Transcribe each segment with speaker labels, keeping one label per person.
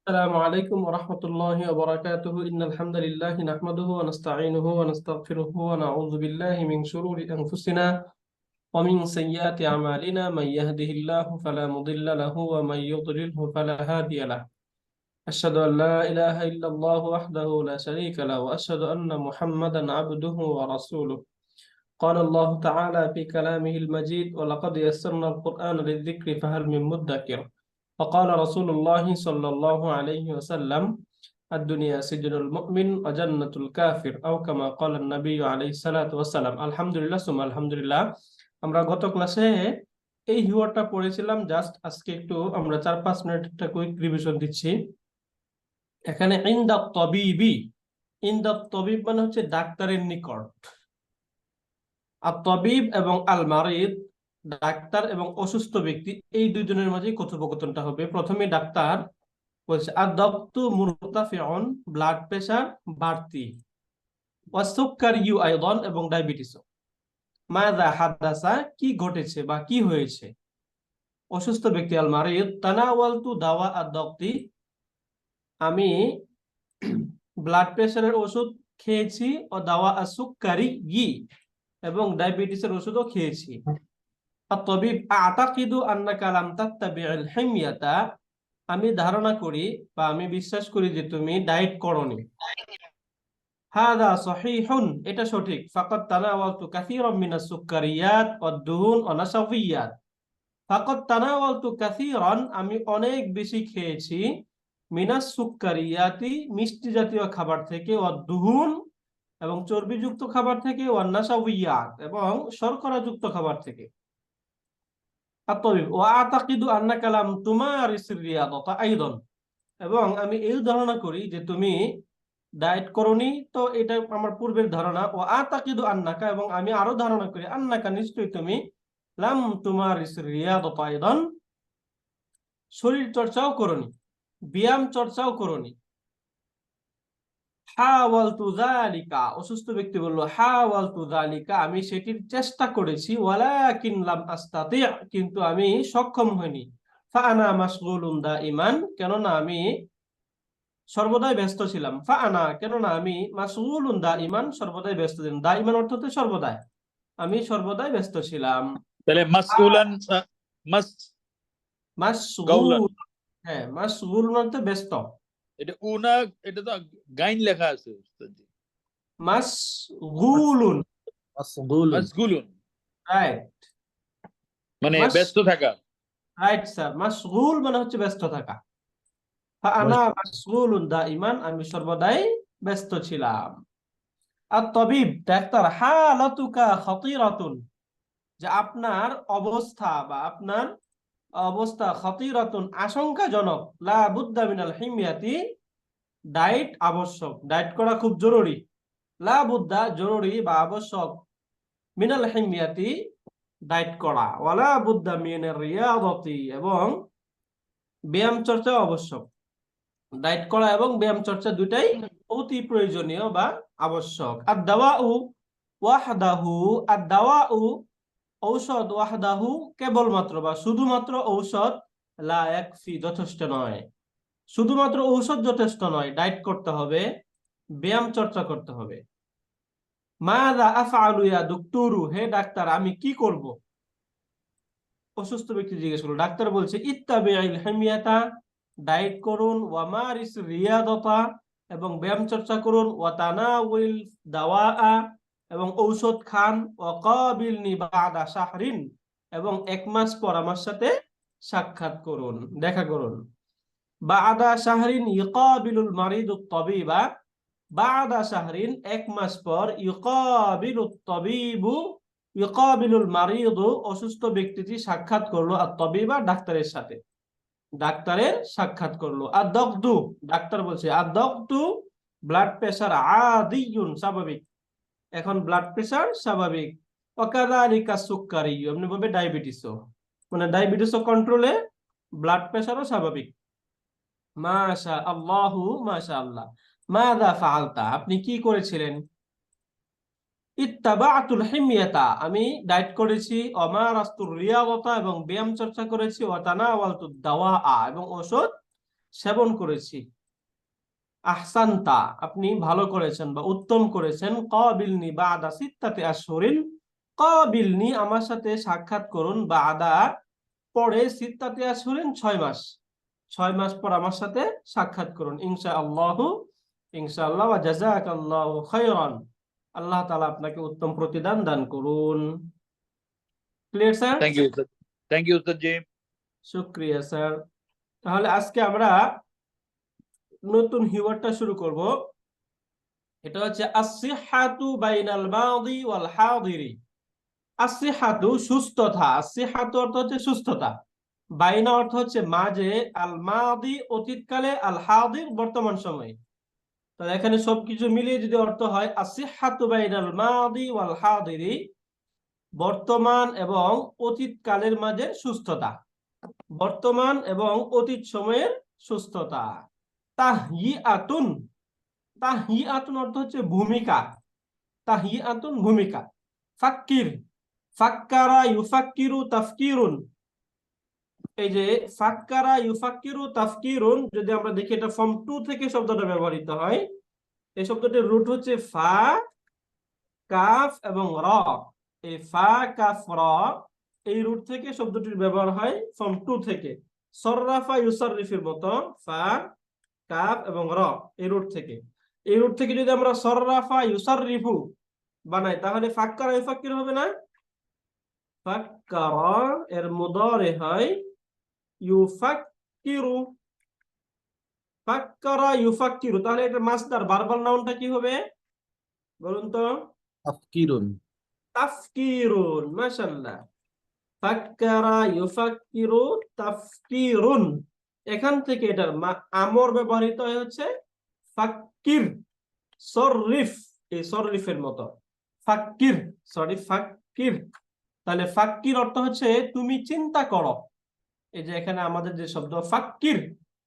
Speaker 1: السلام عليكم ورحمة الله وبركاته إن الحمد لله نحمده ونستعينه ونستغفره ونعوذ بالله من شرور أنفسنا ومن سيئات أعمالنا من يهده الله فلا مضل له ومن يضلله فلا هادي له أشهد أن لا إله إلا الله وحده لا شريك له وأشهد أن محمدا عبده ورسوله قال الله تعالى في كلامه المجيد ولقد يسرنا القرآن للذكر فهل من مدكر وقال رسول الله صلى الله عليه وسلم الدنيا سجن المؤمن وجنة الكافر أو كما قال النبي عليه الصلاة والسلام আলহামদুলিল্লাহ সুম্মা আলহামদুলিল্লাহ। আমরা গত ক্লাসে এই হিওয়ারটা পড়েছিলাম। জাস্ট আজকে একটু আমরা 4-5 মিনিট একটা কুইক রিভিশন দিচ্ছি। এখানে ইনদা তবিবি, ইনদা তবিব মানে হচ্ছে ডাক্তারের নিকট। আর তবিব এবং আল মারিদ, ডাক্তার এবং অসুস্থ ব্যক্তি, এই দুইজনের মাঝে কথোপকথনটা হবে। প্রথমে ডাক্তার বলছে আদ-দাগতু মুরতাফিউন, ব্লাড প্রেসার বাড়তি, ওয়াস-সুক্কারিয়ু আইদান, এবং ডায়াবেটিসও। মাযা হাদাসা, কি ঘটেছে বা কি হয়েছে। অসুস্থ ব্যক্তি আল মারিদ তানাওয়ালতু দাওয়া আদ-দাগতি, আমি ব্লাড প্রেসারের ওষুধ খেয়েছি, ও দাওয়া আস-সুক্কারিয়ি, এবং ডায়াবেটিসের ওষুধও খেয়েছি। আত-তাবিব আ'তাকিদু আন্নাকা লাম তাত্তাবি'আল হিময়াতা, আমি ধারণা করি বা আমি বিশ্বাস করি যে তুমি ডায়েট করোনি। হাদা সহিহুন, এটা সঠিক। ফাকাদ তানাওয়ালতু কাসীরাম মিনাস সুক্কারিয়াত ওয়াদ-দুহুন ওয়া নাশাওয়িয়াত, ফাকাদ তানাওয়ালতু কাসীরান, আমি অনেক বেশি খেয়েছি, মিনাস সুক্কারিয়াতি, মিষ্টি জাতীয় খাবার থেকে, ওয়াদ-দুহুন, এবং চর্বিযুক্ত খাবার থেকে, ওয়ান নাশাওয়িয়াত, এবং শর্করাযুক্ত খাবার থেকে। আত-তাবিব ওয়া আ'তাকিদু আন্নাকা লাম তুমারিসির রিয়াদাতা আইদান, এবং আমি এই ধারণা করি যে তুমি ডায়েট করোনি। তো এটা আমার পূর্বের ধারণা। ও আ'তাকিদু আন্নাকা, এবং আমি আরো ধারণা করি, আন্নাকা, নিশ্চয়ই তুমি, লাম তুমারিসির রিয়াদাতা আইদান, শরীর চর্চাও করোনি, ব্যায়াম চর্চাও করোনি। হাওয়ালতু যালিকা, অসুস্থ ব্যক্তি বলল হাওয়ালতু যালিকা, আমি সেটির চেষ্টা করেছি, ওয়ালাকিন লাম আস্তাতি, কিন্তু আমি সক্ষম হইনি। ফাআনা মাশগুলুন দাইমান, কেননা আমি সর্বদাই ব্যস্ত ছিলাম। ফাআনা, কেননা আমি, মাশগুলুন দাইমান, সর্বদাই ব্যস্ত ছিলাম। দাইমান অর্থ হচ্ছে সর্বদাই, আমি সর্বদাই ব্যস্ত ছিলাম।
Speaker 2: তাহলে মাসউলান মাস
Speaker 1: মাশগুল,
Speaker 2: গাউলান,
Speaker 1: হ্যাঁ, মাশগুল মানে ব্যস্ত।
Speaker 2: এটা উনা, এটা তো গাইন লেখা আছে উস্তাদজি।
Speaker 1: মাশগুলুন,
Speaker 2: মাসগুলুন
Speaker 1: রাইট।
Speaker 2: মানে ব্যস্ত থাকা।
Speaker 1: রাইট স্যার, মাশগুল মানে হচ্ছে ব্যস্ত থাকা। ফাআনা মাশগুলুন দাইমান, আমি সর্বদাই ব্যস্ত ছিলাম। আত-তাবিব, ডাক্তার, হালাতুকা খাতিরাতুন, যে আপনার অবস্থা বা আপনার অবস্থা, খাতিরাতুন, আশঙ্কাজনক, লা বুদ্দা মিনাল হিময়াতি, ডায়েট আবশ্যক, ডায়েট করা খুব জরুরি। লা বুদ্দা, জরুরি বা আবশ্যক, মিনাল হিময়াতি, ডায়েট করা, ওয়ালা বুদ্দা মিনার রিয়াদাতি, এবং ব্যায়াম চর্চা আবশ্যক। ডায়েট করা এবং ব্যায়াম চর্চা দুটাই অতি প্রয়োজনীয় বা আবশ্যক। আদ-দাওয়াউ ওয়াহদাহু, আদ-দাওয়াউ, ঔষধ, ওয়াহদাহু, কেবলমাত্র বা শুধুমাত্র ঔষধ, লা ইয়াকফি, যথেষ্ট নয়। শুধুমাত্র ঔষধ যথেষ্ট নয়, ডায়েট করতে হবে, ব্যায়াম চর্চা করতে হবে। মাযা আফআলু ইয়া দুক্তুরু, হে ডাক্তার, আমি কি করব। অসুস্থ ব্যক্তি জিজ্ঞেস করলো, ডাক্তার বলছে ইত্তাবি'আল হিময়াতা, ডায়েট করুন, ওয়া মারিস রিয়াদাতা, এবং ব্যায়াম চর্চা করুন, ওয়া তানাউল দাওয়া, এবং ঔষধ খান, ওয়া কাবিলনি বা'দা শাহরিন, এবং 1 মাস পর আমার সাথে সাক্ষাৎ করুন, দেখা করুন। বা'দা শাহরিন ইকাবিলুল মারিদুত তাবিবা, বা'দা শাহরিন, 1 মাস পর, ইকাবিলুত তাবিবু, ইকাবিলুল মারিদু, অসুস্থ ব্যক্তিটি সাক্ষাৎ করলো, আত-তাবিবা, ডাক্তারের সাথে, ডাক্তারের সাক্ষাৎ করলো। আদ-দাগতু, ডাক্তার বলছে আদ-দাগতু, ব্লাড প্রেসার, আদিয়ুন, স্বাভাবিক। এখন ব্লাড প্রেসার স্বাভাবিক। ওয়াকাযালিকা সুক্কারি, এমনি ভাবে ডায়াবেটিসও, মানে ডায়াবেটিসও কন্ট্রোলে, ব্লাড প্রেসারও স্বাভাবিক। মাশা আল্লাহু, মাশাআল্লাহ। মাযা ফাআলতা, আপনি কি করেছিলেন। ইত্তাবা'তুল হিময়াতা, আমি ডায়েট করেছি, ওমারাস্তুর রিয়াদাতা, এবং ব্যায়াম চর্চা করেছি, ওয়া তানাওয়ালতুদ দাওয়া, এবং ঔষধ সেবন করেছি। আহসানতা, আপনি ভালো করেছেন বা উত্তম করেছেন। কাবিলনি বাদা সিত্তাতি আশহুরিন, কাবিলনি আমার সাথে সাক্ষাৎ করুন, বাদা পরে, সিত্তাতি আশহুরিন 6 মাস, 6 মাস পর আমার সাথে সাক্ষাৎ করুন ইনশাআল্লাহু, ইনশাআল্লাহ, ওয়া জাযাকাল্লাহু খায়রান, আল্লাহ তাআলা আপনাকে উত্তম প্রতিদান দান করুন। Clear sir?
Speaker 2: Thank you sir, thank you sir ji.
Speaker 1: শুকরিয়া স্যার। তাহলে আজকে আমরা নতুন হিওয়ারটা শুরু করব। এটা হচ্ছে আসসিহাতু বাইনাল মাদি ওয়াল হাদিরি। আসসিহাতু সুস্থতা, আসসিহাতু অর্থ হচ্ছে সুস্থতা, বাইনা অর্থ হচ্ছে মাঝে, আল মাদি অতীতকালে, আল হাদির বর্তমান সময়ে। তাহলে এখানে সবকিছু মিলিয়ে যদি অর্থ হয় আসসিহাতু বাইনাল মাদি ওয়াল হাদিরি, বর্তমান এবং অতীতকালের মাঝে সুস্থতা, বর্তমান এবং অতীত সময়ের সুস্থতা। তাহইয়াতুন, তাহইয়াতুন অর্থ হচ্ছে ভূমিকা, তাহইয়াতুন ভূমিকা। ফাক্কির, ফাক্কারা ইউফাক্কিরু তাফকিরুন, এই যে ফাক্কারা ইউফাক্কিরু তাফকিরুন, যদি আমরা দেখি এটা ফর্ম 2 থেকে শব্দটা ব্যবহৃত হয়। এই শব্দটির রুট হচ্ছে ফা, কাফ এবং র। এই ফা, কাফ, র, এই রুট থেকে শব্দটির ব্যবহার হয় ফর্ম 2 থেকে। সররাফা ইউসাররিফের মতো ফা, কাফ এবং র, এই রুট থেকে। এই রুট থেকে যদি আমরা সররাফা ইউসাররিফু বানাই তাহলে ফাক্কারা ইউফাক্কির হবে না? ফাক্কারা এর মুদারি হয় ইউফাক্কিরু, ফাক্কারা ইউফাক্কিরু, তাহলে এটা মাসদার, ভার্বাল নাউনটা কি হবে বলুন তো?
Speaker 3: তাফকিরুন।
Speaker 1: তাফকিরুন, মাশাআল্লাহ। ফাক্কারা ইউফাক্কিরু তাফকিরুন, এখান থেকে এটার আমর ব্যবহৃত হচ্ছে ফাক্কির, সররিফ, এই সররিফের মতো ফাক্কির, সরি ফাক্কির। তাহলে ফাক্কির অর্থ হচ্ছে তুমি চিন্তা করো। এই যে এখানে আমাদের যে শব্দ ফাক্কির,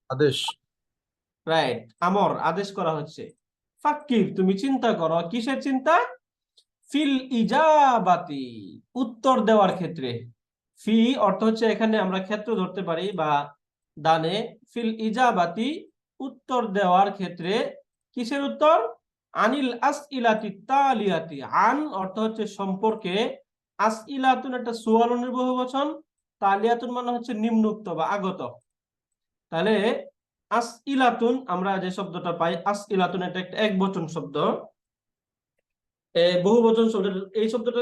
Speaker 3: আদেশ।
Speaker 1: রাইট, আমর, আদেশ করা হচ্ছে। ফাক্কির, তুমি চিন্তা করো। কিসের চিন্তা? ফিল ইজাবাতি, উত্তর দেওয়ার ক্ষেত্রে। ফি অর্থ হচ্ছে এখানে আমরা ক্ষেত্র ধরতে পারি বা দানে। ফিল ইজাবাতি, উত্তর দেওয়ার ক্ষেত্রে। কিসের উত্তর? আনিল আসইলাতি তালিয়াতি, আন অর্থ হচ্ছে সম্পর্কে, আসইলাতুন একটা সুয়ালনের বহুবচন, তালিয়াতুন মানে হচ্ছে নিম্নোক্ত বা আগত। তাহলে আসইলাতুন আমরা যে শব্দটা পাই, আসইলাতুন এটা একটা একবচন শব্দ। বহুবচন শব্দ, এই শব্দটা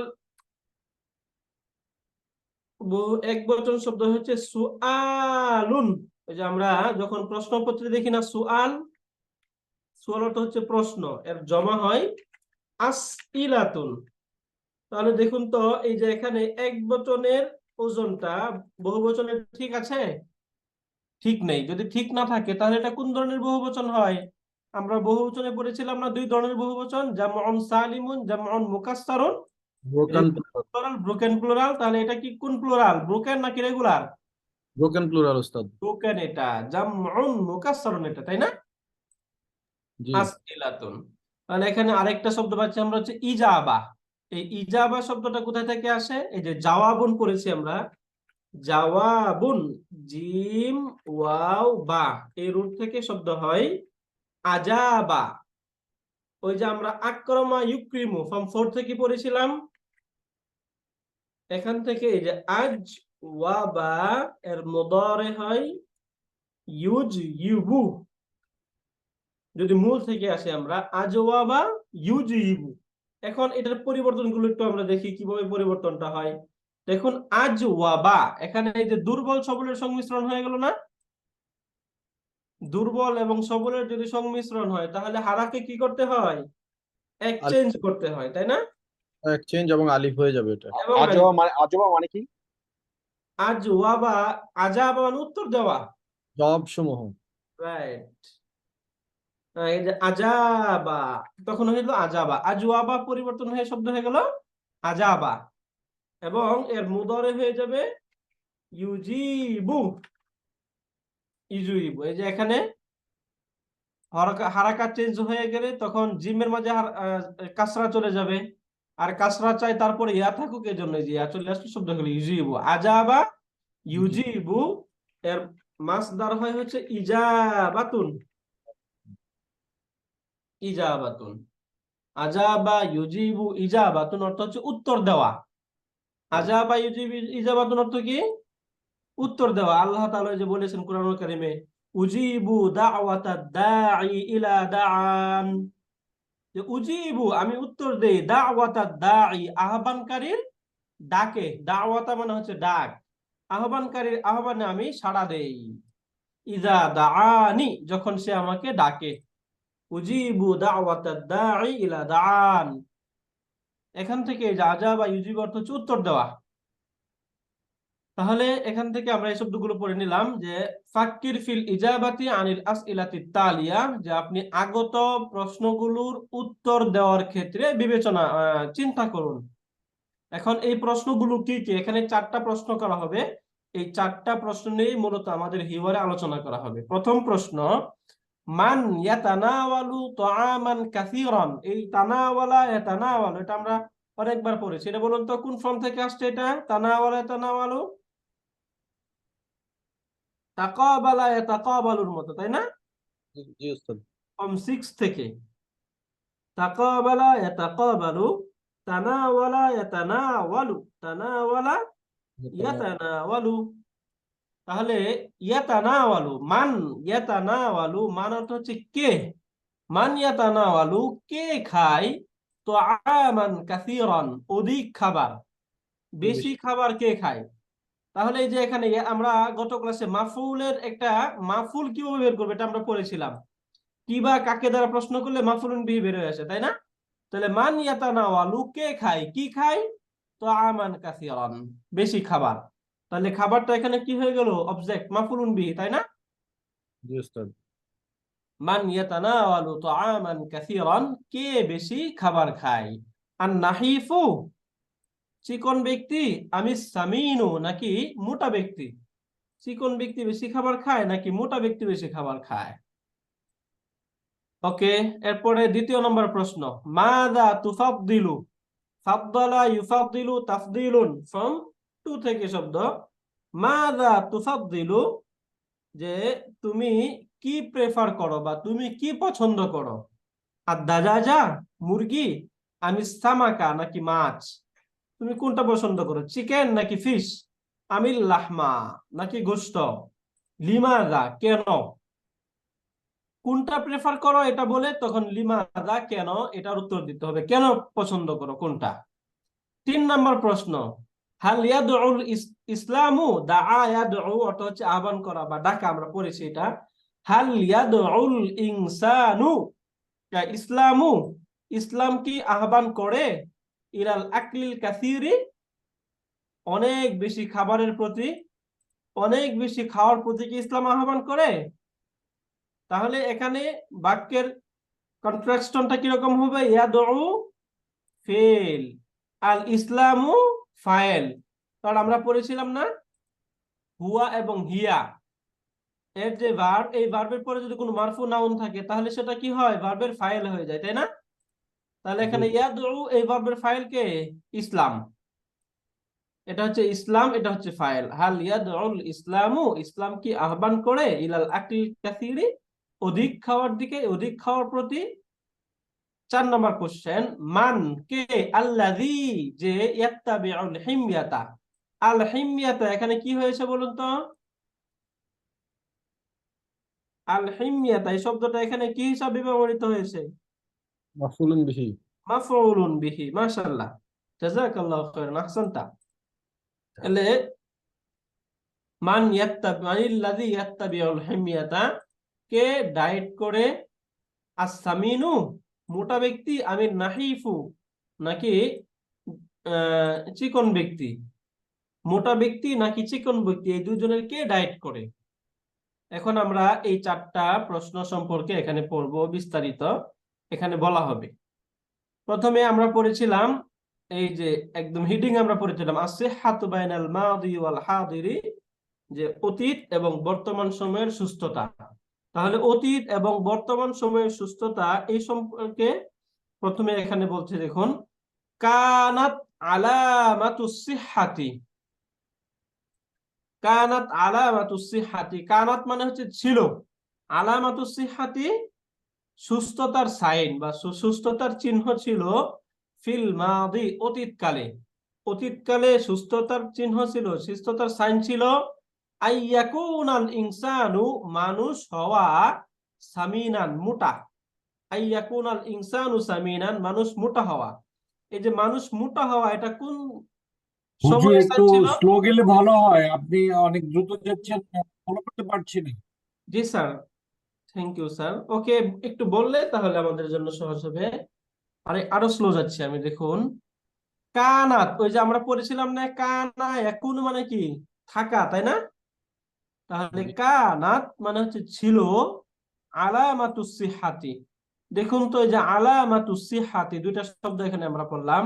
Speaker 1: একবচন শব্দ হচ্ছে সুআলুন। এই যে আমরা যখন প্রশ্নপত্রে দেখি না সুআল, সুআল অর্থ হচ্ছে প্রশ্ন, এর জমা হয় আসইলাতুন। তাহলে দেখুন তো, এই যে এখানে একবচনের ওজনটা বহুবচনের ঠিক আছে? ঠিক নেই। যদি ঠিক না থাকে তাহলে এটা কোন ধরনের বহুবচন হয়? আমরা বহুবচনে পড়েছিলাম না 2 ধরনের বহুবচন, জামউন সালিমুন, জামউন মুকাসসারুন, প্লুরাল, ব্রোকেন প্লুরাল। তাহলে এটা কি কোন প্লুরাল, ব্রোকেন নাকি রেগুলার?
Speaker 3: ব্রোকেন প্লুরাল ওস্তাদ।
Speaker 1: ব্রোকেন, এটা জামউন মুকাসসারুন, এটা তাই না?
Speaker 3: জি।
Speaker 1: আসইলাতুন। তাহলে এখানে আরেকটা শব্দ পাচ্ছি আমরা হচ্ছে ইজাবা। এই ইজাবা শব্দটা কোথায় থেকে আসে? এই যে জাওয়াবুন করেছি আমরা, জাওয়াবুন, জিম ওয়াও বা, এই রুট থেকে শব্দ হয় আজাবা। ওই যে আমরা আক্রমা ইউক্রিমু ফর্ম 4 থেকে পড়েছিলাম, এখান থেকে এই যে আজ ওয়াবা এর মুদারে হয় ইউজ ইউবু। যদি মূল থেকে আসে আমরা আজওয়াবা ইউজ ইউবু। এখন এটার পরিবর্তনগুলো একটু আমরা দেখি কিভাবে পরিবর্তনটা হয়। দেখুন আজওয়াবা, এখানে এই যে দুর্বল সবলের সংমিশ্রণ হয়ে গেল না? দুর্বল এবং সবলের যদি সংমিশ্রণ হয় তাহলে হারাকে কি করতে হয়? এক্সচেঞ্জ করতে হয়, তাই না?
Speaker 3: এক্সচেঞ্জ এবং আলিফ হয়ে যাবে এটা।
Speaker 1: এবং
Speaker 4: আজবা মানে কি?
Speaker 1: আজওয়াবা, আজাবা মানে উত্তর দেওয়া,
Speaker 3: জবাব সমূহ।
Speaker 1: রাইট। এই যে আজাবা, তখন হইলো আজাবা, আজওয়াবা পরিবর্তন হয়ে শব্দ হয়ে গেল আজাবা, এবং এর মুদারে হয়ে যাবে ইউজিবু, ইউজিবু। এই যে এখানে হারাকাত চেঞ্জ হয়ে গেলে তখন জিমের মাঝে কাসরা চলে যাবে, আর কাসরা চাই তারপরে ইয়া থাকুক, এই জন্য যে ইয়া চলে আসলে শব্দ হলো ইউজিবু, আজাবা ইউজিবু, এর মাসদার হয় হচ্ছে ইজাবাতুন। ইজাবাতুন, আজাবা ইউজিবু ইজাবাতুন অর্থ হচ্ছে উত্তর দেওয়া। আজাবা ইউজিবু ইজাবাতুন অর্থ কি? উত্তর দেওয়া। আল্লাহ তাআলা যে বলেছেন কুরআনুল কারীমে, উজিবু দাওয়াতাদ দাঈ ইলা দাআন, যে উজিবু আমি উত্তর দেই, দাওয়াতাদ দাঈ আহ্বানকারীর ডাকে। দাওয়াতা মানে হচ্ছে ডাক, আহ্বানকারীর আহ্বানে আমি সাড়া দেই। ইজা দাআনি যখন সে আমাকে ডাকে। উজিবু দাওয়াতাদ দাঈ ইলা দাআন, এখান থেকে যে আজাবা ইউজিবু অর্থ হচ্ছে উত্তর দেওয়া। তাহলে এখান থেকে আমরা এই শব্দগুলো পড়ে নিলাম যে ফাক্কির ফিল ইজাবাতি আনিল আসইলাতি তালিয়া, যে আপনি আগত প্রশ্নগুলোর উত্তর দেওয়ার ক্ষেত্রে চিন্তা করুন। এখন এই প্রশ্নগুলো কি কি? এখানে 4টা প্রশ্ন করা হবে। এই 4টা প্রশ্ন নিয়ে মূলত আমাদের হিওয়ারে আলোচনা করা হবে। প্রথম প্রশ্ন, মান ইয়াতানাওয়ালু তাআমান কাসীরান। এই তানাওয়ালা ইয়াতানাওয়ালু এটা আমরা অনেকবার পড়েছি। এটা বলুন তো কোন ফর্ম থেকে আসছে এটা? তানাওয়ালা ইয়াতানাওয়ালু, তাকাবালা ইয়াতাকাবালুর মতো, তাই না?
Speaker 3: জি উস্তাদ।
Speaker 1: ফর্ম 6 থেকে। তাকাবালা ইয়াতাকাবালু, তানাওয়ালা ইয়াতানাওয়ালু, তানাওয়ালা ইয়াতানাওয়ালু। তাহলে ইয়াতানাওয়ালু, মান ইয়াতানাওয়ালু মান অর্থ হচ্ছে কে। মান ইয়াতানাওয়ালু কে খায়, তো আমান কাসীরান অধিক খাবার, বেশি খাবার কে খায়। তাহলে এই যে এখানে আমরা গত ক্লাসে মাফউলের একটা মাফউল কিভাবে বের করবে এটা আমরা পড়েছিলাম। কি বা কাকে দ্বারা প্রশ্ন করলে মাফউলুন বিহি বের হয়ে আসে, তাই না? তাহলে মান ইয়াতানাওয়ালু কে খায়, কি খায়, তো আমান কাসীরান বেশি খাবার। তাহলে খাবারটা এখানে কি হয়ে গেল? অবজেক্ট, মাফউলুন বিহি, তাই না?
Speaker 3: জি উস্তাদ।
Speaker 1: মান ইয়াতানাওয়ালু তাআমান কাসীরান কে বেশি খাবার খায়। আন নাহিফু চিকন ব্যক্তি, আমি সামিনু নাকি মোটা ব্যক্তি। চিকন ব্যক্তি বেশি খাবার খায় নাকি মোটা ব্যক্তি বেশি খাবার খায়? ওকে, এরপরে দ্বিতীয় নম্বর প্রশ্ন, মাযা তুফাদ্দিলু। ফাদ্দালা ইউফাদ্দিলু তাফদীলুন, ফ্রম 2 থেকে শব্দ। মাযা তুফাদ্দিলু, যে তুমি কি প্রেফার করো বা তুমি কি পছন্দ করো। আদ-দাজাজা মুরগি, আমি সামাকা নাকি মাছ। তুমি কোনটা পছন্দ করো, চিকেন নাকি ফিশ। আমি লাহমা নাকি গোশত। লিমাযা কেন, কোনটা প্রেফার করো এটা বলে তখন লিমাযা কেন এটার উত্তর দিতে হবে, কেন পছন্দ করো কোনটা। 3 নম্বর প্রশ্ন, হাল ইয়াদউল ইসলামু, দাআ ইয়াদউ অর্থ হচ্ছে আহ্বান করা বা ডাকা, আমরা পড়েছি এটা। হাল ইয়াদউল ইনসানু, ইসলামু ইসলাম কি আহ্বান করে, ইলাল আকলিল কাসীরি অনেক বেশি খাবারের প্রতি, অনেক বেশি খাওয়ার প্রতি কি ইসলাম আহ্বান করে? তাহলে এখানে বাক্যের কন্ট্রাকশনটা কিরকম হবে? ইয়াদউ ফেল, আল ইসলামু ফাইল। কারণ আমরা পড়েছিলাম না হুয়া এবং হিয়া এর যে ভার্ব, এই ভার্বের পরে যদি কোনো মারফু নাউন থাকে তাহলে সেটা কি হয়? ভার্বের ফাইল হয়ে যায়, তাই না? তাহলে এখানে ইয়াদউ এই ভার্বের ফাইল কে? ইসলাম। এটা হচ্ছে ইসলাম, এটা হচ্ছে ফাইল। হাল ইয়াদউল ইসলামু, ইসলাম কি আহ্বান করে, ইলাল আকলিল কাসীরি অধিক খাওয়ার দিকে, অধিক খাওয়ার প্রতি। 4 নম্বর কোশ্চেন, মান কে, আল্লাযী যে, ইয়াত্তাবিউল হিময়াতা। আল হিময়াতা এখানে কি হয়েছে বলুন তো? আল হিময়াতা এই শব্দটা এখানে কি হিসাবে ব্যবহৃত হয়েছে?
Speaker 3: মাফউলুন বিহি।
Speaker 1: মাফউলুন বিহি, মাশাআল্লাহ, জাযাকাল্লাহু খাইরান, আহসানতা। তাহলে মান ইয়াত্তাবি, মানিল্লাযী ইয়াত্তাবিউল হিময়াতা কে ডায়েট করে, আস-সামিনু মোটা ব্যক্তি, আমি নাহিফু নাকি চিকন ব্যক্তি। মোটা ব্যক্তি নাকি চিকন ব্যক্তি, এই দুজনের কে ডায়েট করে। এখন আমরা এই 4টা প্রশ্ন সম্পর্কে এখানে পড়ব বিস্তারিত, এখানে বলা হবে। প্রথমে আমরা পড়েছিলাম এই যে একদম হিডিং আমরা পড়েছিলাম as-সিহহাতু বাইনাল মাদি ওয়াল হাদিরি, যে অতীত এবং বর্তমান সময়ের সুস্থতা। তাহলে অতীত এবং বর্তমান সময়ের সুস্থতা এই সম্পর্কে প্রথমে এখানে বলছে, দেখুন, কানাত আলামাতুস সিহহাতি, কানাত আলামাতুস সিহহাতি, কানাত মানে হচ্ছে ছিল, আলামাতুস সিহহাতি সুস্থতার সাইন বা সুস্থতার চিহ্ন ছিল, ফিল মাদি অতীতকালে, অতীতকালে সুস্থতার চিহ্ন ছিল, সুস্থতার সাইন ছিল, আইয়াকুনাল ইনসানু মানুষ হওয়া, সামিনান মোটা, আইয়াকুনাল ইনসানু সামিনান মানুষ মোটা হওয়া। এই যে মানুষ মোটা হওয়া, এটা কোন
Speaker 4: হুজুর
Speaker 1: সময়ের
Speaker 4: একটু
Speaker 1: সাইন ছিল?
Speaker 4: স্লো গেলে ভালো হয়, আপনি অনেক দ্রুত যাচ্ছেন, ফলো করতে পারছি না।
Speaker 1: জি স্যার, থ্যাংক ইউ স্যার। ওকে, একটু বললে তাহলে আমাদের জন্য সহজ হবে। আরো স্লো যাচ্ছি আমি, দেখুন। কানাত, ওই যে আমরা পড়েছিলাম না, কানা এখন মানে কি থাকা, তাই না? তাহলে
Speaker 3: জি।
Speaker 1: কানাত মানে হচ্ছে ছিল, আলামাতুস সিহহাতি। দেখুন তো, এই যে আলামাতুস সিহহাতি দুইটা শব্দ এখানে আমরা পড়লাম,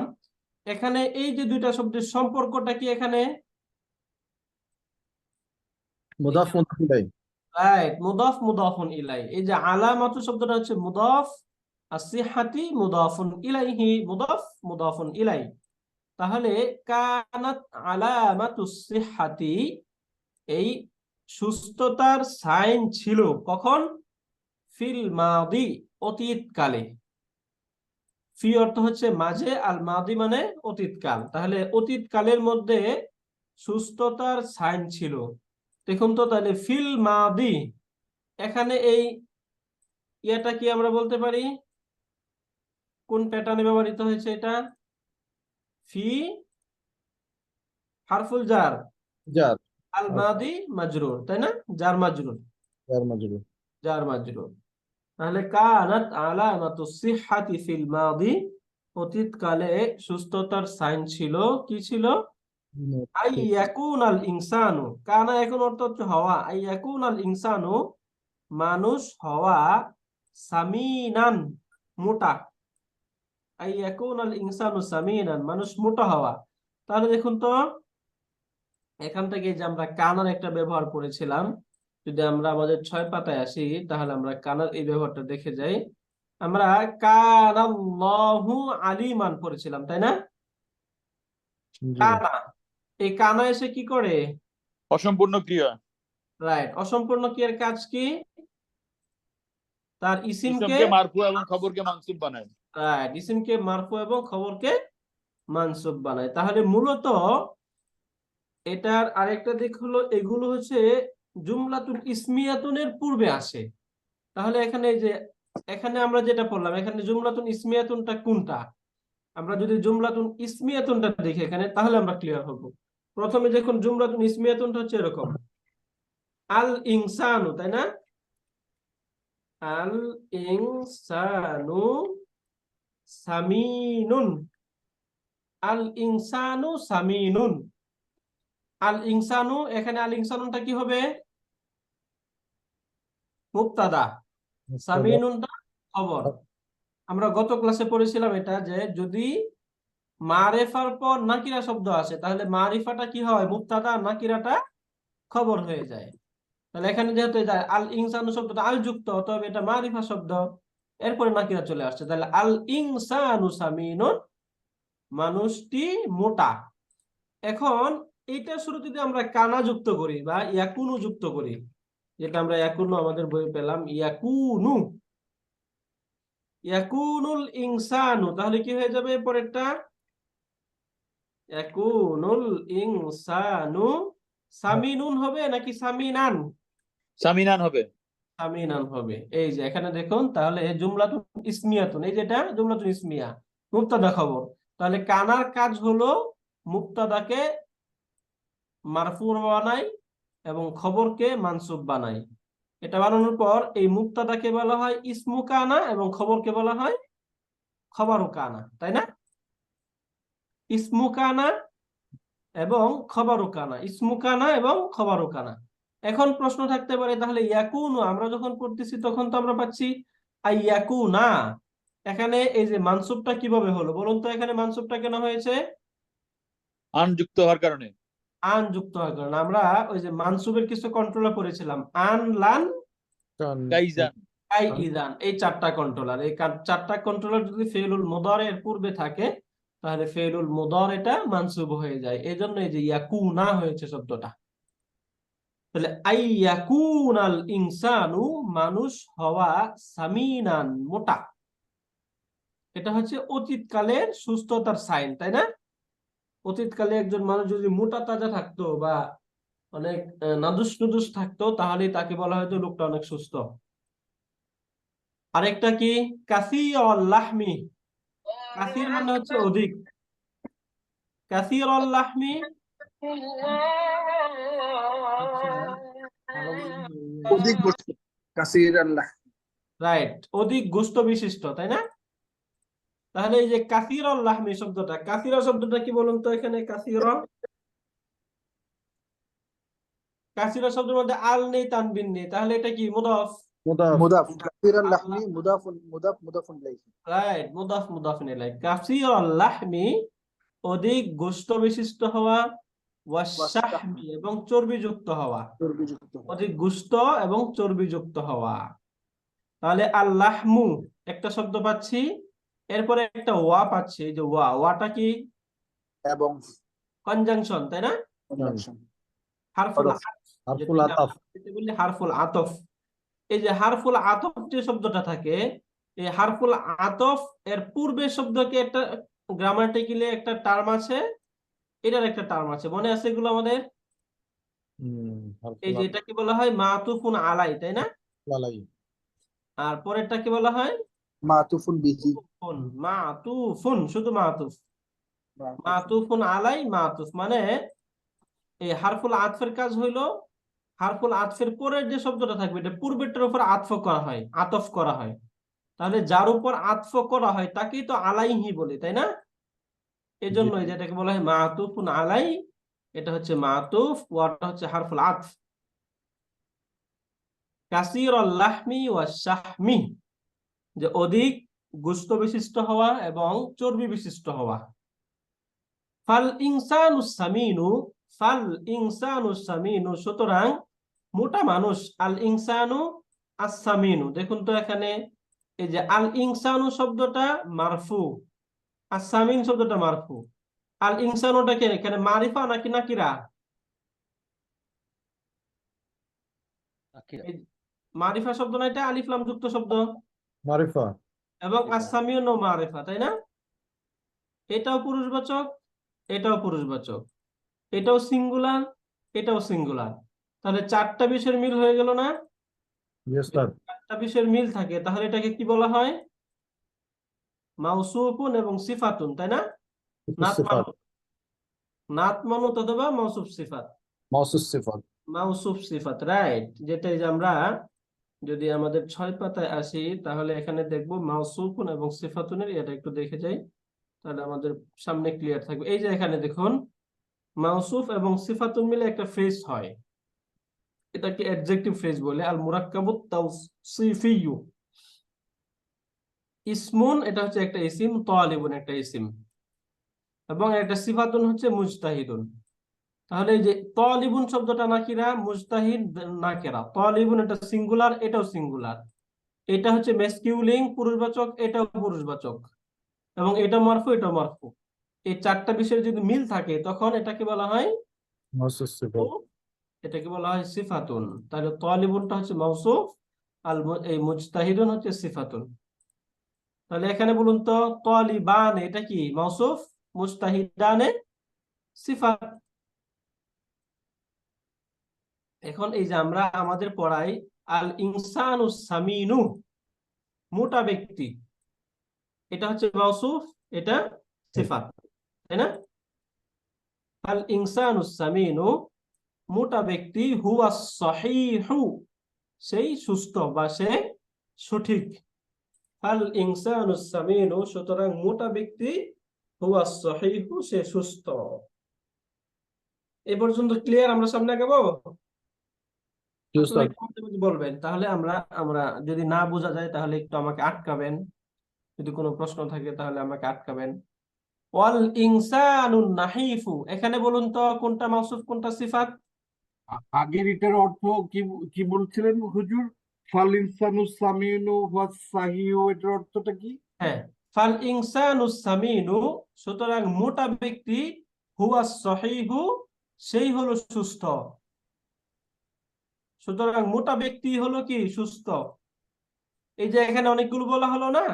Speaker 1: এখানে এই যে দুইটা শব্দের সম্পর্কটা কি এখানে?
Speaker 3: মুদাফ মুদাফ ইলাইহি।
Speaker 1: রাইট, মুদাফ মুদাফুন ইলাই। এই যে আলামাতু শব্দটা হচ্ছে মুদাফ, as-সিহহাতি মুদাফুন ইলাইহি, মুদাফ মুদাফুন ইলাই। তাহলে কানাত আলামাতুস সিহহাতি, এই সুস্থতার সাইন ছিল কখন? ফিল মাদি অতীতকালে। ফি অর্থ হচ্ছে মাঝে, আল মাদি মানে অতীতকাল। তাহলে অতীতকালের মধ্যে সুস্থতার সাইন ছিল। দেখুন তো, তাহলে ফিল মাদি, এখানে এই ইয়েটা কি আমরা বলতে পারি? কোন প্যাটার্নে ব্যবহৃত হয়েছে এটা? ফি হারফুল জার,
Speaker 3: জার
Speaker 1: আল মাদি মাজরুর, তাই না? জার মাজরুর,
Speaker 3: জার মাজরুর।
Speaker 1: জার মাজরুর। তাহলে কানাত আলামাতুস সিহহাতি ফিল মাদি, অতীতকালে সুস্থতার সাইন ছিল, কি ছিল? আই ইয়াকুনাল ইনসানু, কানা এখন অর্থ হচ্ছে হওয়া, আই ইয়াকুনাল ইনসানু মানুষ হওয়া, সামিনান মোটা, আই ইয়াকুনাল ইনসানু সামিনান মানুষ মোটা হওয়া। তাহলে দেখুন তো, এখান থেকে যে আমরা কানার একটা ব্যবহার করেছিলাম, যদি আমরা আমাদের 6 পাতায় আসি, তাহলে আমরা কানার এই ব্যবহারটা দেখে যাই। আমরা কানাল্লাহু আলিমান পড়েছিলাম, তাই না?
Speaker 3: জি।
Speaker 1: কানা, এই কানা এসে কি করে?
Speaker 2: অসম্পূর্ণ ক্রিয়া।
Speaker 1: রাইট, অসম্পূর্ণ ক্রিয়ার কাজ কি? তার ইসিমকে,
Speaker 2: ইসমকে মারফু এবং খবরকে মানসুব বানায়।
Speaker 1: রাইট, ইসিমকে মারফু এবং খবরকে মানসুব বানায়। তাহলে মূলত এটার আরেকটা দিক হলো, এগুলো হচ্ছে জুমলাতুল ইসমিয়াতুনের পূর্বে আসে। তাহলে এখানে যে, এখানে আমরা যেটা পড়লাম, এখানে জুমলাতুন ইসমিয়াতুনটা কোনটা? আমরা যদি জুমলাতুন ইসমিয়াতুনটা দেখি এখানে, তাহলে আমরা ক্লিয়ার হব। প্রথমে দেখুন, জুমলাতুন ইসমিয়াতুনটা হচ্ছে এরকম, আল ইনসানু, তাই না? আল ইনসানু সামিনুন, আল ইনসানু সামিনুন। আল ইনসানু, এখানে আল ইনসানুনটা কি হবে? মুবতাদা, সামিনুনটা খবর। আমরা গত ক্লাসে পড়েছিলাম এটা, যে যদি মারিফার পর নাকিরা শব্দ আসে, তাহলে মারিফাটা কি হয়? মুবতাদা, নাকিরাটা খবর হয়ে যায়। তাহলে এখানে যেহেতু আল ইনসানু শব্দটা আল যুক্ত, তবে এটা মারিফা শব্দ, এরপরে নাকিরা চলে আসছে। তাহলে আল ইনসানু সামিনুন, মানুষটি মোটা। এখন এইটার শুরু যদি আমরা কানা যুক্ত করি বা ইয়াকুনু যুক্ত করি, যেটা আমরা ইয়াকুনু আমাদের বই পেলাম, ইয়াকুনু, ইয়াকুনুল ইনসানু, তাহলে কি হয়ে যাবে পরেরটা? ইয়াকুনুল ইনসানু সামিনুন হবে নাকি সামিনান?
Speaker 2: সামিনান হবে।
Speaker 1: সামিনান হবে। এই যে এখানে দেখুন, তাহলে জুমলাতুন ইসমিয়াতুন, এই যেটা জুমলাতুন ইসমিয়া, মুবতাদা খবর। তাহলে কানার কাজ হলো মুবতাদাকে মারফু বানাই এবং খবরকে মানসুব বানাই। এটা বানানোর পর এই মুবতাদাকে বলা হয় ইসমু কানা এবং খবরকে বলা হয় খবরু কানা, তাই না? ইসমু কানা এবং খবরু কানা, ইসমু কানা এবং খবরু কানা। এখন প্রশ্ন থাকতে পারে, তাহলে ইয়াকুনু আমরা যখন পড়তেছি তখন তো আমরা পাচ্ছি আইয়াকুনা, এখানে এই যে মানসুবটা কিভাবে হলো বলুন তো? এখানে মানসুবটা কেন হয়েছে?
Speaker 2: আন যুক্ত হওয়ার কারণে।
Speaker 1: আন যুক্ত হওয়ার কারণে। আমরা ওই যে মানসুবের কিছু কন্ট্রোলার পড়েছিলাম, আন, লান,
Speaker 2: কাইজান।
Speaker 1: আই, ইদান, এই 4টা কন্ট্রোলার। এই 4টা কন্ট্রোলার যদি ফেলুল মুদারের পূর্বে থাকে, তাহলে ফেলুল মুদারেটা মানসুব হয়ে যায়। এই জন্য এই যে ইয়াকুনা হয়েছে শব্দটা। তাহলে আইয়াকুনাল ইনসানু, মানুষ হওয়া, সামিনান, মোটা, এটা হচ্ছে অতীতকালের সুস্থতার সাইন, তাই না? অতীতকালে একজন মানুষ যদি মোটা তাজা থাকতো বা অনেক নাদুস নুদুস থাকতো, তাহলে তাকে বলা হয়তো লোকটা অনেক সুস্থ। আরেকটা কি, কাসীরুল লাহমি, কাসীর মানে হচ্ছে অধিক, কাসীরুল লাহমি
Speaker 5: অধিক গোস্ত, কাসীর আল্লাহ।
Speaker 1: রাইট, অধিক গোস্ত বিশিষ্ট, তাই না? তাহলে এই যে কাসীরুল লাহমি শব্দটা, কাসীরা শব্দটা কি বলুন তো এখানে? কাসীরা, কাসীরা শব্দের মধ্যে আল নেই, তানবিন নেই, তাহলে এটা কি? মুদাফ।
Speaker 3: মুদাফ।
Speaker 5: মুদাফ, কাসীর আল্লাহমি মুদাফুন, মুদাফুন ইলাইহি।
Speaker 1: রাইট, মুদাফ মুদাফিন ইলাইহি। কাসীরুল লাহমি, অধিক গোস্ত বিশিষ্ট হওয়া, ওয়াশাহমি, এবং চর্বিযুক্ত হওয়া,
Speaker 5: চর্বিযুক্ত।
Speaker 1: অধিক গোস্ত এবং চর্বিযুক্ত হওয়া। তাহলে আল্লাহমু একটা শব্দ পাচ্ছি, এরপরে একটা ওয়া পাচ্ছি। এই যে ওয়া, ওয়াটা কি?
Speaker 5: এবং
Speaker 1: কনজাংশন, তাই না? হারফুল
Speaker 3: আতফ।
Speaker 1: আতফ,
Speaker 3: হারফুল
Speaker 1: যেটাকে
Speaker 3: আতফ।
Speaker 1: আমরা বলি হারফুল আতফ। এই যে হারফুল আতফ যে শব্দটা থাকে, এই হারফুল আতফ এর পূর্বের শব্দকে একটা গ্রামাটিক্যালি একটা টার্ম আছে, এটার একটা টার্ম আছে, মনে আছে এগুলো আমাদের? এই
Speaker 3: হারফুল
Speaker 1: যে এটাকে বলা হয় মাতুফুন আলাই, তাই না?
Speaker 3: আলাই।
Speaker 1: আর পরেরটাকে বলা হয়
Speaker 5: মাতুফুন বিহি।
Speaker 1: মাতুফুন, শুধু মাতুফ, মাতুফুন আলাই, মাতুফ মানে এই হারফুল আতফের কাজ হইলো, হারফুল আতফের পরের যে শব্দটা থাকবে এটা পূর্বেরটার উপর আতফ করা হয়, আতফ করা হয়। তাহলে যার উপর আতফ করা হয় তাকেই তো আলাইহি বলে, তাই না? এই জন্য যেটাকে বলা হয় মাতুফুন আলাই, এটা হচ্ছে মাতুফ, ওয়াটা হচ্ছে হারফুল আতফ। কাসীরুল লাহমি ওয়াশ-শাহমি, যে অধিক গোশত বিশিষ্ট হওয়া এবং চর্বি বিশিষ্ট হওয়া। ফাল ইনসানুস সামিনু, ফাল ইনসানুস সামিনু, সুতরাং মোটা মানুষ, আল ইনসানু আস-সামিনু। দেখুন তো এখানে এই যে আল ইনসানু শব্দটা মারফু, আস-সামিন শব্দটা মারফু। আল ইনসানুটা কি এখানে মারিফা নাকি নাকিরা? এই মারিফা শব্দ না, এটা আলিফ লাম যুক্ত শব্দ,
Speaker 3: মারিফা।
Speaker 1: এবং আস-সামিউনও মারিফা, তাই না? এটাও পুরুষবাচক, এটাও পুরুষবাচক, এটাও সিঙ্গুলার, এটাও সিঙ্গুলার। তাহলে চারটা বিষয়ের মিল হয়ে গেল না?
Speaker 3: Yes sir.
Speaker 1: চারটা বিষয়ের মিল থাকে, তাহলে এটাকে কি বলা হয়? মাউসুফুন এবং সিফাতুন, তাই না? নাত
Speaker 3: সিফাত।
Speaker 1: মানুত, নাত মানুত অথবা মাউসুফ সিফাত,
Speaker 3: মাউসুফ সিফাত।
Speaker 1: মাউসুফ সিফাত, রাইট। যেটাই যে আমরা যদি আমাদের 6 পাতায় আসি, তাহলে এখানে দেখবো মাউসুফুন এবং সিফাতুনের, এটা একটু দেখে যাই, তাহলে আমাদের সামনে ক্লিয়ার থাকবে। এই যে এখানে দেখুন, মাউসুফ এবং সিফাতুন মিলে একটা ফ্রেজ হয়, এটাকে অ্যাডজেক্টিভ ফ্রেজ বলে। আল মুরাক্কাবুত তাওসিফিয়্যু। ইসমুন, এটা হচ্ছে একটা ইসিম, তালিবুন একটা ইসিম, এবং একটা সিফাতুন হচ্ছে মুজতাহিদুন। তাহলে এই যে তালিবুন শব্দটা নাকিরা, মুজতাহিদ নাকিরা। তালিবুন এটা সিঙ্গুলার, এটাও সিঙ্গুলার, এটা হচ্ছে মেসকিউলিং পুরুষবাচক, এটাও পুরুষবাচক, এবং এটা মারফু, এটাও মারফু। এই চারটা বিষয়ের যদি মিল থাকে তখন এটাকে বলা হয়,
Speaker 3: মাউসুফ সিফাত।
Speaker 1: এটাকে বলা হয় সিফাতুন। তাহলে তালিবুনটা হচ্ছে মাউসুফ, এই মুজতাহিদুন হচ্ছে সিফাতুন। তাহলে এখানে বলুন তো, তালিবান এটা কি? মাউসুফ, মুজতাহিদানে সিফাত। এখন এই যে আমরা আমাদের পড়াই আল ইনসানুস সামিনু, মোটা ব্যক্তি, এটা হচ্ছে মাউসুফ, এটা সিফাত, তাই না? আল ইনসানুস সামিনু, মোটা ব্যক্তি, হুয়া সহিহু, সেই সুস্থ বা সে সঠিক। আল ইনসানুস সামিনু, সুতরাং মোটা ব্যক্তি, হুয়া সহিহু, সে সুস্থ। এই পর্যন্ত ক্লিয়ার? আমরা সামনে আগাবো।
Speaker 3: ইয়েস
Speaker 1: আসলে
Speaker 3: স্যার।
Speaker 1: বলবেন, তাহলে আমরা আমরা যদি না বোঝা যায় তাহলে একটু আমাকে আটকাবেন, যদি কোনো প্রশ্ন থাকে তাহলে আমাকে আটকাবেন। ওয়াল ইনসানুন নাহিফু, এখানে বলুন তো কোনটা মাউসুফ কোনটা সিফাত?
Speaker 4: আগের এটার অর্থ কি, কি বলছিলেন হুজুর? ফাল ইনসানু সামিনু ওয়াস সাহিহু, এটার অর্থটা কি?
Speaker 1: হ্যাঁ, ফাল ইনসানুস সামিনু, সুতরাং মোটা ব্যক্তি, হুয়া সহিহু, সেই হলো সুস্থ। সুতরাং মোটা ব্যক্তি হলো কি সুস্থ। এই যে এখানে অনেকগুলো বলা হলো না,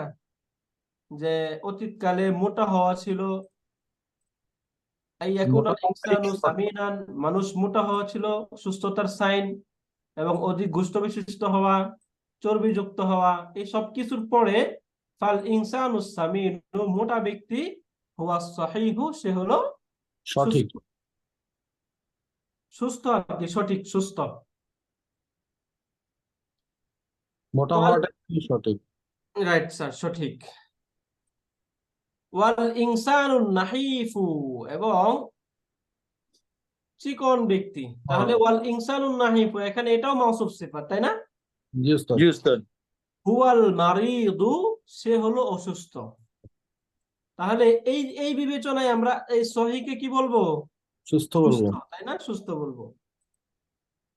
Speaker 1: যে অতীতকালে মোটা হওয়া ছিল, আইয়াকুনাল ইনসানু সামিনান, মানুষ মোটা হওয়া ছিল সুস্থতার সাইন, এবং অধিক গোশত বিশিষ্ট হওয়া, চর্বিযুক্ত হওয়া, এই সব কিছুর পরে ফাল ইনসানু সামিনু, মোটা ব্যক্তি, হুয়া সাহিহু, সে হলো
Speaker 3: সঠিক।
Speaker 1: সুস্থ। সুস্থ আর কি, সঠিক, সুস্থ।
Speaker 3: মোটা হওয়াটা কি সঠিক?
Speaker 1: রাইট স্যার, সঠিক। ওয়াল ইনসানুন নাহিফু, এবং চিকন ব্যক্তি। তাহলে ওয়াল ইনসানুন নাহিফু, এখানে এটাও মাউসুফ সিফাত, তাই না?
Speaker 3: জি উস্তাদ।
Speaker 2: জি উস্তাদ।
Speaker 1: হুয়াল মারিদু, সে হলো অসুস্থ। তাহলে এই এই বিবেচনায় আমরা এই সহিকে কি বলবো?
Speaker 3: সুস্থ
Speaker 1: সুস্থ,
Speaker 3: বলবো।
Speaker 1: তাই না? সুস্থ বলবো।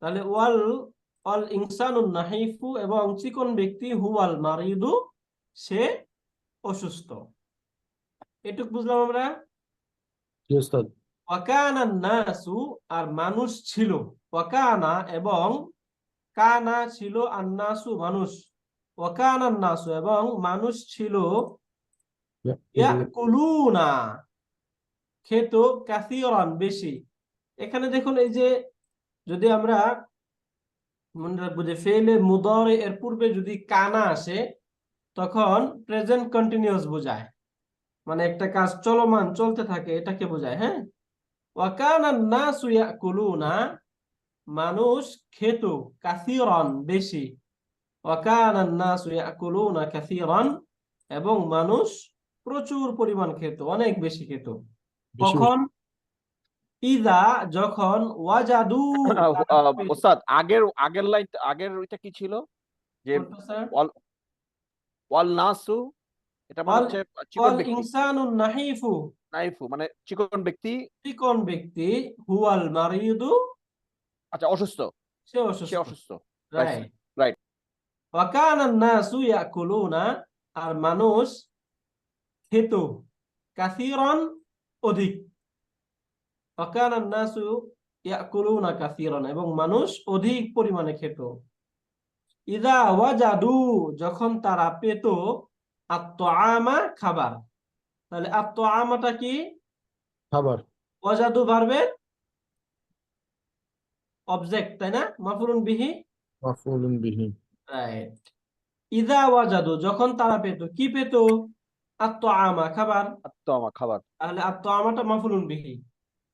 Speaker 1: তাহলে ওয়াল ওয়াল ইনসানুন নাহিফু, এবং চিকন ব্যক্তি, হুয়াল মারিদু, সে অসুস্থ। এটুক বুঝলাম আমরা।
Speaker 3: জি উস্তাদ।
Speaker 1: ওয়াকানান নাসু, আর মানুষ ছিল। ওয়াকানা, এবং কানা ছিল, আন্নাসু মানুষ। ওয়াকানান নাসু, এবং মানুষ ছিল, ইয়াকুলুনা, খেত, কাসীরান, বেশি। এখানে দেখুন, এই যে যদি আমরা মনে রাখবো যে ফেলে মুদারে এর পূর্বে যদি কানা আসে, তখন প্রেজেন্ট কন্টিনিউয়াস বোঝায়, মানে একটা কাজ চলমান, চলতে থাকে, এটাকে বোঝায়। হ্যাঁ, ওয়াকানান নাসু ইয়াকুলুনা, মানুষ খেত, কাসীরান, বেশি। ওয়াকানান নাসু ইয়াকুলুনা কাসীরান, এবং মানুষ প্রচুর পরিমাণ খেত, অনেক বেশি খেত। কখন? ইদা, যখন, ওয়াজাদু,
Speaker 6: ওস্তাদ আগের লাইন, আগের ওইটা কি ছিল যে ওয়াল নাসু, এটা মানে হচ্ছে চিকন
Speaker 1: ওয়াল
Speaker 6: ব্যক্তি,
Speaker 1: ইনসানুন নাহিফু,
Speaker 6: নাইফু মানে চিকন ব্যক্তি,
Speaker 1: চিকন ব্যক্তি, হুয়াল মারিদু,
Speaker 6: আচ্ছা অসুস্থ,
Speaker 1: সে
Speaker 6: সে
Speaker 1: অসুস্থ।
Speaker 6: অসুস্থ।
Speaker 1: রাইট।
Speaker 6: রাইট।
Speaker 1: ওয়াকানান নাসু ইয়াকুলুনা, আর মানুষ খেত, কাসীরান, অধিক। ওয়াকানান নাসু ইয়াকুলুনা কাসীরান, এবং মানুষ অধিক পরিমাণে খেত। ইদা ওয়াজাদু, যখন তারা পেত, আত-তাআমা, খাবার। তাহলে আত-তাআমাটা কি?
Speaker 3: খাবার।
Speaker 1: ওয়াজাদু ভার্বের অবজেক্ট, তাই না? মাফউলুন বিহি।
Speaker 3: মাফউলুন বিহি।
Speaker 1: রাইট। ইদা ওয়াজাদু, যখন তারা পেত, কি পেত? আত-তাআমা, খাবার।
Speaker 6: আত্মা খাবার।
Speaker 1: তাহলে আত-তাআমাটা মাফউলুন বিহি।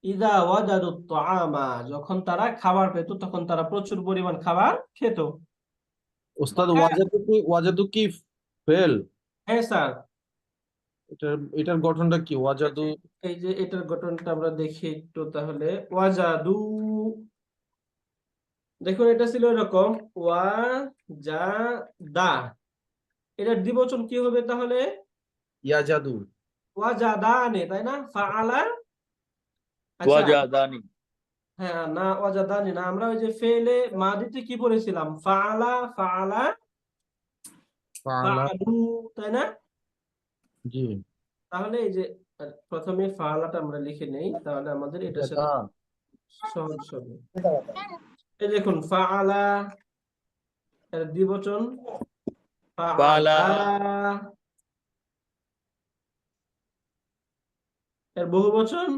Speaker 1: ইদা ওয়াজাদু আত-তাআমা, যখন তারা খাবার পেত, তখন তারা প্রচুর পরিমাণ খাবার খেত।
Speaker 3: উস্তাদ ওয়াজাদু কি ফেল?
Speaker 1: হ্যাঁ স্যার।
Speaker 3: এটার গঠনটা কি? ওয়াজাদু।
Speaker 1: এই যে এটার গঠনটা আমরা দেখি একটু তাহলে। ওয়াজাদু, দেখুন এটা ছিল এরকম, ওয়াজাদা, এটার দ্বিবচন কি হবে তাহলে?
Speaker 3: ইয়াজাদু।
Speaker 1: ওয়াজাদানে, তাই না? ফাআলা। আচ্ছা,
Speaker 2: ওয়াজাদানি।
Speaker 1: হ্যাঁ, না ওয়াজাদানি না, আমরা ওই যে ফেলে মাদিতে কি পড়েছিলাম? ফাআলা, ফাআলা,
Speaker 3: ফাআলা।
Speaker 1: ফাআলু, তাই না?
Speaker 3: জি।
Speaker 1: তাহলে এই যে প্রথমে ফাআলাটা আমরা লিখে নেই, তাহলে আমাদের এটার সাথে সহজ হবে। এই দেখুন, ফাআলা এর দ্বিবচন,
Speaker 2: ফাআলা।
Speaker 1: এর বহুবচন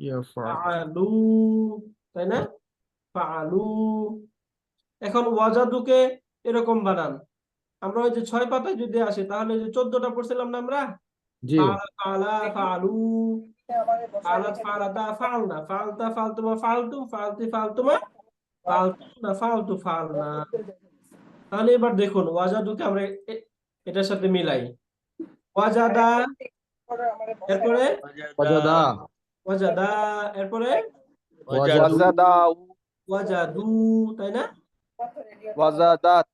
Speaker 3: ইয়াফআল।
Speaker 1: ফাআলু, তাই না? ফাআলু। এখন ওয়াজাদুকে এরকম বানান, আমরা ওই যে 6 পাতায় যদি আসে, তাহলে যে 14টা পড়ছিলাম না আমরা,
Speaker 3: জি।
Speaker 1: ফাআলা, ফাআলা, ফাআলু, ফাআলাত, ফাআলাতা, ফাআলনা, ফাআলতা, ফাআলতুমা, ফাআলতুম, ফাআলতি, ফাআলতুমা, ফাআলতুনা, ফাআলতু, ফাআলনা। তাহলে এবার দেখুন ওয়াজাদুকে আমরা এটার সাথে মিলাই। ওয়াজাদা, এরপরে
Speaker 3: ওয়াজাদা।
Speaker 1: ওয়াজাদা, এরপরে
Speaker 6: ওয়াজাদাউ,
Speaker 1: ওয়াজাদু, তাই না?
Speaker 6: ওয়াজাদাত,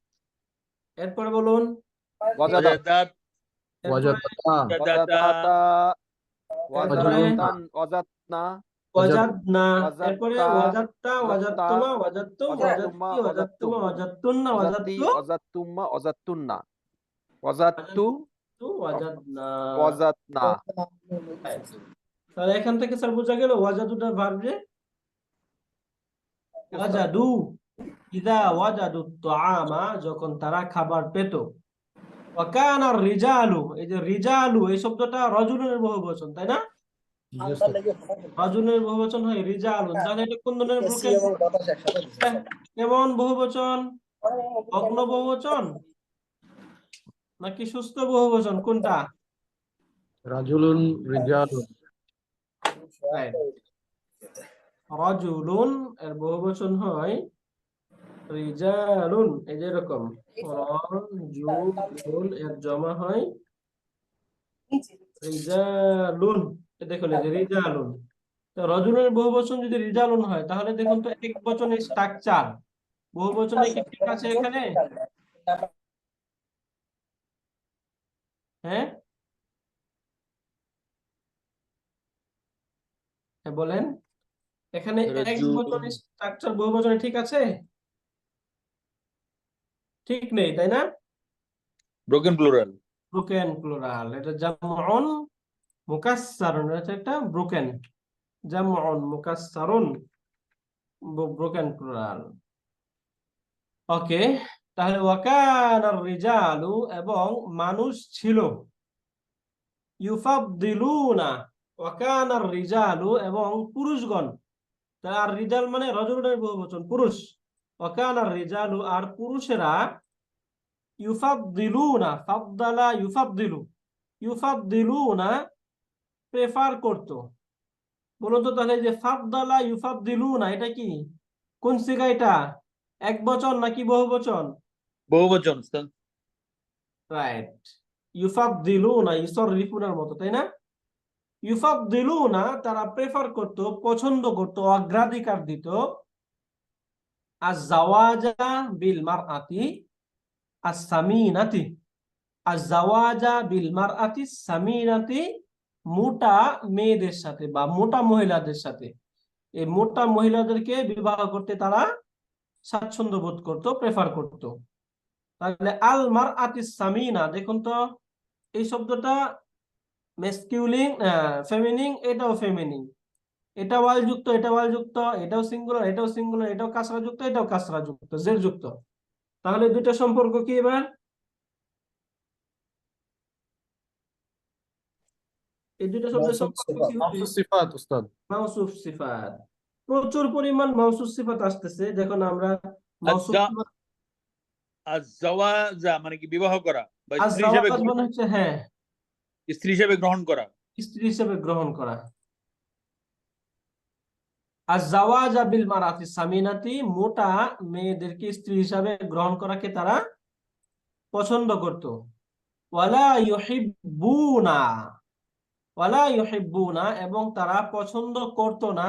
Speaker 1: এরপরে বলুন
Speaker 2: ওয়াজাদাত।
Speaker 1: এরপরে
Speaker 6: ওয়াজাদাতা, ওয়াজাদাতান, ওয়াজাদনা,
Speaker 1: ওয়াজাদনা, এরপরে ওয়াজাদতা, ওয়াজাদতুমা, ওয়াজাদতুম, ওয়াজাদতি, ওয়াজাদতুমা, ওয়াজাদতুন্না,
Speaker 6: ওয়াজাদতি,
Speaker 1: ওয়াজাদতু,
Speaker 6: ওয়াজাদতুম্মা, ওয়াজাদতুন্না, ওয়াজাদতু,
Speaker 1: ওয়াজাদনা।
Speaker 6: ওয়াজাদনা।
Speaker 1: তাহলে এখান থেকে স্যার বোঝা গেল ওয়াজাদুটা ভার্ব যে ওয়াজাদু, ইদা ওয়াজাদুত তাআমা যখন তারা খাবার পেত। ওয়া কানা রিজালু, এই যে রিজালু এই শব্দটা রাজুলের বহুবচন, তাই না?
Speaker 3: জি ওস্তাদ।
Speaker 1: রাজুলের বহুবচন হয় রিজালুন, তাহলে এটা কোন ধরনের ব্রোকেন? কেমন বহুবচন? ভগ্ন বহুবচন নাকি সুস্থ বহুবচন, কোনটা?
Speaker 3: রাজুলুন রিজালুন।
Speaker 1: Right. রাজুলুন এর বহুবচন হয় রিজালুন, এই যে এরকম রাজুলুন এর জমা হয় রিজালুন। দেখুন এই যে রিজালুন, তো রাজুলের বহুবচন যদি রিজালুন হয় তাহলে দেখুন তো এক বচনের স্ট্রাকচার বহুবচনে কি ঠিক আছে এখানে? হ্যাঁ, হ্যাঁ বলেন, এখানে এক
Speaker 2: রাজুল
Speaker 1: বচনের স্ট্রাকচার বহুবচনে ঠিক আছে? ঠিক নেই, তাই না?
Speaker 2: Broken plural.
Speaker 1: ব্রোকেন প্লুরাল, এটা জামউন মুকাসসারুন, এটা একটা ব্রোকেন জামউন মুকাসসারুন, ব্রোকেন প্লুরাল। ওকে, তাহলে ওয়াকানার রিজালু এবং মানুষ ছিল, ইউফাদ্দিলুনা ওয়াকানার রিজালু এবং পুরুষগণ, তার রিজাল মানে রাজুলের বহুবচন পুরুষ, ওয়াকানার রিজালু আর পুরুষেরা, ইউফাদ্দিলুনা ফাদ্দালা ইউফাদ্দিলু, ইউফাদ্দিলুনা প্রেফার করত। বলুন তো তাহলে যে ফাদ্দালা ইউফাদ্দিলুনা এটা কি, কোন সিগা এটা? এক বচন নাকি বহুবচন?
Speaker 2: বহুবচন উস্তাদ।
Speaker 1: রাইট, ইউফাদ্দিলুনা ইউসাররিফুনার মতো, তাই না? ইউফাদ্দিলুনা তারা প্রেফার করত, পছন্দ করত, অগ্রাধিকার দিত, আজ-জাওয়াজা বিল মারআতি আস-সামিনাতি, আজ-জাওয়াজা বিল মারআতি সামিনাতি, মোটা মেয়েদের সাথে বা মোটা মহিলাদের সাথে, এই মোটা মহিলাদেরকে বিবাহ করতে তারা স্বাচ্ছন্দ্য বোধ করত, প্রেফার করত। তাহলে আল মারআতি সামিনা, দেখুন তো এই শব্দটা মেসকিউলিন ফেমিনিন, এটাও ফেমিনিন, এটা ওয়াল যুক্ত, এটা ওয়াল যুক্ত, এটাও সিঙ্গুলার, এটাও সিঙ্গুলার, এটাও কাসরা যুক্ত, এটাও কাসরা যুক্ত, জের যুক্ত। তাহলে দুইটা সম্পর্ক কি এবার? এই দুইটা শব্দের সম্পর্ক কি হবে?
Speaker 3: মাওসুফ সিফাত উস্তাদ।
Speaker 1: মাওসুফ সিফাত। প্রচুর পরিমাণ মাওসুফ সিফাত আসতেছে, দেখুন আমরা মাওসুফ সিফাত
Speaker 2: আজ-জাওয়াজা মানে কি বিবাহ করা বা স্ত্রী হিসেবে
Speaker 1: আজ-জাওয়াজ মানে হচ্ছে হ্যাঁ
Speaker 2: স্ত্রী হিসেবে গ্রহণ করা।
Speaker 1: স্ত্রী হিসেবে গ্রহণ করা। আজ-জাওয়াজা বিল মারাতি সামিনাতি, মোটা মেয়েদেরকে স্ত্রী হিসাবে গ্রহণ করাকে তারা পছন্দ করত। ওয়ালা ইউহিব্বুনা, ওয়ালা ইউহিব্বুনা এবং তারা পছন্দ করত না,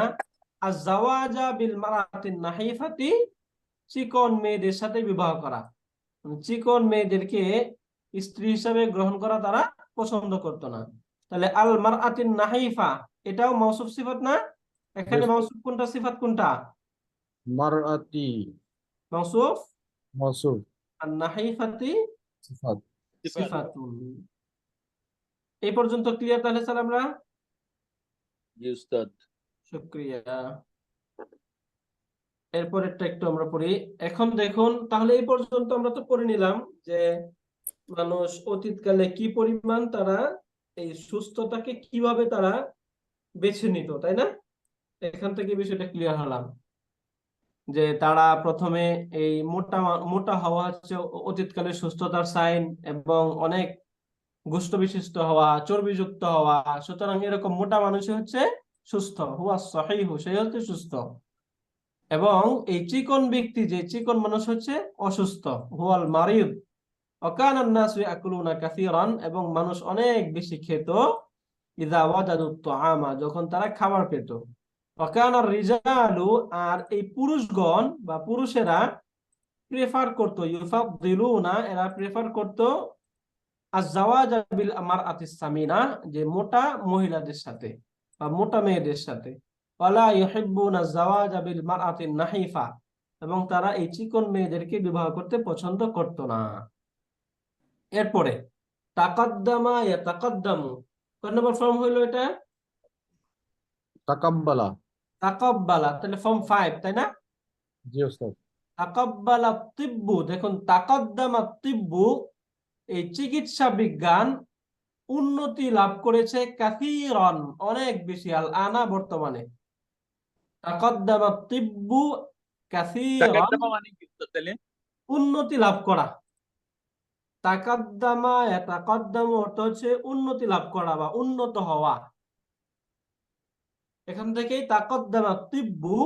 Speaker 1: আজ-জাওয়াজা বিল মারাতিন নাহিফাতি, চিকন মেয়েদের সাথে বিবাহ করা, চিকন মেয়েদেরকে স্ত্রী হিসাবে গ্রহণ করা তারা পছন্দ করত না। তাহলে আল মারআতিন নাহিফা এটাও মাওসুফ সিফাত না? এখানে
Speaker 3: Yes.
Speaker 1: মাওসুফ কোনটা, সিফাত কোনটা?
Speaker 3: মারআতি
Speaker 1: মাওসুফ,
Speaker 3: মাওসুফ
Speaker 1: আর নাহিফাতি
Speaker 3: সিফাত।
Speaker 1: সিফাতুন। এই পর্যন্ত ক্লিয়ার তাহলে স্যার আমরা?
Speaker 2: জি উস্তাদ।
Speaker 1: শুকরিয়া। এরপরেরটা একটু আমরা পড়ি। এখন দেখুন তাহলে এই পর্যন্ত আমরা তো পড়ে নিলাম যে মানুষ অতীতকালে কি পরিমাণ তারা এই সুস্থতাকে কিভাবে তারা বেছে নিত, তাই না? এখান থেকে বিষয়টা ক্লিয়ার হলাম যে তারা প্রথমে এই মোটা মোটা হওয়া হচ্ছে অতীতকালে সুস্থতার সাইন, এবং অনেক গোষ্ঠ বিশিষ্ট হওয়া, চর্বিযুক্ত হওয়া, সুতরাং এরকম মোটা মানুষই হচ্ছে সুস্থ, হুয়া সহিহু, সেই হচ্ছে সুস্থ। এবং এই চিকন ব্যক্তি, যে চিকন মানুষ হচ্ছে অসুস্থ, হুয়াল মারিদ। ওয়াকানান নাসু ইয়াকুলুনা কাসীরান, এবং মানুষ অনেক বেশি খেত, ইযা ওয়াজাদুত তাআমা যখন তারা খাবার পেত। ওয়াকানার রিজালু আর এই পুরুষগণ বা পুরুষেরা প্রেফার করত, ইউফাদ্দিলুনা এরা প্রেফার করত, আজ-জাওয়াজা বিল মারআতিস সামিনা, যে মোটা মহিলাদের সাথে বা মোটা মেয়েদের সাথে। ওয়ালা ইউহিব্বুনা আজ-জাওয়াজা বিল মারআতিন নাহিফা, এবং তারা এই চিকন মেয়েদেরকে বিবাহ করতে পছন্দ করত না। এরপরে তাকাদ্দামা ইয়াতাকাদ্দামু, কত নম্বর ফর্ম হইলো এটা?
Speaker 3: তাকাব্বালা।
Speaker 1: তাকাব্বালা, তাহলে ফর্ম 5, তাই না?
Speaker 3: জি উস্তাদ।
Speaker 1: তাকাব্বালা তিব্বু, দেখুন তাকাদ্দামা তিব্বু, এই চিকিৎসা বিজ্ঞান উন্নতি লাভ করেছে কাসীরান, অনেক বেশি, আল আনা বর্তমানে। তাকাদ্দামা তিব্বু কাসীরান,
Speaker 2: তাকাদ্দামা মানে কি উস্তাদ তাহলে?
Speaker 1: উন্নতি লাভ করা। তাকাদ্দামা তাকাদ্দামু অর্থ হচ্ছে উন্নতি লাভ করা বা উন্নত হওয়া। এখান থেকেই তাকাদ্দামা তিব্বু,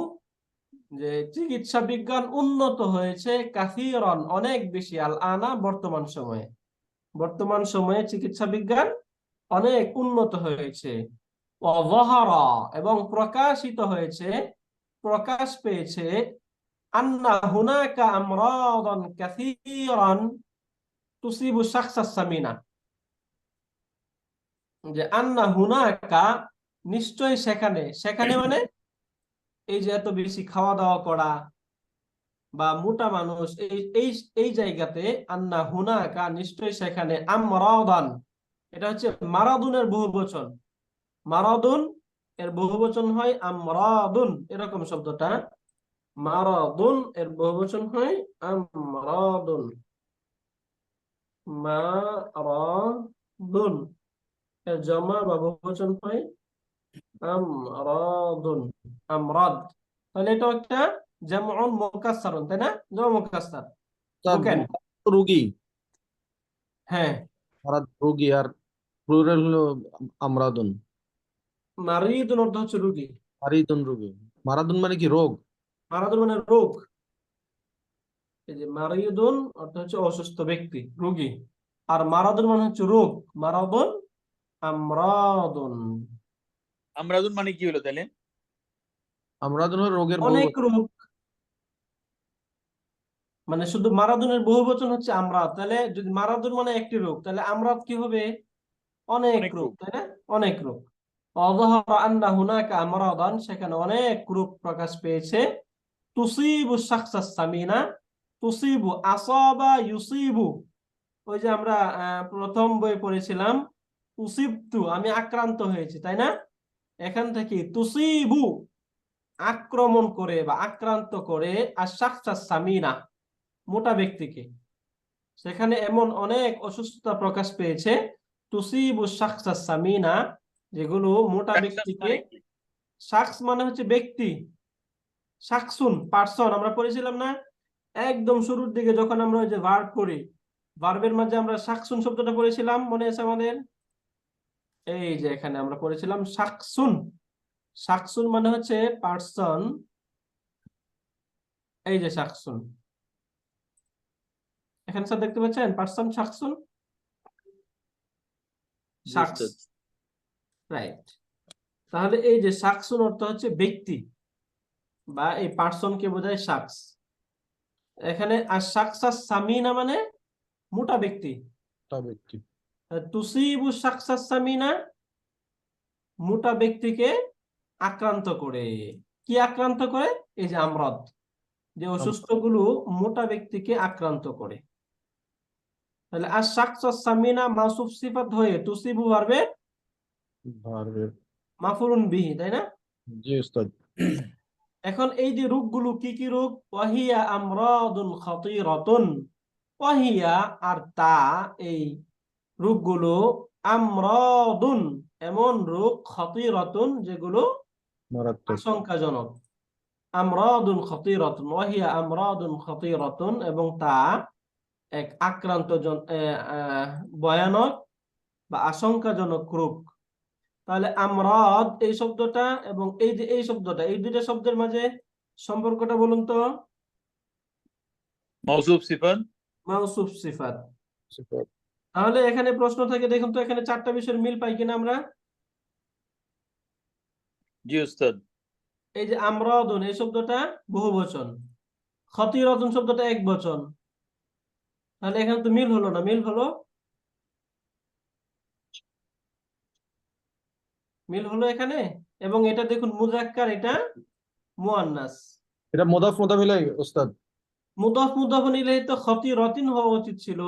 Speaker 1: যে চিকিৎসা বিজ্ঞান উন্নত হয়েছে কাসীরান, অনেক বেশি, আল আনা বর্তমান সময়ে। বর্তমান সময়ে চিকিৎসা বিজ্ঞান অনেক উন্নত হয়েছে। ওয়াযাহারা, এবং প্রকাশিত হয়েছে, প্রকাশ পেয়েছে, আন্না হুনাকা আমরাদান কাসীরান তুসিবু শাখসাস সামিনা, যে আন্না হুনাকা, নিশ্চয় সেখানে, সেখানে মানে এই যে এত বেশি খাওয়া দাওয়া করা বা মোটা মানুষ, এই এই এই জায়গাতে, আন্না হুনাকা, নিশ্চয় সেখানে, আমরাদান, এটা হচ্ছে মারাদুনের বহুবচন। মারাদুন এর বহুবচন হয় আমরাদুন, এরকম শব্দটা। মারাদুন এর বহুবচন হয় আমরাদুন, মারাদুন এর জমা বা বহুবচন হয় আমরাদুন, আমরাদ। তাহলে এটা একটা জামউন মুকাসসারুন, তাই না? জমা মুকাসসার,
Speaker 3: উস্তাদ,
Speaker 1: বুকেন।
Speaker 3: রোগী,
Speaker 1: হ্যাঁ,
Speaker 3: মারাদ রোগী, আর প্লুরাল হলো আমরাদুন।
Speaker 1: মারিদুন অর্থ হচ্ছে রোগী।
Speaker 3: মারিদুন রোগী। মারাদুন মানে কি? রোগ।
Speaker 1: মারাদুন মানে রোগ। এই যে মারিদুন অর্থ হচ্ছে অসুস্থ ব্যক্তি, রোগী। আর মারাদুন মানে হচ্ছে রোগ। মারাদুন, আমরাদুন,
Speaker 2: আমরাদুন মানে কি হলো তাহলে?
Speaker 3: আমরাদুন হলো রোগের
Speaker 1: অনেক
Speaker 3: বহুবচন।
Speaker 1: রোগ। মানে শুধু মারাদুনের বহুবচন হচ্ছে আমরাদ, তাহলে যদি মারাদুন মানে একটি রোগ, তাহলে আমরাদ কি হবে? অনেক
Speaker 2: অনেক
Speaker 1: রোগ,
Speaker 2: রোগ।
Speaker 1: তাই না? অনেক রোগ। ওয়াযাহারা আন্না হুনাকা আমরাদান, সেখানে অনেক রোগ প্রকাশ পেয়েছে। তুসিবু শাখসাস সামিনা, তুসিবু, আসাবা ইউসিবু, ওই যে আমরা প্রথম বই পড়েছিলাম, উসিবতু, আমি আক্রান্ত হয়েছি, তাই না? এখান থেকে তুসিবু, আক্রমণ করে বা আক্রান্ত করে, আর শাখসাস সামিনা, মোটা ব্যক্তিকে। সেখানে এমন অনেক অসুস্থতা প্রকাশ পেয়েছে, তুসিবু শাখসাস সামিনা, যেগুলো মোটা
Speaker 2: শাখসাস
Speaker 1: ব্যক্তিকে।
Speaker 2: মানে কি?
Speaker 1: শাখস মানে হচ্ছে ব্যক্তি, শাকসুন পার্সন, আমরা পড়েছিলাম না একদম শুরুর দিকে, যখন আমরা ওই যে ভার্ব পড়ি, ভার্বের মাঝে আমরা শাকসুন শব্দটা পড়েছিলাম, মনে আছে আমাদের? এই যে এখানে আমরা পড়েছিলাম শাকসুন। শাকসুন মানে হচ্ছে পার্সন, এই যে শাকসুন, এখানে স্যার দেখতে পাচ্ছেন পার্সন, শাকসুন,
Speaker 2: জি
Speaker 1: শাকস,
Speaker 2: উস্তাদ।
Speaker 1: রাইট। তাহলে এই যে শাকসুন অর্থ হচ্ছে ব্যক্তি, বা এই পার্সনকে বোঝায় শাকস। এখানে আর শাকসাস সামিনা মানে মোটা ব্যক্তি।
Speaker 3: তা ব্যক্তি।
Speaker 1: তুসিবু শাকসাস সামিনা, মোটা ব্যক্তিকে আক্রান্ত করে। কি আক্রান্ত করে? এই যে আমরাদ, যে অসুস্থগুলো মোটা ব্যক্তিকে আক্রান্ত করে। তাহলে আর শাকসাস সামিনা মাউসুফ সিফাত হয়ে তুসিবু ভার্বে
Speaker 3: ভার্বের।
Speaker 1: মাফউলুন বিহি, তাই না?
Speaker 3: জি উস্তাদ।
Speaker 1: এখন এই যে রোগগুলো কি কি রোগ? ওয়াহিয়া আমরাদুন খাতিরাতুন, ওয়াহিয়া আর তা, এই রোগগুলো, আমরাদুন এমন রোগ, খাতিরাতুন যেগুলো
Speaker 3: মারাত্মক।
Speaker 1: আশঙ্কাজনক। আমরাদুন খাতিরাতুন, ওয়াহিয়া আমরাদুন খাতিরাতুন, এবং তা এক ভয়ানক বা আশঙ্কাজনক রোগ। তাহলে আমরাদ এই শব্দটা এবং এই যে এই শব্দটা, এই দুইটা শব্দের মাঝে সম্পর্কটা বলুন তো।
Speaker 2: মাউসুফ সিফাত।
Speaker 1: মাউসুফ সিফাত।
Speaker 3: সিফাত।
Speaker 1: তাহলে এখানে প্রশ্ন থাকে, দেখুন তো এখানে চারটা বিষয়ের মিল পাই কিনা আমরা।
Speaker 2: জি উস্তাদ।
Speaker 1: এই যে আমরাদুন এই শব্দটা বহুবচন, খাতিরাতুন শব্দটা একবচন, তাহলে এখানে তো মিল হলো না? মিল হলো, মিল হলো এখানে। এবং এটা দেখুন মুজাক্কার, এটা মুআন্নাস।
Speaker 3: এটা মুদাফ মুদাফ ইলাইহি উস্তাদ।
Speaker 1: মুদাফ মুদাফ ইলাইহি তো খাতিরাতিন হওয়া উচিত ছিল।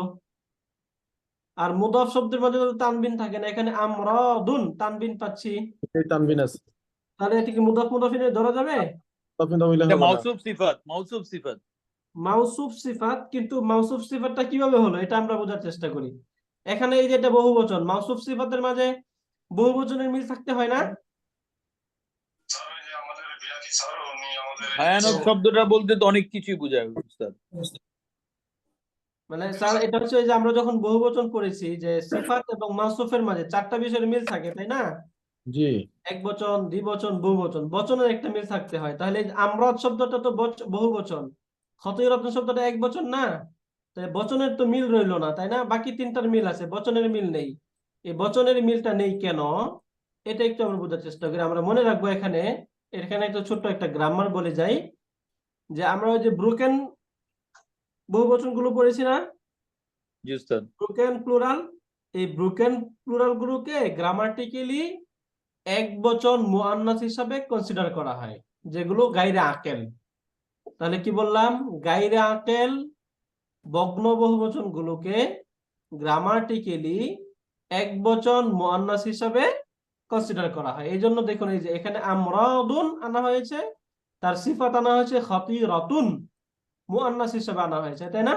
Speaker 1: আর মুদাফ শব্দের মধ্যে তো তানবিন থাকে না, এখানে আমরাদুন তানবিন পাচ্ছি।
Speaker 3: এই তানবিন আছে।
Speaker 1: তাহলে এটা কি মুদাফ মুদাফ ইলাইহি ধরা যাবে?
Speaker 3: মুদাফ মুদাফ ইলাইহি
Speaker 2: এটা
Speaker 3: হবে না।
Speaker 2: মাউসুফ সিফাত, মাউসুফ সিফাত।
Speaker 1: মাউসুফ সিফাত, কিন্তু মাউসুফ সিফাতটা কিভাবে হলো এটা আমরা বোঝার চেষ্টা করি। এখানে এই যে এটা বহুবচন, মাউসুফ সিফাতের মাঝে বহুবচনের মিল থাকতে হয় না?
Speaker 2: ভয়ানক শব্দটা বলতে তো অনেক কিছুই বোঝায় উস্তাদ।
Speaker 1: মানে স্যার এটা হচ্ছে ওই যে আমরা যখন বহুবচন পড়েছি যে সিফাত এবং মাউসুফের মাঝে চারটা বিষয়ের মিল থাকে, তাই না?
Speaker 3: জি
Speaker 1: এক বচন, দ্বিবচন, বহুবচন, বচনের একটা মিল থাকতে হয়। তাহলে এই যে আমরাদ শব্দটা তো বহুবচন, খতিরত শব্দটা এক বচন না? তাই বচনের তো মিল রইলো না, তাই না? বাকি তিনটার মিল আছে, বচনের মিল নেই। এই বচনের মিলটা নেই কেন, এটা একটু আমরা বোঝার চেষ্টা করি। আমরা মনে রাখবো এখানে, এখানে একটা ছোট্ট একটা গ্রামার বলে যাই, যে আমরা ওই যে ব্রোকেন বহুবচন গুলো পড়েছি না,
Speaker 2: জি উস্তাদ।
Speaker 1: ব্রোকেন প্লুরাল, এই ব্রোকেন প্লুরাল গুলোকে গ্রামাটিক্যালি এক বচন মুআন্নাস হিসাবে কনসিডার করা হয়, যেগুলো গায়রে আকেল। তাহলে কি বললাম, গায়রে আকেল ভগ্ন বহুবচন গুলোকে গ্রামাটিক্যালি এক বচন মুআন্নাস হিসাবে কনসিডার করা হয়। এই জন্য দেখুন এই যে এখানে আমরাদুন আনা হয়েছে, তার সিফাত আনা হয়েছে খতিরাতুন, মুআন্নাস হিসাবে আনা হয়েছে, তাই না?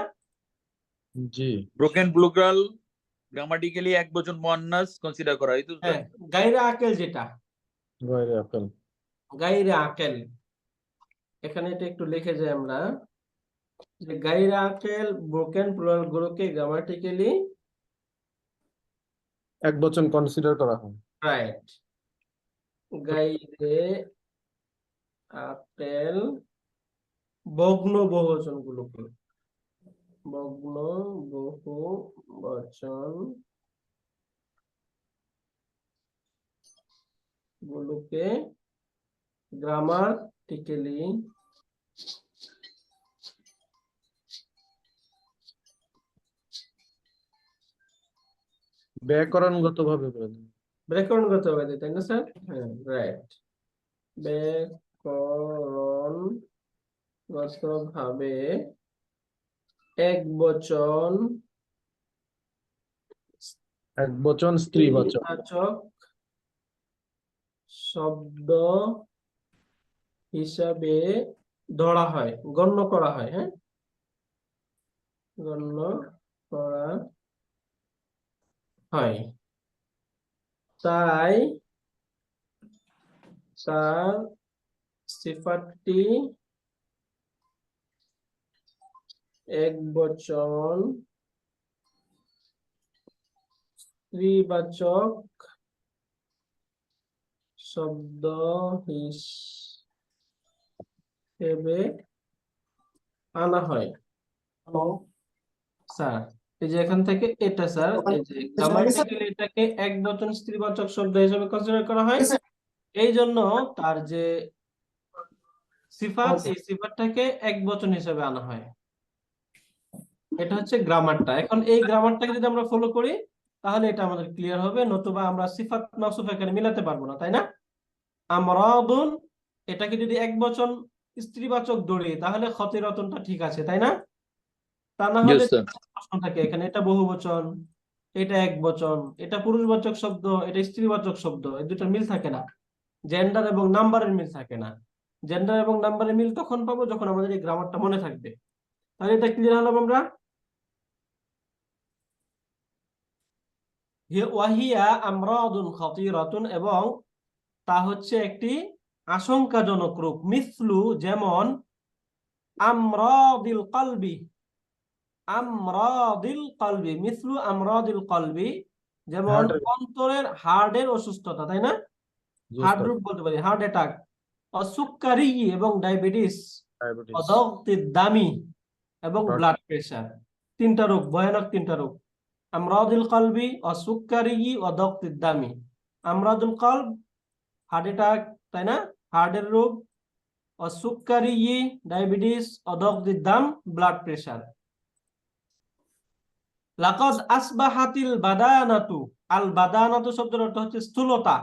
Speaker 3: জি
Speaker 2: ব্রোকেন প্লুরাল গ্রামাটিক্যালি এক বচন মুয়ান্নাস কনসিডার করা হয় তো উস্তাদ।
Speaker 1: হ্যাঁ, গায়রে আকেল যেটা,
Speaker 3: গায়রে আকেল।
Speaker 1: গায়রে আকেল, এখানে এটা একটু লিখে যাই আমরা, যে গায়রে আকেল ব্রোকেন প্লুরাল গুলোকে গ্রামাটিক্যালি
Speaker 3: এক বচন কনসিডার করা হয়।
Speaker 1: রাইট, গায়রে আকেল ভগ্ন বহুবচন গুলোকে, ভগ্ন বহুবচন গুলোকে গ্রামাটিক্যালি
Speaker 3: ব্যাকরণগত ভাবে বলে দিন।
Speaker 1: ব্যাকরণগত ভাবে, তাই না স্যার? হ্যাঁ, রাইট, ব্যাকরণগত ভাবে এক বচন
Speaker 3: এক বচন স্ত্রীবাচক
Speaker 1: স্ত্রীবাচক শব্দ হিসাবে ধরা হয়, গণ্য করা হয়। হ্যাঁ, গণ্য করা হয়। তাই তার সিফাতটি এক বচন স্ত্রীবাচক শব্দ হিসেবে আনা হয়। স্যার এই যে এখান থেকে এটা স্যার, এই যে গ্রামাটিক্যালি এটাকে এক বচন স্ত্রীবাচক শব্দ হিসেবে কনসিডার করা হয়, এই জন্য তার যে সিফাত, এই সিফাতটাকে এক বচন হিসেবে আনা হয়। এটা হচ্ছে গ্রামারটা। এখন এই গ্রামারটাকে যদি আমরা ফলো করি তাহলে এটা আমাদের ক্লিয়ার হবে, নতুবা আমরা সিফাত মাউসুফ এখানে মিলাতে পারবো না, তাই না? আমরাদুন এটাকে যদি এক বচন স্ত্রীবাচক ধরি তাহলে খতিরাতুনটা ঠিক আছে, তাই না? তা না
Speaker 2: জি
Speaker 1: হলে
Speaker 2: উস্তাদ।
Speaker 1: প্রশ্ন থাকে এখানে, এটা বহুবচন, এটা এক বচন, এটা পুরুষবাচক শব্দ, এটা স্ত্রীবাচক শব্দ, এই দুটোর মিল থাকে না, জেন্ডার এবং নাম্বারের মিল থাকে না। জেন্ডার এবং নাম্বারের মিল তখন পাবো যখন আমাদের এই গ্রামারটা মনে থাকবে। তাহলে এটা ক্লিয়ার হলাম আমরা। ওয়াহিয়া আমরাদুন খতিরাতুন, এবং তা হচ্ছে একটি আশঙ্কাজনক রূপ। মিসলু যেমন, আমরাদিল কলবি, আমরাদিল কলবি, মিসলু আমরাদিল কলবি যেমন
Speaker 3: হার্টের।
Speaker 1: অন্তরের, হার্টের অসুস্থতা, তাই না?
Speaker 3: জি
Speaker 1: হার্ট
Speaker 3: উস্তাদ।
Speaker 1: রোগ বলতে পারি, হার্ট অ্যাটাক। অসুক্কারি এবং ডায়াবেটিস,
Speaker 3: ডায়াবেটিস।
Speaker 1: অদগতির দামি এবং
Speaker 3: Blood-
Speaker 1: ব্লাড প্রেশার, তিনটা রোগ, ভয়ানক তিনটা রোগ। আমরাদুল কলবি, অসুক্কারি, অদগতির দামি। আমরাদুল কলব হার্ট অ্যাটাক, তাই না? হার্টের রোগ। অসুক্কারি ডায়াবেটিস, অদগতির দাম ব্লাড প্রেশার। লাকাদ আসবাহাতিল বাদানাতু, আল বাদানাতু শব্দের অর্থ হচ্ছে স্থূলতা,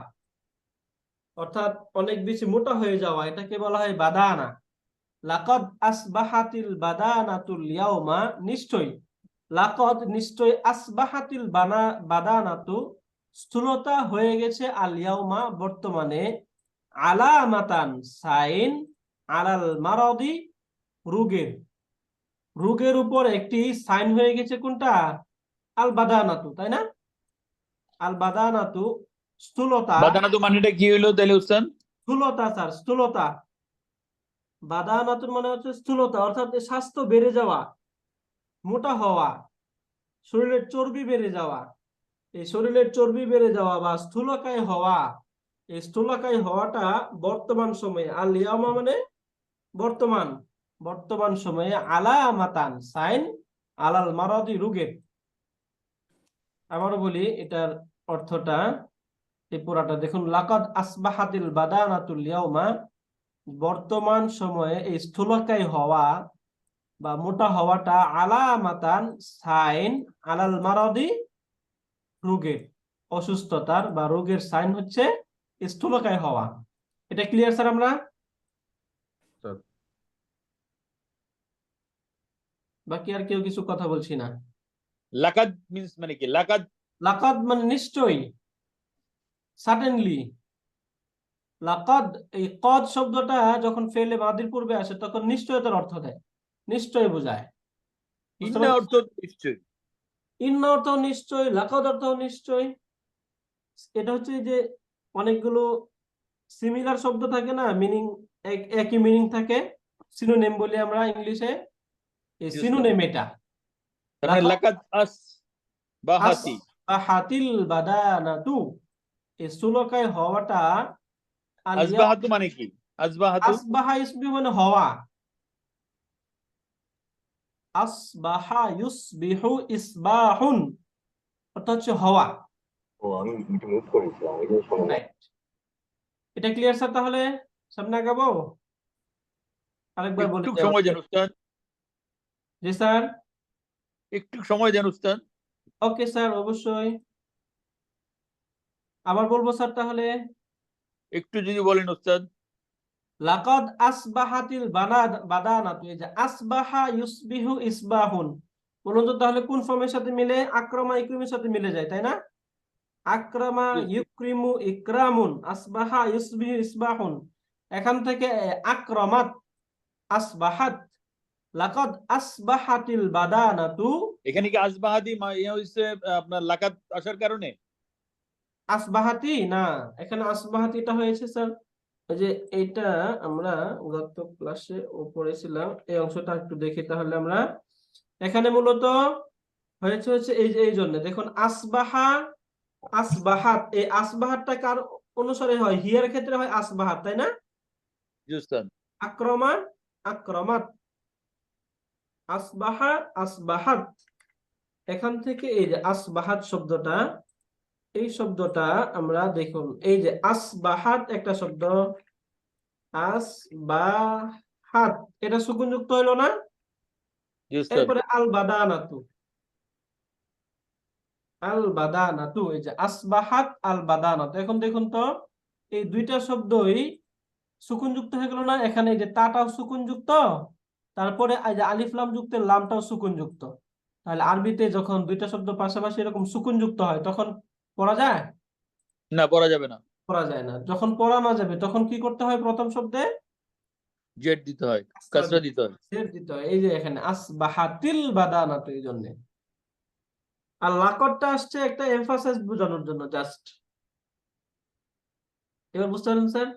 Speaker 1: অর্থাৎ অনেক বেশি মোটা হয়ে যাওয়া, এটাকে বলা হয় বাদানা। লাকাদ আসবাহাতিল বাদানাতুল ইয়াউমা, নিশ্চয়, লাকাদ নিশ্চয়, আসবাহাতিল বাদানাতু স্থূলতা হয়ে গেছে, আল ইয়াউমা বর্তমানে, আলামাতান সাইন, আলাল মারাদি রোগের, রোগের উপর একটি সাইন হয়ে গেছে কোনটা? আল বাদানাতু, তাই না? আল বাদানাতু স্থূলতা।
Speaker 2: বাদানাতু মানেটা কি হইলো তাহলে উস্তাদ?
Speaker 1: স্থূলতা স্যার, স্থূলতা। বাদানাতুর মানে হচ্ছে স্থূলতা, অর্থাৎ স্বাস্থ্য বেড়ে যাওয়া, মোটা হওয়া, শরীরের চর্বি বেড়ে যাওয়া। এই শরীরের চর্বি বেড়ে যাওয়া বা স্থূলকায় হওয়া, এই স্থূলকায় হওয়াটা বর্তমান সময়ে, আল ইয়ামা মানে বর্তমান, বর্তমান সময়ে আলামাতান সাইন আলাল মারাদি রোগের। আবারও বলি এটার অর্থটা, এই পুরাটা দেখুন। লাকাদ আসবাহাতিল বাদানাতুল ইয়াউমা, বর্তমান সময়ে এই স্থূলকায় হওয়া বা মোটা হওয়াটা আলামাতান সাইন আলাল মারাদি রোগের, অসুস্থতার বা রোগের সাইন হচ্ছে স্থূলকায় হওয়া। এটা ক্লিয়ার স্যার? আমরা
Speaker 3: স্যার।
Speaker 1: বাকি আর কেউ কিছু কথা বলছি না।
Speaker 2: লাকাদ মিন্স মানে কি? লাকাদ
Speaker 1: লাকাদ মানে নিশ্চয়ই, সার্টেনলি। লাকাদ, এই কদ শব্দটা যখন ফেলে মাদির পূর্বে আসে তখন নিশ্চয়তার অর্থ দেয়, নিশ্চয় বোঝায়। বুঝতে
Speaker 2: ইন্না
Speaker 1: পারছেন?
Speaker 2: অর্থ নিশ্চয়।
Speaker 1: ইন্না অর্থ নিশ্চয়, লাকাদ অর্থ নিশ্চয়। এটা হচ্ছে যে অনেকগুলো সিমিলার শব্দ থাকে না, মিনিং একই মিনিং থাকে, সিনোনিম বলি আমরা ইংলিশে। এই
Speaker 2: জি,
Speaker 1: সিনোনিম এটা।
Speaker 2: তার মানে লাকাদ আসবাহাতি।
Speaker 1: আসবাহাতিল বাদানাতু, এই স্থূলকায় হওয়াটা। আল ইয়াউম,
Speaker 2: আসবাহাতু মানে কি? আসবাহাতু
Speaker 1: আসবাহা ইসবিহু মানে হওয়া, আসবাহা ইউসবিহু ইসবাহুন, অর্থাৎ হচ্ছে হওয়া। Right. এটা ক্লিয়ার স্যার? তাহলে সামনে আগাবো, আরেকবার বলে
Speaker 2: একটু
Speaker 1: দেওয়া।
Speaker 2: সময় দেন উস্তাদ,
Speaker 1: জি স্যার।
Speaker 2: একটু সময় দেন উস্তাদ।
Speaker 1: ওকে স্যার, অবশ্যই। আবার বলবো স্যার তাহলে।
Speaker 2: একটু যদি বলেন উস্তাদ।
Speaker 1: লাকাদ আসবাহাতিল বাদানাতু, এই যে আসবাহা ইউসবিহু ইসবাহুন, বলুন তো তাহলে কোন ফর্মের সাথে মিলে? আকরামা ইকরিমের সাথে মিলে যায়, তাই না? আকরামা ইউকরিমু ইকরামুন, আসবাহা ইউসবিহু ইসবাহুন। এখান থেকে আকরামাত, আসবাহাত, লাকাদ আসবাহাতিল বাদানাতু।
Speaker 2: এখানে কি আসবাহাতি হইছে আপনার লাকাদ আসার কারণে?
Speaker 1: আসবাহাতি না, এখানে আসবাহাতিটা হয়েছে স্যার, ওই যে এইটা আমরা গত ক্লাসে পড়েছিলাম, এই অংশটা একটু দেখি তাহলে আমরা। এখানে মূলত হচ্ছে এই যে, এই জন্য দেখুন আসবাহা, আসবাহাত, এই আসবাহাতটা কার অনুসারে হয়? হিয়ার ক্ষেত্রে হয় আসবাহাত, তাই না?
Speaker 2: জি উস্তাদ।
Speaker 1: আক্রমা, আক্রমাত, আসবাহা, আসবাহাত। এখান থেকে এই যে আসবাহাত শব্দটা, এই শব্দটা আমরা দেখুন, এই যে আসবাহাত একটা শব্দ, আসবাহাত, এটা সুকুনযুক্ত হইলো না?
Speaker 2: জি উস্তাদ।
Speaker 1: এরপরে আল বাদানাতু, আল বাদানাতু, এই যে আসবাহাত আল বাদানাতু। এখন দেখুন তো, এই দুইটা শব্দই সুকুনযুক্ত হয়ে গেল না? এখানে এই যে তাটাও সুকুনযুক্ত, তারপরে এই যে আলিফ লাম যুক্তের লামটাও সুকুনযুক্ত। তাহলে আরবিতে যখন দুইটা শব্দ পাশাপাশি এরকম সুকুনযুক্ত হয় তখন পড়া যায়?
Speaker 2: না, পড়া যাবে না,
Speaker 1: পড়া যায় না। যখন পড়া না যাবে তখন কি করতে হয়? প্রথম শব্দে
Speaker 2: জেড দিতে হয়, কাসরা দিতে হয়।
Speaker 1: জের দিতে হয়। এই যে এখানে আসবাহাতিল বাদানাতু, এই জন্য। আর লাকডটা আসছে একটা এমফাসাইজ বোঝানোর জন্য, জাস্ট। এবার বুঝতে পারলেন স্যার?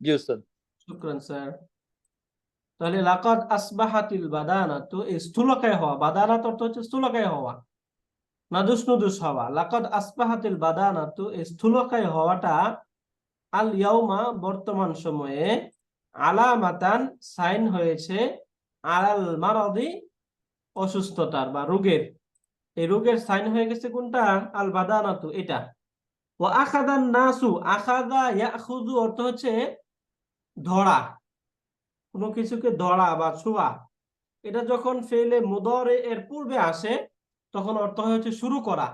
Speaker 2: জি উস্তাদ।
Speaker 1: শুকরান স্যার। তাহলে লাকাদ আসবাহাতিল বাদানাতু, এই স্থূলকায় হওয়া, বাদানাত অর্থ হচ্ছে স্থূলকায় হওয়া, নাদুস নুদুস হওয়া। লাকাদ আসবাহাতিল বাদানাতু, এই স্থূলকায় হওয়াটা, আল ইয়াউমা বর্তমান সময়ে, আলামাতান সাইন হয়েছে, আলাল মারাদি অসুস্থতার বা রোগের। এই রোগের সাইন হয়ে গেছে কোনটা? আল বাদানাতু, এটা। ওয়া আখাদান নাসু, আখাদা ইয়াখুযু অর্থ হচ্ছে ধরা, কোনো কিছুকে ধরা বা ছোঁয়া। এটা যখন ফেলে মুদারে এর পূর্বে আসে তখন অর্থ হচ্ছে শুরু করা।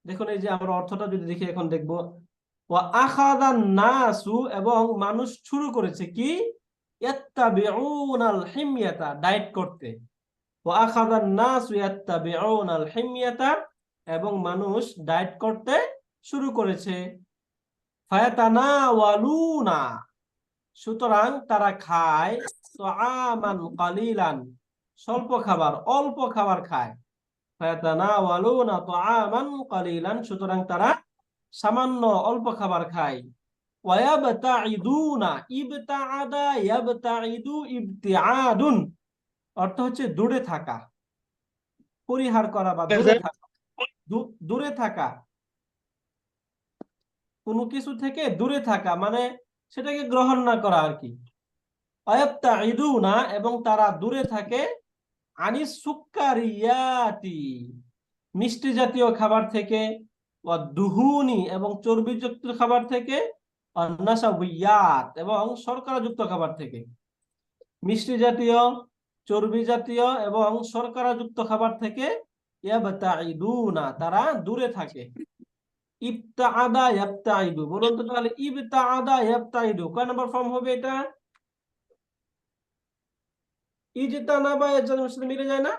Speaker 1: দেখুন এই যে আমরা অর্থটা যদি দেখি, এখন দেখবো ওয়া আখাদান নাসু, এবং মানুষ শুরু করেছে কি? ইয়াত্তাবিউনাল হিময়াতা, ডায়েট করতে। ওয়া আখাদান নাসু ইয়াত্তাবিউনাল হিময়াতা, এবং মানুষ ডায়েট করতে শুরু করেছে। ফায়াতানাওয়ালুনা, সুতরাং তারা খায়, তাআমান কালিলান, স্বল্প খাবার, অল্প খাবার খায়। ফায়াতানাওয়ালুনা তাআমান কালিলান, সুতরাং তারা সামান্য অল্প খাবার খায়। ওয়ায়াবতাইদুনা, ইবতাআদা ইয়াবতাইদু ইবতিআদুন, অর্থ হচ্ছে দূরে থাকা, পরিহার করা বা দূরে থাকা, দূরে থাকা, কোনো কিছু থেকে দূরে থাকা মানে সেটাকে গ্রহণ না করা আর কি। ওয়ায়াবতাইদুনা, এবং তারা দূরে থাকে আনিস সুক্কারিয়াতি, মিষ্টি জাতীয় খাবার থেকে, ওয়াদুহুনি, এবং চর্বিযুক্ত খাবার থেকে, ওয়ান্নাসাউইয়াত, এবং শর্করাযুক্ত খাবার থেকে। মিষ্টি জাতীয়, চর্বি জাতীয় এবং শর্করাযুক্ত খাবার থেকে ইয়াবতাইদুনা, তারা দূরে থাকে। ইবতাআদা ইয়াবতাইদু, বলুন তো তাহলে ইবতাআদা ইয়াবতাইদু কয় নাম্বার ফর্ম হবে এটা? ইজতানাবা এর সাথে মিলে যায় না?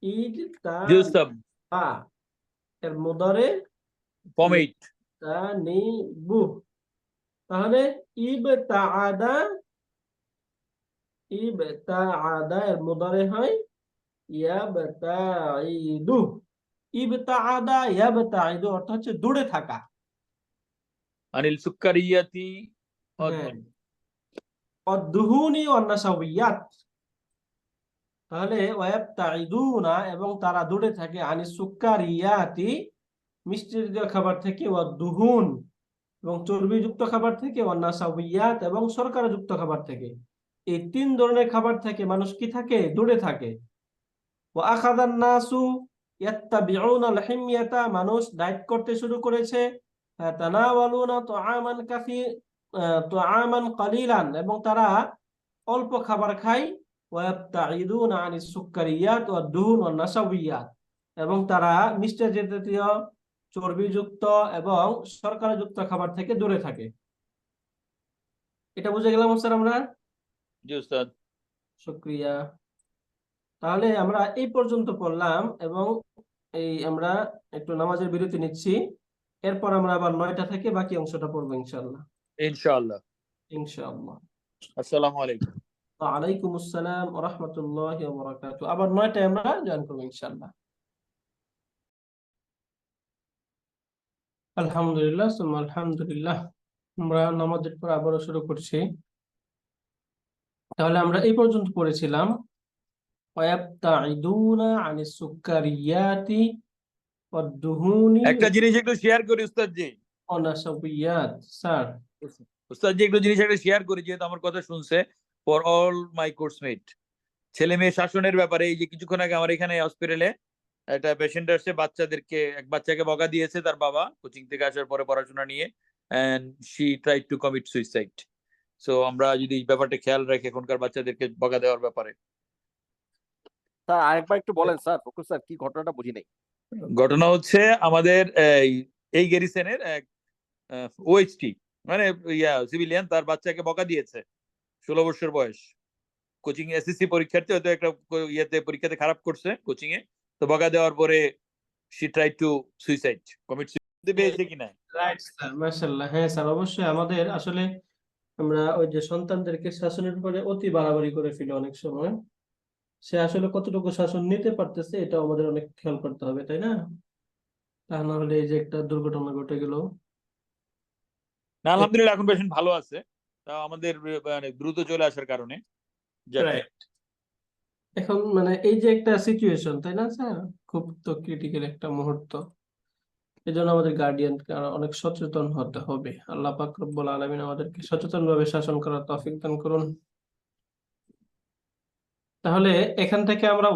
Speaker 1: ইজতানাবা এর মুদারে
Speaker 2: ফর্ম 8।
Speaker 1: তানিবু, তাহলে ইবতাআদা, ইবতাআদা এর মুদারে হয় ইয়াবতাইদু। ইবতাআদা ইয়াবতাইদু অর্থ হচ্ছে দূরে থাকা।
Speaker 2: আনিল সুক্কারিয়াতি
Speaker 1: অদ্দুহুনি ওয়ান্নাসাউইয়াত, তাহলে ওয়ায়াবতাইদুনা, এবং তারা দূরে থাকে, আনিস সুক্কারিয়াতি, মিষ্টি জাতীয় খাবার থেকে, ওয়াদ্দুহুন, এবং চর্বিযুক্ত খাবার থেকে, ওয়ান্নাসাউইয়াত, এবং শর্করাযুক্ত খাবার থেকে। এই তিন ধরনের খাবার থেকে মানুষ কি থাকে? দূরে থাকে। ওয়া আখাযান নাসু ইয়াত্তাবিউনাল হিময়াতা, মানুষ ডায়েট করতে শুরু করেছে। তানাওয়ালুনা তুআমান কালিলান, এবং তারা অল্প খাবার খায়। ওয়ায়াবতাইদুনা আনিস সুক্কারিয়াত ওয়াদ-দুহুন ওয়ান-নাসাউইয়াত, এবং তারা মিষ্টি জাতীয়, চর্বিযুক্ত এবং শর্করাযুক্ত খাবার থেকে দূরে থাকে। এটা বুঝে গেলাম স্যার আমরা?
Speaker 2: জি উস্তাদ।
Speaker 1: শুকরিয়া। তাহলে আমরা এই পর্যন্ত পড়লাম, এবং আমরা একটু নামাজের বিরতি নিচ্ছি। এরপর আমরা আবার 9টা থেকে বাকি অংশটা পড়বো ইনশাআল্লাহ।
Speaker 2: ইনশাআল্লাহ।
Speaker 1: ইনশাআল্লাহ।
Speaker 2: আসসালামু আলাইকুম।
Speaker 1: ওয়া আলাইকুম আসসালাম ওয়া রাহমাতুল্লাহি ওয়া বারাকাতুহু। আবার 9টায় আমরা জয়েন করবো ইনশাআল্লাহ। আলহামদুলিল্লাহ, সুম্মা আলহামদুলিল্লাহ। আমরা নামাজের পর আবারও শুরু করছি। তাহলে আমরা এই পর্যন্ত পড়েছিলাম ওয়ায়াবতাইদুনা আনিস সুক্কারিয়াতি ওয়াদ-দুহুনি
Speaker 2: একটা জিনিস একটু শেয়ার করি উস্তাদ জি।
Speaker 1: ওয়ান-নাসাউইয়াত। স্যার
Speaker 2: উস্তাদ জি একটু জিনিস একটা শেয়ার করি, যেহেতু আমার কথা শুনছে, ফর অল মাই কোর্সমেট। ছেলে মেয়ে শাসনের ব্যাপারে, এই যে কিছুক্ষণ আগে আমার এখানে হসপিটালে একটা পেশেন্ট আসছে, এক বাচ্চাকে বকা দিয়েছে তার বাবা কোচিং থেকে আসার পরে পড়াশোনা নিয়ে, and she tried to commit suicide. So আমরা যদি এই ব্যাপারটা খেয়াল রাখি এখনকার বাচ্চাদেরকে বকা দেওয়ার ব্যাপারে।
Speaker 6: স্যার আরেকবার একটু বলেন স্যার, ফোকাস স্যার, কি ঘটনাটা বুঝি নাই।
Speaker 2: ঘটনা হচ্ছে আমাদের এই গেরিসেনের এক ওএইচটি, মানে সিভিলিয়ান, তার বাচ্চাকে বকা দিয়েছে। 16 বছর বয়স, কোচিং এসএসসি পরীক্ষার্থী, হয়তো একটা পরীক্ষাতে খারাপ করছে কোচিং এ, তো বকা দেওয়ার পরে she tried two suicide, commit suicide. পেয়েছে কিনা?
Speaker 1: রাইট স্যার, মাশাআল্লাহ। হ্যাঁ স্যার, অবশ্যই আমাদের আসলে আমরা ওই যে সন্তানদেরকে শাসনের পরে অতি বাড়াবাড়ি করে ফেলি অনেক সময়। সে আসলে কতটুকু শাসন নিতে পারতেছে এটা আমাদের অনেক খেয়াল করতে হবে, তাই না? তা না হলে এই যে একটা দুর্ঘটনা ঘটে গেল।
Speaker 2: না, আলহামদুলিল্লাহ এখন পেশেন্ট ভালো আছে, তা আমাদের মানে দ্রুত চলে আসার কারণে।
Speaker 1: রাইট। এখন মানে এই যে একটা সিচুয়েশন, তাই না স্যার? খুব তো ক্রিটিক্যাল একটা মুহূর্ত। এই জন্য আমাদের গার্ডিয়ান অনেক সচেতন হতে হবে। আল্লাহ পাক রব্বুল আলামিন আমাদেরকে সচেতন ভাবে শাসন করার তৌফিক দান করুন। তাহলে এখান থেকে আমরা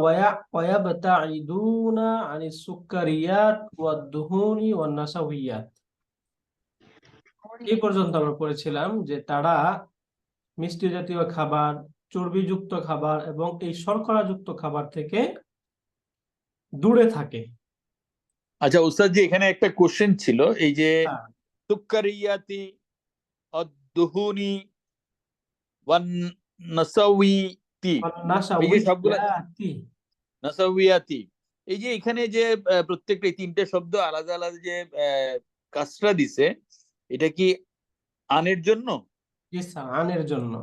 Speaker 1: ওয়ায়াবতাইদুনা আনিস সুক্কারিয়াত ওয়াদ-দুহুনি ওয়ান-নাসাউইয়াত এই পর্যন্ত আমরা পড়েছিলাম, যে তারা মিষ্টি জাতীয় খাবার, চর্বিযুক্ত খাবার এবং এই শর্করাযুক্ত খাবার থেকে দূরে থাকে।
Speaker 2: আচ্ছা উস্তাদ জি, এখানে একটা কোশ্চেন ছিল, এই যে
Speaker 1: হ্যাঁ।
Speaker 2: সুক্কারিয়াতি আদ-দুহুনি ওয়ান নাসাউইতি, এই যে সবগুলা
Speaker 1: ওয়ান-নাসাউইয়াতি,
Speaker 2: নাসাউইয়াতি, এই যে এখানে যে প্রত্যেকটা এই তিনটে শব্দ আলাদা আলাদা যে কাসরা দিছে, এটা কি আনের জন্য?
Speaker 1: জি স্যার, আনের জন্য।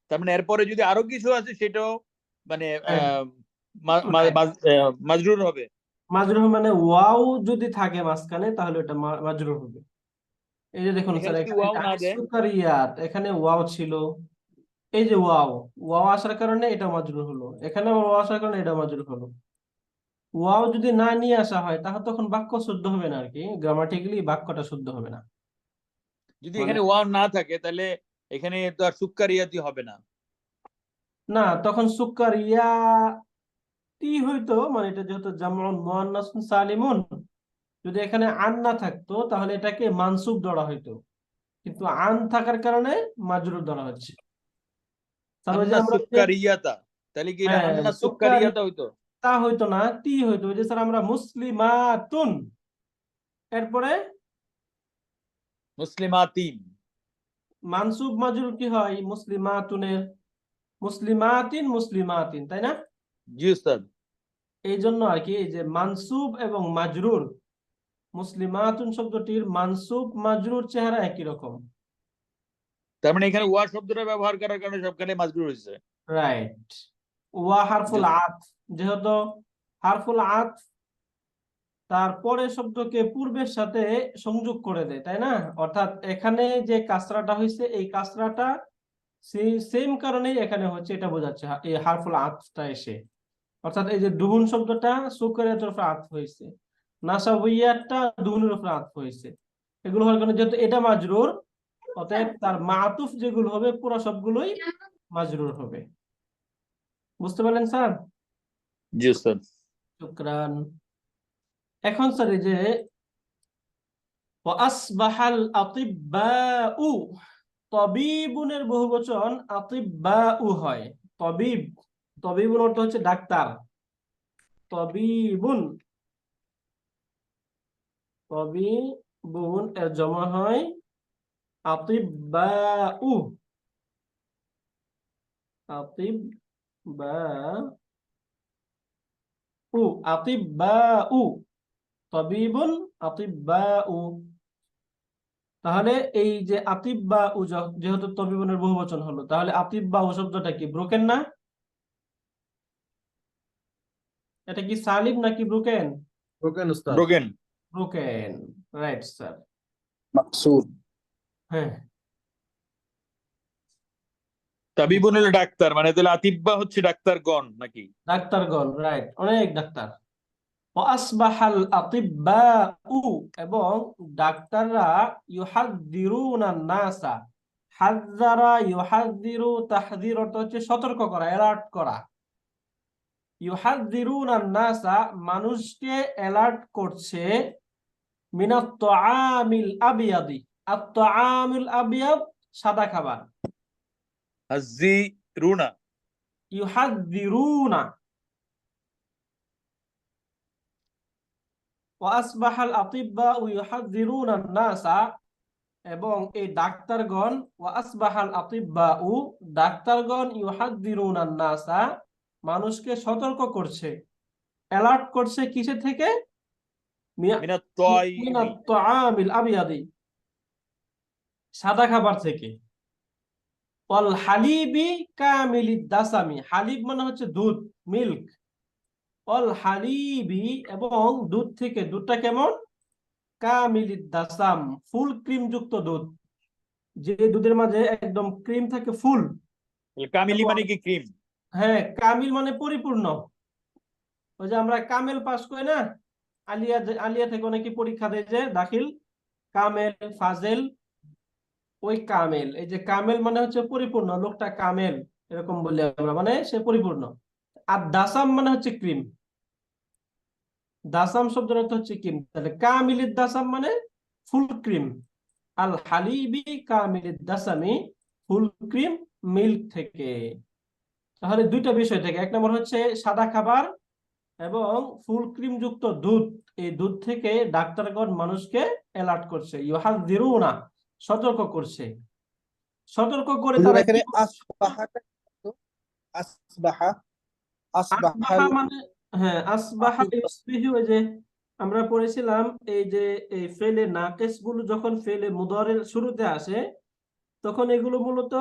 Speaker 2: তার মানে এরপরে যদি আরো কিছু আছে সেটাও মানে
Speaker 1: হ্যাঁ,
Speaker 2: মাজরুর হবে।
Speaker 1: মাজরুর মানে ওয়াও যদি থাকে মাঝখানে তাহলে ওটা মাজরুর হবে। এই যে দেখুন স্যার,
Speaker 2: এখানে যদি
Speaker 1: এখানে
Speaker 2: ওয়াও না দেয়,
Speaker 1: সুকারিয়াত, এখানে ওয়াও ছিল, এই যে ওয়াও, ওয়াও আসার কারণে এটা মাজরুর হলো, এখানে ওয়াও আসার কারণে এটা মাজরুর হলো। ওয়াও যদি না নিয়ে আসা হয় তাহলে তখন বাক্য শুদ্ধ হবে না আর কি, গ্রামাটিক্যালি বাক্যটা শুদ্ধ হবে না।
Speaker 2: যদি
Speaker 1: মানে
Speaker 2: এখানে ওয়াও না থাকে তাহলে এখানে তো আর সুক্কারিয়াতি হবে না।
Speaker 1: না, তখন সুকারিয়াতি হইতো, মানে এটা যেহেতু জামউন মুআন্নাসুন সালিমুন, যদি এখানে আন না থাকতো তাহলে এটাকে মানসুব ধরা হইতো, কিন্তু আন থাকার কারণে মাজরুর ধরা হচ্ছে। তাহলে ওই যে
Speaker 2: আন্না
Speaker 1: আমরা
Speaker 2: সুক্কারিয়াতা, তাহলে কি এটা
Speaker 1: হ্যাঁ
Speaker 2: আন্না
Speaker 1: সুকারি
Speaker 2: সুক্কারিয়াতা হইতো?
Speaker 1: তা হইতো না, তি হইতো। ওই যে স্যার আমরা মুসলিমাতুন, এরপরে
Speaker 2: মুসলিমাতিন।
Speaker 1: মানসুব মাজরুর কি হয় মুসলিমাতুনের? মুসলিমাতিন মুসলিমাতিন, তাই না?
Speaker 2: জি উস্তাদ।
Speaker 1: এই জন্য আর কি, এই যে মানসুব এবং মাজরুর, মুসলিমাতুন শব্দটির মানসুব মাজরুর চেহারা একই রকম।
Speaker 2: তার মানে এখানে ওয়া শব্দটা ব্যবহার করার কারণে সবখানে মাজরুর হয়েছে।
Speaker 1: রাইট। ওয়া হারফুল আতফ, যেহেতু হারফুল আতফ তারপরে শব্দকে পূর্বের সাথে সংযোগ করে দেয়, তাই না? অর্থাৎ এখানে যে কাসরাটা হয়েছে এই কাসরাটা সেম কারণেই এখানে হচ্ছে, এটা বোঝাচ্ছে এই হারফুল আতফটা এসে। অর্থাৎ এই যে দুহুন শব্দটা সুকারিয়াতের উপর আতফ হয়েছে, নাসাবিয়াতটা দুহুনের উপর আতফ হয়েছে, এগুলো হওয়ার কারণে যেহেতু এটা মাজরুর, অতএব তার মাতুফ যেগুলো হবে পুরো সবগুলোই মাজরুর হবে। বুঝতে পারলেন স্যার?
Speaker 2: জি উস্তাদ।
Speaker 1: শুকরান। এখন স্যার এই যে ওয়াসবাহাল আতিব্বাউ, তবিবুনের বহুবচন আতিব্বাউ হয়। তবিব, তবিবুন অর্থ হচ্ছে ডাক্তার, তবিবুন, তবিবুন এর জমা হয় আতিব্বাউ, আতিব্বাউ, আতিব্বাউ, তবিবুন আতিব্বাউ। তাহলে এই যে আতিব্বাউ যেহেতু তবিবুনের বহুবচন হলো, তাহলে আতিব্বাউ শব্দটা কি ব্রোকেন না? এটা কি সালিম নাকি ব্রোকেন?
Speaker 3: broken উস্তাদ।
Speaker 2: ব্রোকেন।
Speaker 1: Broken, right sir.
Speaker 5: مقصود
Speaker 1: হ্যাঁ,
Speaker 2: তাবিবুন হলো ডাক্তার, মানে তাহলে আতিব্বা হচ্ছে ডাক্তারগণ নাকি?
Speaker 1: ডাক্তারগণ, রাইট, অনেক ডাক্তার। ওয়াসবাহাল আতিব্বাউ, এবং ডাক্তাররা ইউহাদ্দিরুনান নাসা, হাযযারা ইউহাদ্দিরু, তাহযীর অর্থ হচ্ছে সতর্ক করা, অ্যালার্ট করা। ইউহাদ্দিরুনান নাসা মানুষকে অ্যালার্ট করছে, মিনাত তাআমিল আবিয়াদি, আত-তাআমুল আবিয়াদ সাদা খাবার।
Speaker 2: হাজি রুনা।
Speaker 1: ইউহাদ্দিরুনা, ওয়াসবাহাল আতিব্বাউ ইউহাদ্দিরুনান নাসা, এবং এই ডাক্তারগণ, ওয়াসবাহাল আতিব্বাউ ডাক্তারগণ, ইউহাদ্দিরুনান নাসা মানুষকে সতর্ক করছে, অ্যালার্ট করছে কিসের থেকে?
Speaker 2: মিনাত তাইমি।
Speaker 1: মিনাত তাআমিল আবিয়াদি সাদা খাবার থেকে। ওয়াল হালিবি কামিলিদ দাসামি, হালিব মানে হচ্ছে দুধ, মিল্ক। ওয়াল হালিবি এবং দুধ থেকে, দুধটা কেমন? কামিলিদ দাসাম, ফুল ক্রিম যুক্ত দুধ, যে দুধের মাঝে একদম ক্রিম থাকে ফুল।
Speaker 2: কামিলি মানে কি ক্রিম?
Speaker 1: হ্যাঁ, কামিল মানে পরিপূর্ণ। ওই যে আমরা কামেল পাস করি না, আলিয়া, আলিয়া থেকে অনেকে পরীক্ষা দেয় যে দাখিল, কামেল, ফাজেল, ওই কামেল, এই যে কামেল মানে হচ্ছে পরিপূর্ণ, লোকটা কামেল এরকম বলি আমরা, মানে সে পরিপূর্ণ। আর দাসাম মানে হচ্ছে ক্রিম, দাসাম শব্দের অর্থ হচ্ছে ক্রিম। তাহলে কামিলিদ দাসাম মানে ফুল ক্রিম, আল হালিবি কামিলিদ দাসামি ফুল ক্রিম মিল্ক থেকে। তাহলে দুইটা বিষয় থেকে, এক নম্বর হচ্ছে সাদা খাবার এবং ফুল ক্রিম যুক্ত দুধ, এই দুধ থেকে ডাক্তারগণ মানুষকে অ্যালার্ট করছে, ইউহাযযিরুনা সতর্ক করছে। সতর্ক করে
Speaker 5: হুজুর
Speaker 1: তারা
Speaker 5: এখানে আসবাহা, আসবাহা,
Speaker 1: আসবাহা
Speaker 5: আসবাহাল
Speaker 1: মানে, হ্যাঁ আসবাহা ইউসবিহু, ওই যে আমরা পড়েছিলাম এই যে এই ফেলে নাকিস গুলো যখন ফেলে মুদারের শুরুতে আসে তখন এগুলো মূলত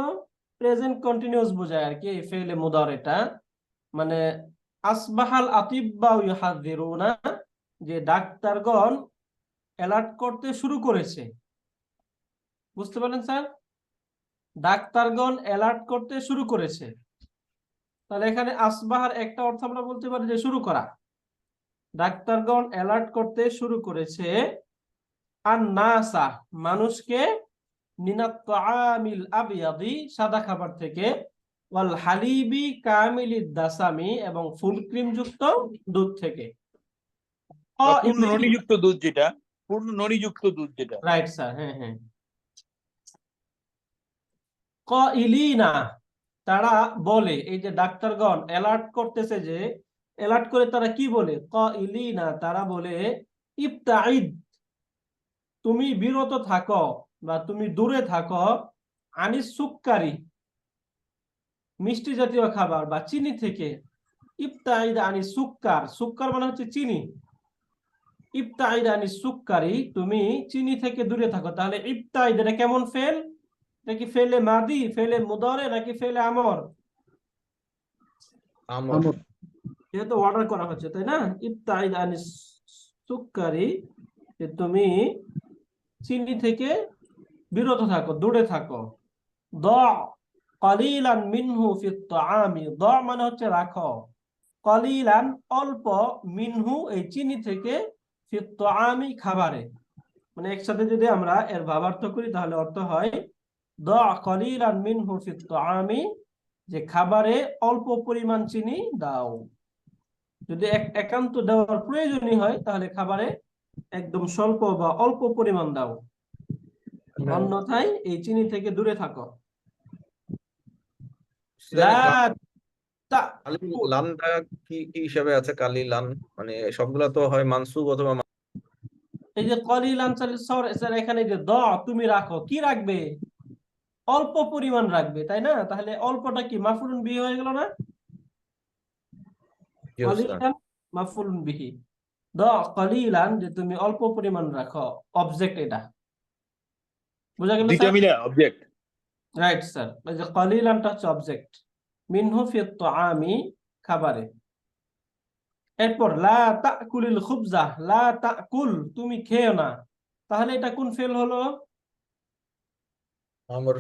Speaker 1: প্রেজেন্ট কন্টিনিউয়াস বোঝায় আর কি এই ফেলে মুদারেটা, মানে আসবাহাল আতিব্বা ইউহাযিরুনা, যে ডাক্তারগণ অ্যালার্ট করতে শুরু করেছে। বুঝতে পারলেন স্যার? ডাক্তারগণ অ্যালার্ট করতে শুরু করেছে। তাহলে এখানে আসবাহার একটা অর্থ আমরা বলতে পারি যে শুরু করা। ডাক্তারগণ অ্যালার্ট করতে শুরু করেছে আন-নাসা, মানুষকে, মিনাত তাআমিল আবিয়াদি, সাদা খাবার থেকে, ওয়াল হালিবি কামিলিদ দাসামি, এবং ফুল ক্রিম যুক্ত দুধ থেকে।
Speaker 2: বা পূর্ণ ননিযুক্ত দুধ যেটা, পূর্ণ ননিযুক্ত দুধ যেটা।
Speaker 1: রাইট স্যার, হ্যাঁ হ্যাঁ। কাইলিনা, তারা বলে, এই যে ডাক্তারগণ অ্যালার্ট করতেছে, যে অ্যালার্ট করে তারা কি বলে? কাইলিনা, তারা বলে ইবতাইদ, তুমি বিরত থাকো বা তুমি দূরে থাকো, আনিস সুক্কারি, মিষ্টি জাতীয় খাবার বা চিনি থেকে। ইবতাইদ আনিস সুক্কার, সুক্কার মানে হচ্ছে চিনি। ইবতাইদ আনিস সুক্কারি, তুমি চিনি থেকে দূরে থাকো। তাহলে ইবতাইদ এটা কেমন ফেল? এটা কি ফেলে মাদি, ফেলে মুদারে, নাকি ফেলে আমর?
Speaker 3: আমর।
Speaker 1: যেহেতু অর্ডার করা হচ্ছে, তাই না? ইবতাইদ আনিস সুক্কারি, যে তুমি চিনি থেকে বিরত থাকো, দূরে থাকো। দ কালিলান মিনহু ফিত তাআমি, দ মানে হচ্ছে রাখো, কালিলান অল্প, মিনহু এই চিনি থেকে, ফিত তাআমি খাবারে। মানে একসাথে যদি আমরা এর ভাবার্থ করি তাহলে অর্থ হয় দ কালিলান মিনহু ফিত তাআমি, যে খাবারে অল্প পরিমাণ চিনি দাও। যদি একান্ত দেওয়ার প্রয়োজনই হয় তাহলে খাবারে একদম স্বল্প বা অল্প পরিমাণ দাও, অন্যথায় এই চিনি থেকে দূরে থাকো। লা
Speaker 7: লানটা কি কি হিসাবে আছে? কালি লান মানে সবগুলা তো হয় মানসুব অথবা
Speaker 1: এই যে কলিলান স্যার, এখানে যে দ, তুমি রাখো, কি রাখবে? অল্প পরিমাণ রাখবে, তাই না? তাহলে অল্পটা কি মাফউলুন বিহি হয়ে গেল না? কলিলান মাফউলুন বিহি, দ কলিলান, যে তুমি অল্প পরিমাণ রাখো, অবজেক্ট এটা। বুঝা গেল
Speaker 2: দুইটা
Speaker 1: স্যার?
Speaker 2: মিলে অবজেক্ট।
Speaker 1: রাইট স্যার, এই যে কলিলানটা হচ্ছে অবজেক্ট, মিনহু ফিত তাআমি খাবারে। এরপর লা তাকুলিল খুবজা, লা তাকুল, তুমি খেও না। তাহলে এটা কোন ফেল হলো?
Speaker 7: আমর।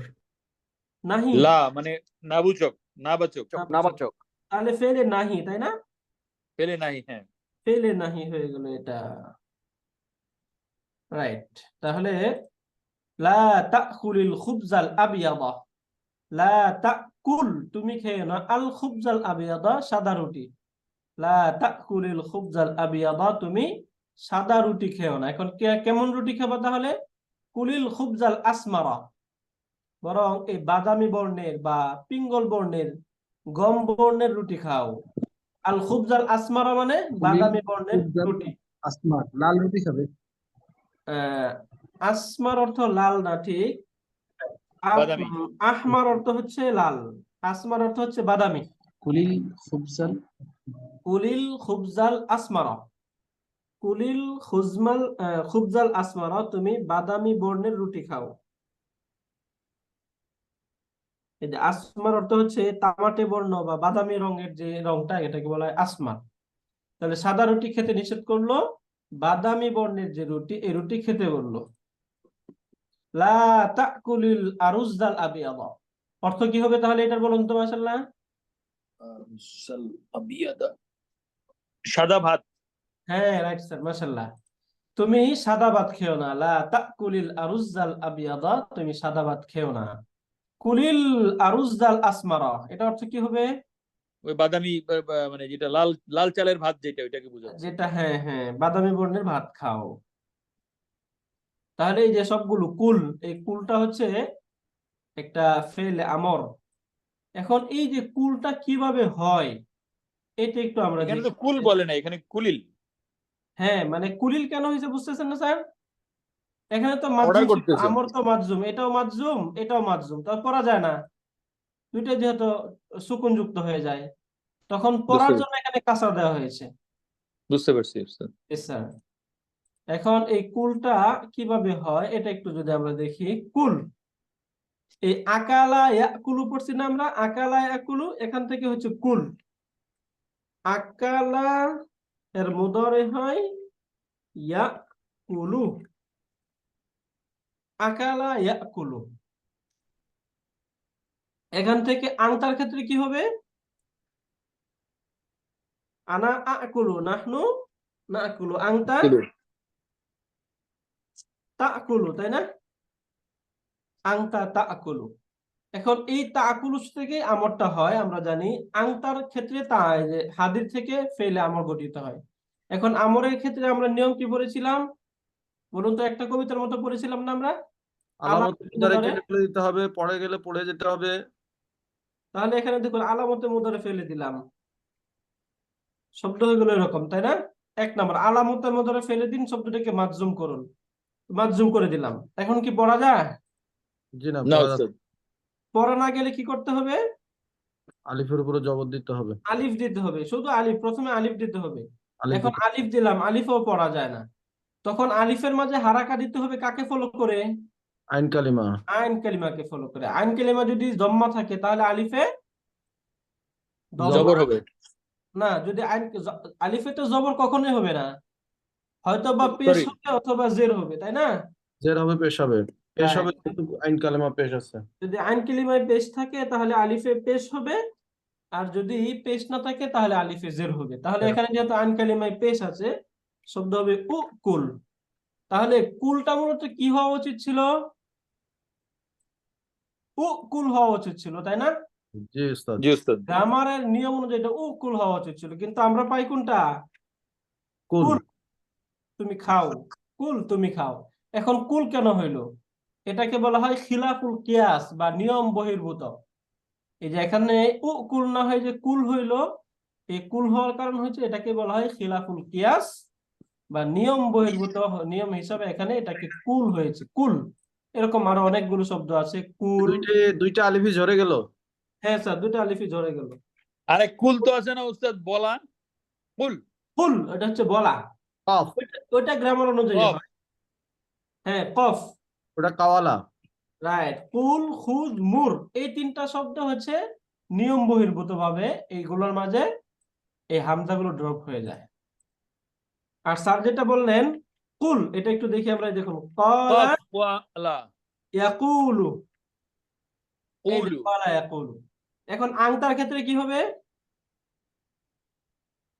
Speaker 1: নাহি।
Speaker 2: লা মানে নাবুচক, নাবাচক।
Speaker 6: নাবাচক।
Speaker 1: তাহলে ফেলে নাহি, তাই না?
Speaker 2: পেলে নাই, হ্যাঁ।
Speaker 1: ফেলে নাহি হয়ে গেল এটা। রাইট। তাহলে লা তাকুলিল খুবজাল আবিয়াদা, লা তাকুল, তুমি খেও না, আল খুবজাল আবিয়াদা, সাদা রুটি। লা তাকুলিল খুবজাল আবিয়াদা, তুমি সাদা রুটি খেও না। এখন কেমন রুটি খাবা তাহলে? কুলিল খুবজাল আসমারা, বরং এই বাদামি বর্ণের বা পিঙ্গল বর্ণের, গম বর্ণের রুটি খাও। আল খুবজাল আসমারা মানে বাদামি বর্ণের রুটি।
Speaker 3: আসমার, লাল রুটি খাবে।
Speaker 1: আসমার অর্থ লাল না, ঠিক।
Speaker 2: বাদামি।
Speaker 1: আহমার অর্থ হচ্ছে লাল, আসমার অর্থ হচ্ছে বাদামি।
Speaker 3: কুলিল খুবসাল,
Speaker 1: কুলিল খুবজাল আসমারা, কুলিল খুবজাল আসমারা, তুমি বাদামি বর্ণের রুটি খাও। এই যে আসমার অর্থ হচ্ছে তামাটে বর্ণ বা বাদামি রঙের যে রংটা, এটাকে বলা হয় আসমার। তাহলে সাদা রুটি খেতে নিষেধ করলো, বাদামি বর্ণের যে রুটি, এই রুটি খেতে বললো। লা তাকুলিল আরুজাল আবিয়াদা, অর্থ কি হবে তাহলে এটার, বলুন তো মাশাআল্লাহ?
Speaker 2: সাদা ভাত।
Speaker 1: হ্যাঁ রাইট স্যার, মাশাআল্লাহ। তুমি সাদা ভাত খেও না। লা তাকুলিল আরুজাল আবিয়াদা, তুমি সাদা ভাত খেও না। কুলিল আরুজাল আসমারা, এটা অর্থ কি হবে?
Speaker 2: ওই বাদামি মানে যেটা লাল লাল চালের ভাত, যেটা ওইটাকে বোঝাচ্ছে।
Speaker 1: যেটা, হ্যাঁ হ্যাঁ, বাদামি বর্ণের ভাত খাও। তাহলে এই যে সবগুলো কুল, এই কুলটা হচ্ছে একটা ফেল আমর। এখন এই যে কুলটা কিভাবে হয় এটা একটু আমরা
Speaker 2: এখানে
Speaker 1: দেখি।
Speaker 2: তো কুল বলে না, এখানে কুলিল।
Speaker 1: হ্যাঁ, মানে কুলিল কেন হয়েছে বুঝতেছেন না স্যার? এখানে তো
Speaker 2: অর্ডার
Speaker 1: মাজজুম ছিল,
Speaker 2: করতেছে।
Speaker 1: আমর তো মাজজুম, এটাও মাজজুম, এটাও মাজজুম, তা পড়া যায় না। দুইটা যেহেতু সুকুন যুক্ত হয়ে যায়, তখন পড়ার জন্য এখানে কাসর দেওয়া হয়েছে।
Speaker 2: বুঝতে পারছি স্যার।
Speaker 1: Yes, sir. এখন এই কুলটা কিভাবে হয় এটা একটু যদি আমরা দেখি। কুল এই আকালা ইয়াকুলু পড়ছি না আমরা, আকালা ইয়াকুলু, এখান থেকে হচ্ছে কুল। আকালা এর মুদারে হয় ইয়াকুলু, আকালা ইয়াকুলু। এখান থেকে আংতার ক্ষেত্রে কি হবে? আনা আকুলু, নাহনু নাকুলু, আংতা তাকুলু, তাই না? আংতা তাকুলু। এখন এই তাকুলু থেকে আমরটা হয়, আমরা জানি। আংতার ক্ষেত্রে তা যে হাদির থেকে ফেলে আমর গঠিত হয়। এখন আমরের ক্ষেত্রে আমরা নিয়ম কি পড়েছিলাম বলুন তো? একটা কবিতার মতো পড়েছিলাম না আমরা?
Speaker 3: আলামত মুদারে
Speaker 1: মুদারে।
Speaker 3: কেটে ফেলে দিতে হবে, পড়ে গেলে পড়ে যেতে হবে।
Speaker 1: তাহলে এখানে দেখুন আলামতে মুদারে ফেলে দিলাম, শব্দ হয়ে গেল এরকম, তাই না? এক নম্বর আলামতে মুদারে ফেলে দিন, শব্দটাকে মাজজুম করুন, মাজজুম করে দিলাম। এখন কি পড়া যায়?
Speaker 3: জি না,
Speaker 2: না
Speaker 3: পড়া
Speaker 2: উস্তাদ।
Speaker 1: পড়া না গেলে কি করতে হবে?
Speaker 3: আলিফের উপরে জবর দিতে হবে।
Speaker 1: আলিফ দিতে হবে, শুধু আলিফ, প্রথমে আলিফ দিতে হবে।
Speaker 3: আলিফ
Speaker 1: এখন
Speaker 3: দিতে-
Speaker 1: আলিফ দিলাম, আলিফও পড়া যায় না, তখন আলিফের মাঝে হারাকা দিতে হবে। কাকে ফলো করে?
Speaker 3: আইন কালিমা।
Speaker 1: আইন কালিমাকে ফলো করে। আইন কালিমা যদি জম্মা থাকে তাহলে আলিফে দম্মা।
Speaker 2: জবর হবে।
Speaker 1: না, যদি আলিফে তো জবর কখনোই হবে না, হয়তো বা পেশ
Speaker 2: সরি,
Speaker 1: হবে অথবা জের হবে, তাই না?
Speaker 3: জের হবে, পেশ হবে। পেশ হবে,
Speaker 1: Right.
Speaker 3: কিন্তু আইন কালিমা পেশ আছে।
Speaker 1: যদি আইন কালিমায় পেশ থাকে তাহলে আলিফে পেশ হবে, আর যদি পেশ না থাকে তাহলে আলিফে জের হবে। তাহলে এখানে যেহেতু আইন কালিমায় পেশ আছে, শব্দ হবে কুল। তাহলে কুলটা মূলত কি হওয়া উচিত ছিল? কুল হওয়া উচিত ছিল, তাই না?
Speaker 3: জি উস্তাদ।
Speaker 2: জি উস্তাদ।
Speaker 1: গ্রামারের নিয়ম অনুযায়ী এটা কুল হওয়া উচিত ছিল, কিন্তু আমরা পাই কোনটা?
Speaker 3: কুল।
Speaker 1: কুল, তুমি খাও, কুল তুমি খাও। এখন কুল কেন হইলো? এটাকে বলা হয় খিলাফুল কিয়াস বা নিয়ম বহির্ভূত। এই যে এখানে কুল না হয় যে কুল হইলো, এই কুল হওয়ার কারণ হচ্ছে এটাকে বলা হয় খিলাফুল কিয়াস বা নিয়ম বহির্ভূত নিয়ম হিসাবে এখানে এটাকে কুল হয়েছে, কুল। এরকম আরো অনেকগুলো শব্দ আছে, কুল।
Speaker 3: দুইটা আলিফই ঝরে গেল।
Speaker 1: হ্যাঁ স্যার, দুটো আলিফই ঝরে গেল।
Speaker 2: আরে কুল তো আছে না উস্তাদ, বলা। কুল
Speaker 1: কুল এটা হচ্ছে বলা,
Speaker 3: কফ,
Speaker 1: ওইটা গ্রামার অনুযায়ী
Speaker 2: কফ।
Speaker 1: হয়। হ্যাঁ, কফ,
Speaker 3: ওটা কাওয়ালা।
Speaker 1: রাইট। কুল, খুজ, মুর, এই তিনটা শব্দ হচ্ছে নিয়ম বহির্ভূত ভাবে এইগুলোর মাঝে এই হামজাগুলো ড্রপ হয়ে যায়। আর স্যার যেটা বললেন কুল, এটা একটু দেখি আমরা, দেখুন ক্বালা
Speaker 2: কফ ওয়ালা
Speaker 1: ইয়াকুলু, এই যে
Speaker 2: কুলু।
Speaker 1: ক্বালা ইয়াকুলু। এখন আংতার ক্ষেত্রে কি হবে?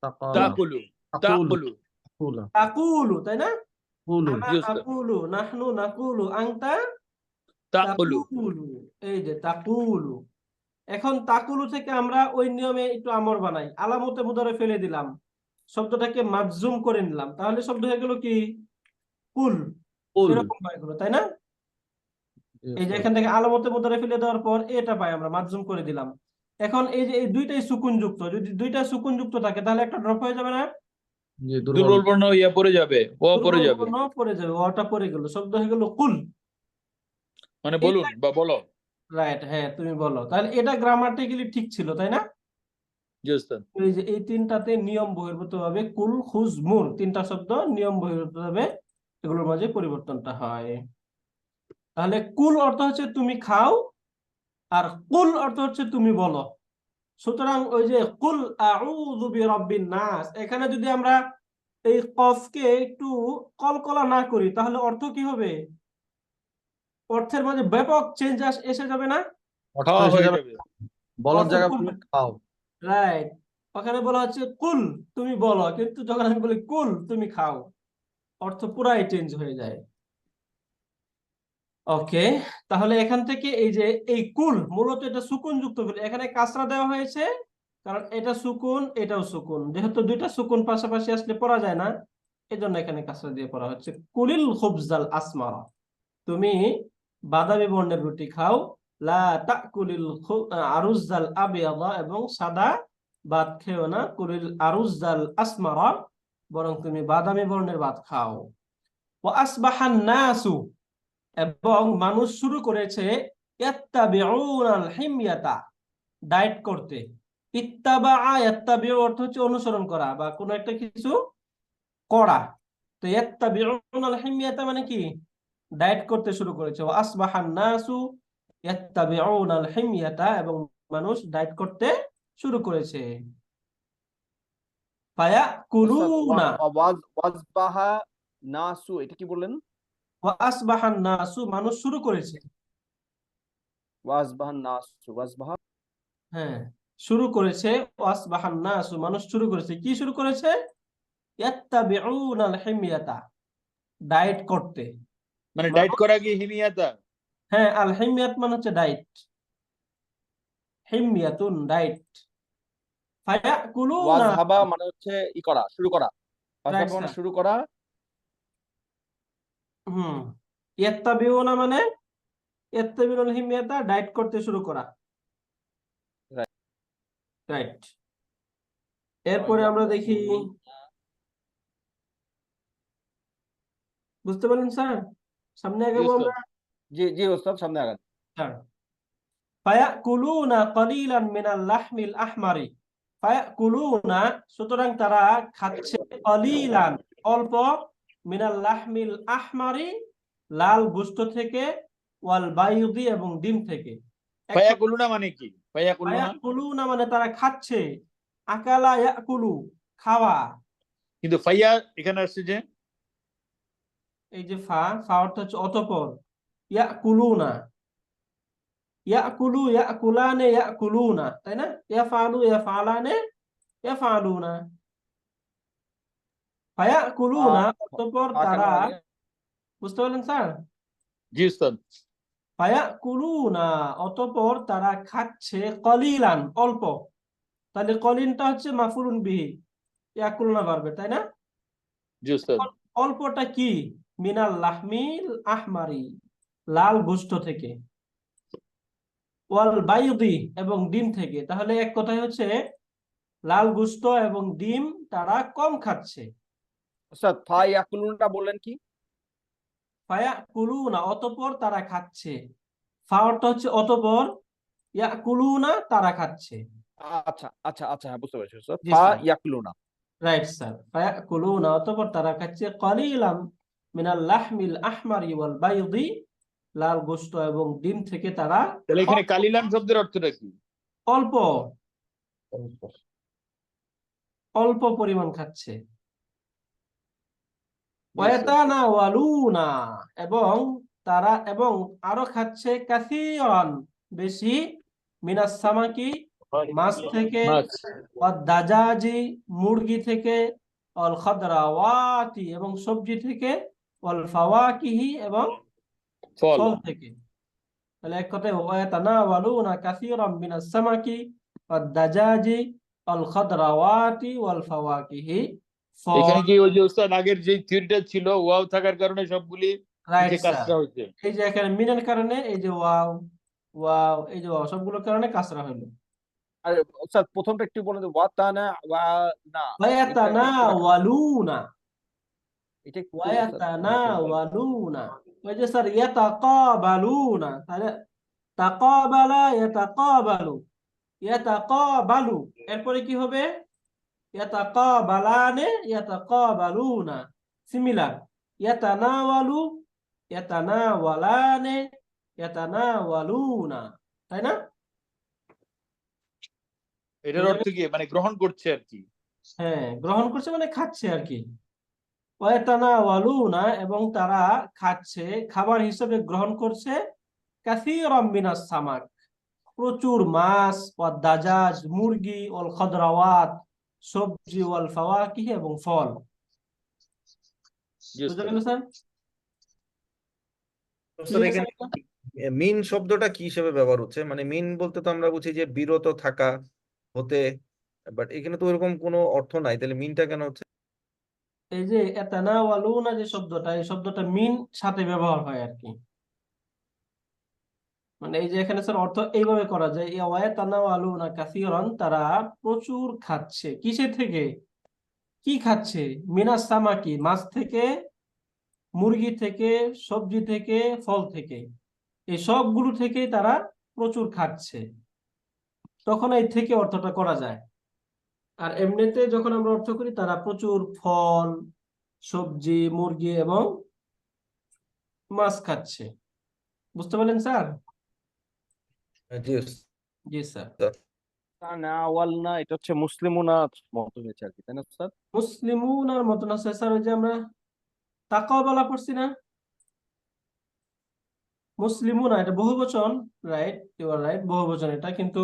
Speaker 3: তাকালা।
Speaker 2: তাকুলু
Speaker 3: তাকুলু।
Speaker 2: তাকুলু।
Speaker 1: তাকুলু, তাই না?
Speaker 3: কুলু।
Speaker 1: আনা
Speaker 2: জি উস্তাদ।
Speaker 1: আকুলু, নাহনু নাকুলু, আংতা
Speaker 2: তাকুলু।
Speaker 1: তাকুলু, এই যে তাকুলু। এখন তাকুলু থেকে আমরা ওই নিয়মে একটু আমর বানাই, আলামতে মুদারে ফেলে দিলাম, শব্দটাকে মাজজুম করে নিলাম, তাহলে শব্দ হয়ে গেল কি? কুল।
Speaker 3: কুল।
Speaker 1: এরকম হয়ে গেল, তাই না?
Speaker 3: জি
Speaker 1: এই যে
Speaker 3: উস্তাদ।
Speaker 1: এখান থেকে আলামতে মুদারে ফেলে দেওয়ার পর এটা পাই আমরা, মাজজুম করে দিলাম। এখন এই যে এই দুইটাই সুকুন যুক্ত, যদি দুইটা সুকুন যুক্ত থাকে তাহলে একটা ড্রপ হয়ে যাবে না?
Speaker 3: জি, দুর্বল।
Speaker 2: দুর্বল বর্ণ ইয়া পড়ে যাবে, ও পড়ে
Speaker 1: দুর্বল
Speaker 2: যাবে।
Speaker 1: বর্ণ পড়ে যাবে, ওটা পড়ে গেল, শব্দ হয়ে গেল কুল।
Speaker 2: মানে বলুন বা বলো।
Speaker 1: রাইট, হ্যাঁ তুমি বলো। তাহলে এটা গ্রামাটিক্যালি ঠিক ছিল, তাই না?
Speaker 2: জি উস্তাদ।
Speaker 1: এই যে এই তিনটাতে নিয়ম বহির্ভূত ভাবে কুল, খুজ, মুর, তিনটা শব্দ নিয়ম বহির্ভূত ভাবে এগুলোর মাঝে পরিবর্তনটা হয়। তাহলে কুল অর্থ হচ্ছে তুমি খাও, আর কুল অর্থ হচ্ছে তুমি বলো। সুতরাং ওই যে কুল আউযু বিরাব্বিন নাস, এখানে যদি আমরা এই কফকে একটু কলকলা না করি তাহলে অর্থ কি হবে? অর্থের মাঝে ব্যাপক চেঞ্জ এসে যাবে না?
Speaker 3: অর্থ
Speaker 2: খাওয়া
Speaker 3: এসে
Speaker 2: হয়ে
Speaker 3: যাবে।
Speaker 2: যাবে।
Speaker 3: বলার
Speaker 1: অর্থ
Speaker 3: জায়গায়
Speaker 1: কুল,
Speaker 3: তুমি খাও।
Speaker 1: রাইট। ওখানে বলা হচ্ছে কুল তুমি বলো, কিন্তু যখন আমি বলি কুল তুমি খাও, অর্থ পুরাই চেঞ্জ হয়ে যায়। ওকে, তাহলে এখান থেকে এই যে এই কুল মূলত এটা সুকুন যুক্ত কুল, এখানে কাসরা দেওয়া হয়েছে কারণ এটা সুকুন, এটাও সুকুন, যেহেতু দুইটা সুকুন পাশাপাশি আসলে পড়া যায় না, এজন্য এখানে কাসরা দিয়ে পড়া হচ্ছে। কুলিল খুবজাল আসমারা, তুমি বাদামি বর্ণের রুটি খাও। লা তাকুলিল আরুজাল আবিয়াদা, এবং সাদা ভাত খেও না। কুলিল আরুজাল আসমারা, বরং তুমি বাদামি বর্ণের ভাত খাও। ওয়া আসবাহান নাসু, এবং মানুষ শুরু করেছে ইয়াত্তাবিউনাল হিময়াতা, ডায়েট করতে। ইত্তাবা ইয়াত্তাবিউ অর্থ হচ্ছে অনুসরণ করা বা কোনো একটা কিছু করা। তো ইয়াত্তাবিউনাল হিময়াতা মানে কি? ডায়েট করতে শুরু করেছে। ওয়া আসবাহান নাসু ইয়াত্তাবিউনাল হিময়াতা, এবং মানুষ ডায়েট করতে শুরু করেছে।
Speaker 6: ওস্তাদ,
Speaker 1: ফায়াকুলুনা
Speaker 6: ওয়াজবাহা নাসু, এটা কি বললেন?
Speaker 1: ওয়া আসবাহান নাসু, মানুষ শুরু করেছে।
Speaker 6: ওয়াজবাহা নাসু, ওয়াজবাহা
Speaker 1: হ্যাঁ, শুরু করেছে। ওয়াসবাহান নাসু, মানুষ শুরু করেছে। কি শুরু করেছে? ইয়াত্তাবিউনাল হিময়াতা, ডায়েট করতে।
Speaker 2: মানে ডায়েট
Speaker 1: মানুষ,
Speaker 2: করা কি হিমিয়াতা?
Speaker 1: হ্যাঁ, আল হিময়াত মানে হচ্ছে ডায়েট, হিময়াতুন ডায়েট। ফায়াকুলুনা,
Speaker 6: ওয়াজহাবা মানে হচ্ছে ই করা, শুরু করা।
Speaker 1: রাইট
Speaker 6: ওয়াজহাবা মানে
Speaker 1: স্যার।
Speaker 6: শুরু করা।
Speaker 1: ইয়াত্তাবিউনা মানে ইয়াত্তাবিউনাল হিময়াতা, ডায়েট করতে শুরু করা।
Speaker 6: Right.
Speaker 1: রাইট। এরপরে আমরা দেখি, বুঝতে পারলেন স্যার? সামনে
Speaker 2: জি
Speaker 1: আগাবো
Speaker 2: উস্তাদ।
Speaker 1: আমরা।
Speaker 6: জি জি ওস্তাদ, সামনে আগান।
Speaker 1: স্যার, ফায়াকুলুনা কালিলান মিনাল লাহমিল আহমারি। ফায়াকুলুনা, সুতরাং তারা খাচ্ছে, কালিলান অল্প, মিনাল লাহমিল আহমারি লাল গোশত থেকে, ওয়াল বাইদি এবং ডিম থেকে।
Speaker 2: ফায়াকুলুনা মানে কি? ফায়াকুলুনা
Speaker 1: ফায়াকুলুনা মানে তারা খাচ্ছে, আকালা ইয়াকুলু খাওয়া।
Speaker 2: কিন্তু ফাইয়া এখানে আসছে যে
Speaker 1: এই যে ফা অর্থ হচ্ছে অতঃপর, ইয়াকুলুনা, ইয়াকুলু ইয়াকুলানে ইয়াকুলুনা, তাই না? ইয়াফালু ইয়াফালানে ইয়াফালুনা। ফায়াকুলুনা অতঃপর তারা, বুঝতে পারলেন স্যার?
Speaker 2: জি উস্তাদ।
Speaker 1: ফায়াকুলুনা অতঃপর তারা খাচ্ছে, কলিলান অল্প। তাহলে কলিনটা হচ্ছে মাফুলুন বিহি, ইয়াকুলুনা ভার্বের, তাই না?
Speaker 2: জি উস্তাদ।
Speaker 1: অল্পটা কি? মিনাল লাহমিল আহমারি লাল গোশত থেকে, ওয়াল বাইদি এবং ডিম থেকে। তাহলে এক কথায় হচ্ছে লাল গোশত এবং ডিম তারা কম খাচ্ছে।
Speaker 6: ওস্তাদ, ফায়াকুলুনটা বললেন কি?
Speaker 1: ফায়াকুলুনা অতঃপর তারা খাচ্ছে। ফা অর্থ হচ্ছে অতঃপর, ইয়াকুলুনা তারা খাচ্ছে।
Speaker 6: আচ্ছা আচ্ছা আচ্ছা, হ্যাঁ, বুঝতে পেরেছি ওস্তাদ।
Speaker 1: জি স্যার,
Speaker 6: ফায়াকুলুনা।
Speaker 1: Right sir. ফায়াকুলুনা অতঃপর তারা খাচ্ছে, কলিলাম মিনাল লাহমিল আহমারি ওয়াল বাইদি লাল গোশত এবং ডিম থেকে তারা
Speaker 2: তাহলে এখানে কালিলান শব্দের অর্থটা কি?
Speaker 1: অল্প, অল্প পরিমাণ খাচ্ছে। ওয়ায়াতানাওয়ালুনা, এবং তারা এবং আরো খাচ্ছে, কাসীরান বেশি, মিনাস সামাকি মাছ থেকে,
Speaker 2: মাছ।
Speaker 1: ওয়াদ-দাজাজি মুরগি থেকে, ওয়াল খাদরাওয়াতি এবং সবজি থেকে, ওয়াল ফাওয়াকিহি এবং
Speaker 2: ফল।
Speaker 1: ফল থেকে। তাহলে এক কথায় ওয়ায়াতানাওয়ালুনা কাসীরান মিনাস সামাকি ওয়াদ-দাজাজি ওয়াল খাদরাওয়াতি ওয়াল ফাওয়াকিহি।
Speaker 2: এখানে কি ওই যে উস্তাদ আগের যে থিওরিটা ছিল ওয়াও থাকার কারণে সবগুলি
Speaker 1: রাইট
Speaker 2: নিচে
Speaker 1: স্যার।
Speaker 2: কাজটা হচ্ছে।
Speaker 1: এই যে এখানে মিনের কারণে এই যে ওয়াও, ওয়াও, এই যে ওয়াও, সবগুলোর কারণে কাসরা হলো।
Speaker 6: আর ওস্তাদ, প্রথমটা একটু বলেন তো, ওয়াতানা ওয়া না,
Speaker 1: ওয়ায়াতানাওয়ালুনা,
Speaker 6: এটা একটু ওস্তাদ।
Speaker 1: ওয়ায়াতানাওয়ালুনা, ওই যে স্যার ইয়াতাকাবালুনা, তাহলে তাকাবালা ইয়াতাকাবালু, ইয়াতাকাবালু, এরপরে কি হবে? ইয়াতাকাবালানে ইয়াতাকাবালুনা, সিমিলার। ইয়াতানাওয়ালু ইয়াতানাওয়ালানে ইয়াতানাওয়ালুনা, তাই না?
Speaker 2: এটার অর্থ কি? মানে গ্রহণ করছে আর কি।
Speaker 1: হ্যাঁ, গ্রহণ করছে মানে খাচ্ছে আর কি। ওয়ায়াতানাওয়ালুনা, এবং তারা খাচ্ছে, খাবার হিসেবে গ্রহণ করছে, কাসীরাম মিনাস সামাক প্রচুর মাছ, ওয়াদ দাজাজ মুরগি, ওয়াল খাদরাওয়াত সবজি, ওয়াল ফাওয়াকিহ এবং ফল।
Speaker 2: জি
Speaker 1: বুঝতে
Speaker 2: উস্তাদ।
Speaker 1: গেল স্যার?
Speaker 7: স্যার এখানে মিন শব্দটা কি হিসেবে ব্যবহার হচ্ছে? মানে মিন বলতে তো আমরা বুঝি যে বিরত থাকা হতে, বাট এখানে তো এরকম কোনো অর্থ নাই, তাহলে মিনটা কেন হচ্ছে?
Speaker 1: এই যে ইয়াতানাওয়ালুনা যে শব্দটা, এই শব্দটা মিন সাথে ব্যবহার হয় আর কি। মানে এই যে এখানে স্যার অর্থ এইভাবে করা যায়, ওয়ায়াতানাওয়ালুনা কাসীরান, তারা প্রচুর খাচ্ছে। কিসের থেকে? কি খাচ্ছে? মিনাস সামাকি মাছ থেকে, মুরগি থেকে, সবজি থেকে, ফল থেকে, এই সবগুলো থেকে তারা প্রচুর খাচ্ছে। তখন এই থেকে অর্থটা করা যায়। আর এমনিতে যখন আমরা অর্থ করি, তারা প্রচুর ফল, সবজি, মুরগি এবং মাছ খাচ্ছে। বুঝতে পারলেন স্যার?
Speaker 7: জি ওস্তাদ।
Speaker 1: জি স্যার।
Speaker 6: না ওয়াল না, এটা হচ্ছে মুসলিমুনা মতো হয়েছে আর কি, তাই না স্যার?
Speaker 1: মুসলিমুন আর মতন আছে স্যার, ওই যে আমরা তাকাওয়ালা পড়ছি না, মুসলিমুনা এটা বহুবচন, রাইট, ইউ আর রাইট, বহুবচন এটা, কিন্তু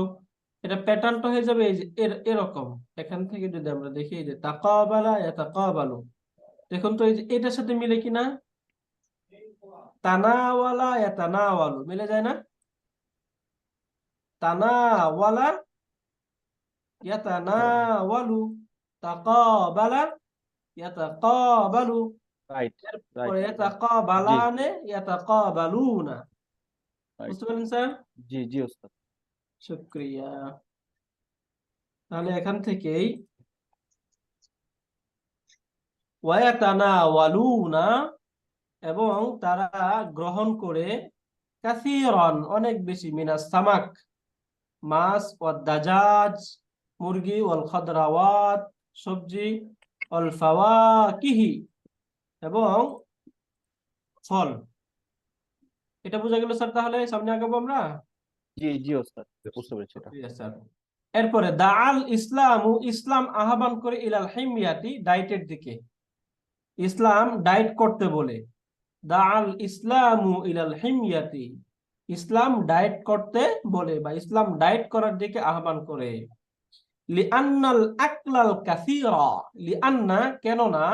Speaker 1: এটা প্যাটার্নটা হয়ে যাবে এই যে এরকম। এখান থেকে যদি আমরা দেখি এই যে তাকাওয়ালা ইয়াতাকাওয়ালু, দেখুন তো এই যে এটার সাথে মিলে কিনা, তানাওয়ালা ইয়াতানাওয়ালু মিলে যায় না, তানাওয়ালা ইয়াতানাওয়ালু, তাকাবালা ইয়াতাকাবালু,
Speaker 6: রাইট, রাইট।
Speaker 1: এরপরে ইয়াতাকাবালানে ইয়াতাকাবালুনা।
Speaker 6: রাইট।
Speaker 1: বুঝতে পারলেন স্যার?
Speaker 6: জি জি ওস্তাদ।
Speaker 1: শুকরিয়া। তাহলে এখান থেকেই ওয়ায়াতানাওয়ালুনা, এবং তারা গ্রহণ করে, কাসীরান অনেক বেশি, মিনাস সামাক মাছ, ওয়াদ দাজাজ মুরগি, ওয়াল খাদরাওয়াত সবজি, ওয়াল ফাওয়াকিহি এবং ফল। এটা বোঝা গেল স্যার, তাহলে সামনে আগাবো আমরা।
Speaker 6: জি জি ওস্তাদ, বুঝতে পেরেছি এটা।
Speaker 1: শুকরিয়া স্যার। এরপরে দাআল ইসলামু, ইসলাম আহ্বান করে, ইলাল হিমিয়াতি ডায়েটের দিকে, ইসলাম ডায়েট করতে বলে। দাআল ইসলামু ইলাল হিমিয়াতি, ইসলাম ডায়েট করতে বলে বা ইসলাম ডায়েট করার দিকে আহ্বান করে। লিআন্নাল আকলাল কাসীরা, লিআন্না কেননা,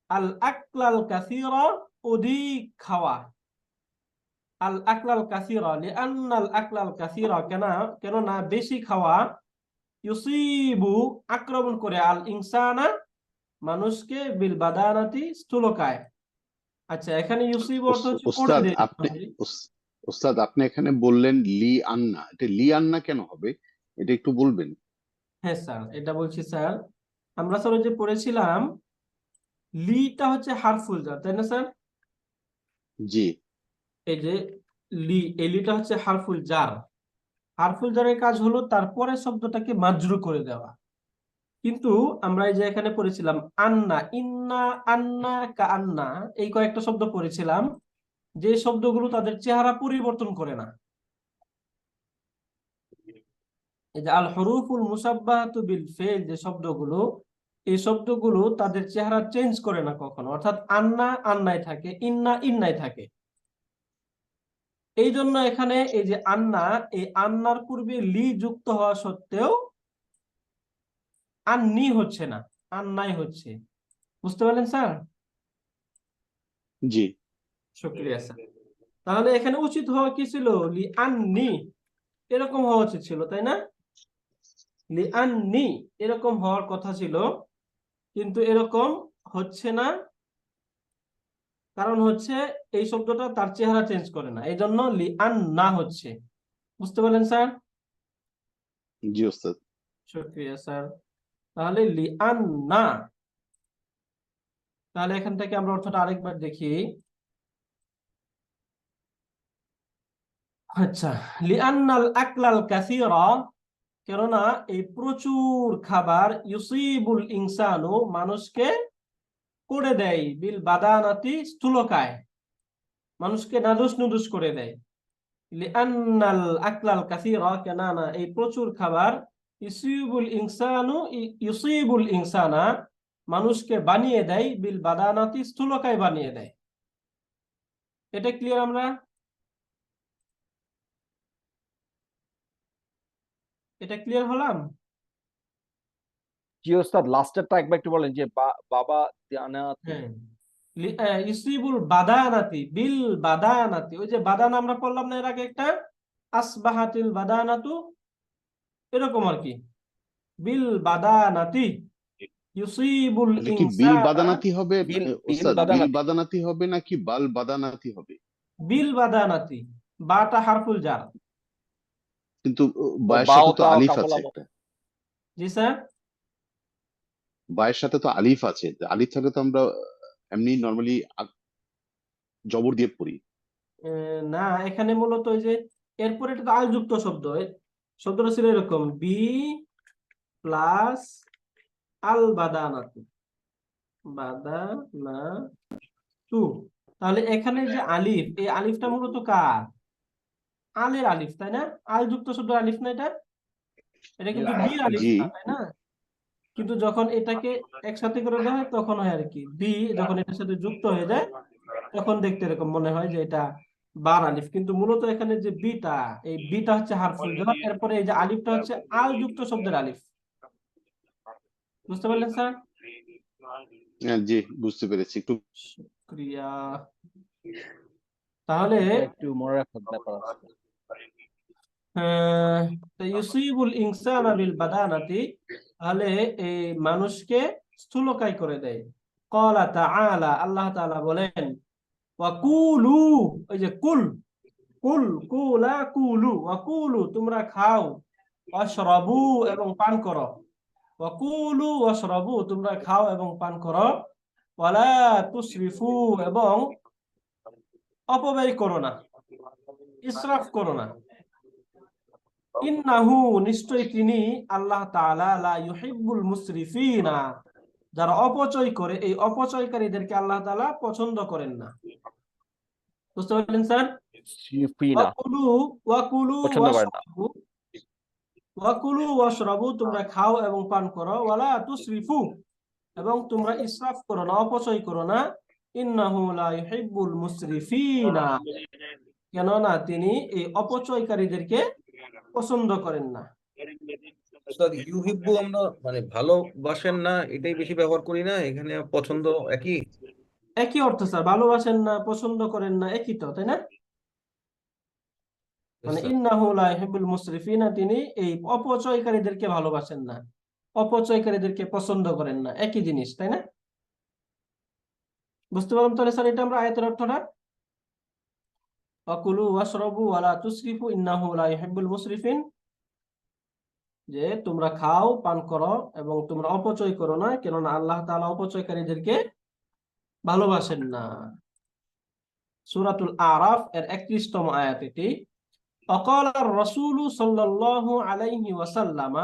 Speaker 1: আল আকলাল কাসীরা অধিক খাওয়া, আল আকলাল কাসীরা লিআন্নাল আকলাল কাসীরা কেননা বেশি খাওয়া, ইউসিবু আক্রমণ করে, আল ইনসানা মানুষকে, বিল বাদানাতি স্থূলকায়। আচ্ছা, এখানে ইউসিবু অর্থ হচ্ছে করে
Speaker 8: ওস্তাদ
Speaker 1: দেয়।
Speaker 8: আপনি ওস্তাদ আপনি এখানে বললেন লি আন্না, এটা লি আন্না কেন হবে, এটা একটু বলবেন?
Speaker 1: হ্যাঁ স্যার, এটা বলছি স্যার, আমরা স্যার ওই যে পড়েছিলাম লিটা হচ্ছে হারফুল জার, তাই না স্যার?
Speaker 8: জি
Speaker 1: এই যে লি, এই লিটা হচ্ছে হারফুল জার। হারফুল জারের কাজ হলো তারপরে শব্দটাকে মাজরু করে দেওয়া। কিন্তু আমরা এই যে এখানে পড়েছিলাম আন্না, ইন্না, আন্না, কাআন্না, এই কয়েকটা শব্দ পড়েছিলাম, যে শব্দগুলো তাদের চেহারা পরিবর্তন করে না। এই যে আল হুরুফুল মুসাব্বাহাতু বিল ফিল, যে শব্দগুলো, এই শব্দগুলো তাদের চেহারা চেঞ্জ করে না কখনো, অর্থাৎ আন্না আন্নায় থাকে, ইন্না ইন্নায় থাকে। এই জন্য এখানে এই যে আন্না, এই আন্নার পূর্বে লি যুক্ত হওয়া সত্ত্বেও আন্নি হচ্ছে না, আন্নাই হচ্ছে। বুঝতে পারলেন স্যার?
Speaker 8: জি
Speaker 1: শুকরিয়া স্যার। তাহলে এখানে উচিত হওয়া কি ছিল, লি আন্নি, এরকম হওয়া উচিত ছিল, তাই না? লি আন্নি এরকম হওয়ার কথা ছিল, কিন্তু এরকম হচ্ছে না, কারণ হচ্ছে এই শব্দটা তার চেহারা চেঞ্জ করে না, এই জন্য লি আন্না হচ্ছে। বুঝতে পারলেন স্যার?
Speaker 8: জি ওস্তাদ।
Speaker 1: শুকরিয়া স্যার। তাহলে লি আন্না, তাহলে এখান থেকে আমরা অর্থটা আরেকবার দেখি। আচ্ছা, লিআন্নাল আকলাল কাসীরা, কেননা এই প্রচুর খাবার, ইউসিবুল ইনসানু মানুষকে করে দেয়, বিল বাদানাতি স্থূলকায়, মানুষকে নাদুস নুদুস করে দেয়। লিআন্নাল আকলাল কাসীরা, কেননা এই প্রচুর খাবার, ইউসিবুল ইনসানা মানুষকে বানিয়ে দেয়, বিল বাদানাতি স্থূলকায় বানিয়ে দেয়। এটা ক্লিয়ার? আমরা এটা ক্লিয়ার হলাম?
Speaker 6: জি ওস্তাদ, লাস্টেরটা একবার একটু বলেন, যে বাবা দানাতি।
Speaker 1: হ্যাঁ, ইউসিবুল বাদানাতি বিল বাদানাতি, ওই যে বাদানা আমরা পড়লাম না এর আগে একটা, আসবাহাতিল বাদানাতু, এরকম আর কি, বিল বাদানাতি ইউসিবুল
Speaker 8: এটা কি বিল
Speaker 1: ইনসানা,
Speaker 8: বাদানাতি হবে
Speaker 6: বিল
Speaker 8: ওস্তাদ? বিল
Speaker 6: বাদানাতি।
Speaker 8: বাদানাতি হবে নাকি বাল বাদানাতি হবে?
Speaker 1: বিল বাদানাতি, বাটা হারফুল জার।
Speaker 8: কিন্তু
Speaker 6: ও
Speaker 8: বায়ের
Speaker 6: বাও
Speaker 8: সাথে তো
Speaker 6: তাও
Speaker 8: আলিফ
Speaker 6: কাফলা
Speaker 8: আছে
Speaker 6: মতো।
Speaker 8: একটা,
Speaker 1: জি স্যার।
Speaker 8: বায়ের সাথে তো আলিফ আছে, আলিফ থাকলে তো আমরা এমনি নর্মালি জবর দিয়ে পড়ি।
Speaker 1: না, এখানে মূলত ওই যে এরপরে এটা তো আলযুক্ত শব্দ, শব্দটা ছিল এরকম, বি প্লাস আল বাদানাতু, বাদানাতু। তাহলে এখানে যে আলিফ, এই আলিফটা মূলত কার? আলের আলিফ, তাই না? আল যুক্ত শব্দ আলিফ না এটা? এটা কিন্তু বীর আলিফ
Speaker 8: জি।
Speaker 1: না, তাই না? কিন্তু যখন এটাকে একসাথে করে দেওয়া হয় তখন হয় আর কি বি, যখন এটার সাথে যুক্ত হয়ে যায় তখন দেখতে এরকম মনে হয় যে এটা বার আলিফ, কিন্তু মূলত এখানে যে বিটা, এই বিটা হচ্ছে হারফুল jar, এরপরে এই যে আলিফটা হচ্ছে আল যুক্ত শব্দের আলিফ। বুঝতে পারলেন স্যার?
Speaker 8: জি, বুঝতে পেরেছি। একটু
Speaker 1: শুকরিয়া। তাহলে
Speaker 6: এটা একটু মনে রাখার ব্যাপার আছে।
Speaker 1: ইউসিবুল ইনসানা বিল বাদানাতি, তাহলে এই মানুষকে স্থূলকায় করে দেয়। ক্বালা তাআলা, আল্লাহ তাআলা বলেন, ওয়া কুলু, ওই যে কুল, কুল কুলা কুলু, ওয়া কুলু তোমরা খাও, ওয়াশরাবু এবং পান করো, ওয়া কুলু ওয়াশরাবু তোমরা খাও এবং পান করো, ওয়ালা তুসরিফু এবং অপব্যয় করো না, ইসরাফ করো না। ইন্নাহু নিশ্চয় তিনি আল্লাহ তাআলা লা ইউহিব্বুল মুসরিফিনা, যারা অপচয় করে এই অপচয়কারীদেরকে আল্লাহ তাআলা পছন্দ করেন না। বুঝতে পারলেন স্যার?
Speaker 6: সিফিনা
Speaker 1: ওয়াকুলু ওয়াকুলু
Speaker 6: পছন্দ করেন না।
Speaker 1: ওয়াশরাবু, ওয়াকুলু ওয়াশরাবু তোমরা খাও এবং পান করো, ওয়ালা তুসরিফু এবং তোমরা ইসরাফ করো না, অপচয় করো না। ইন্নাহু লা ইউহিব্বুল মুসরিফিনা, কেননা তিনি এই অপচয়কারীদেরকে পছন্দ করেন না।
Speaker 7: উস্তাদ, ইউহিব্বু আমরা মানে ভালোবাসেন না এটাই বেশি ব্যবহার করি না, এখানে পছন্দ একই।
Speaker 1: একই অর্থ স্যার, ভালোবাসেন না, পছন্দ করেন না, একই তো, তাই না? মানে ইন্নাহু লা ইউহিব্বুল মুসরিফিনা, তিনি এই অপচয়কারীদেরকে ভালোবাসেন না, অপচয়কারীদেরকে পছন্দ করেন না, একই জিনিস, তাই না? বুঝতে পারলাম তাহলে স্যার এটা আমরা আয়াতের অর্থটা। ওয়াকুলু ওয়াশরাবু ওয়ালা তুসরিফু ইন্নাহু লা ইউহিব্বুল মুসরিফিন, যে তোমরা খাও পান করো এবং তোমরা অপচয় করো না, কেননা আল্লাহ তাআলা অপচয়কারীদেরকে ভালোবাসেন না। সূরাতুল আরাফ এর 31তম আয়াত এটি। ওয়াকালার রাসূলু সাল্লাল্লাহু আলাইহি ওয়াসাল্লাম,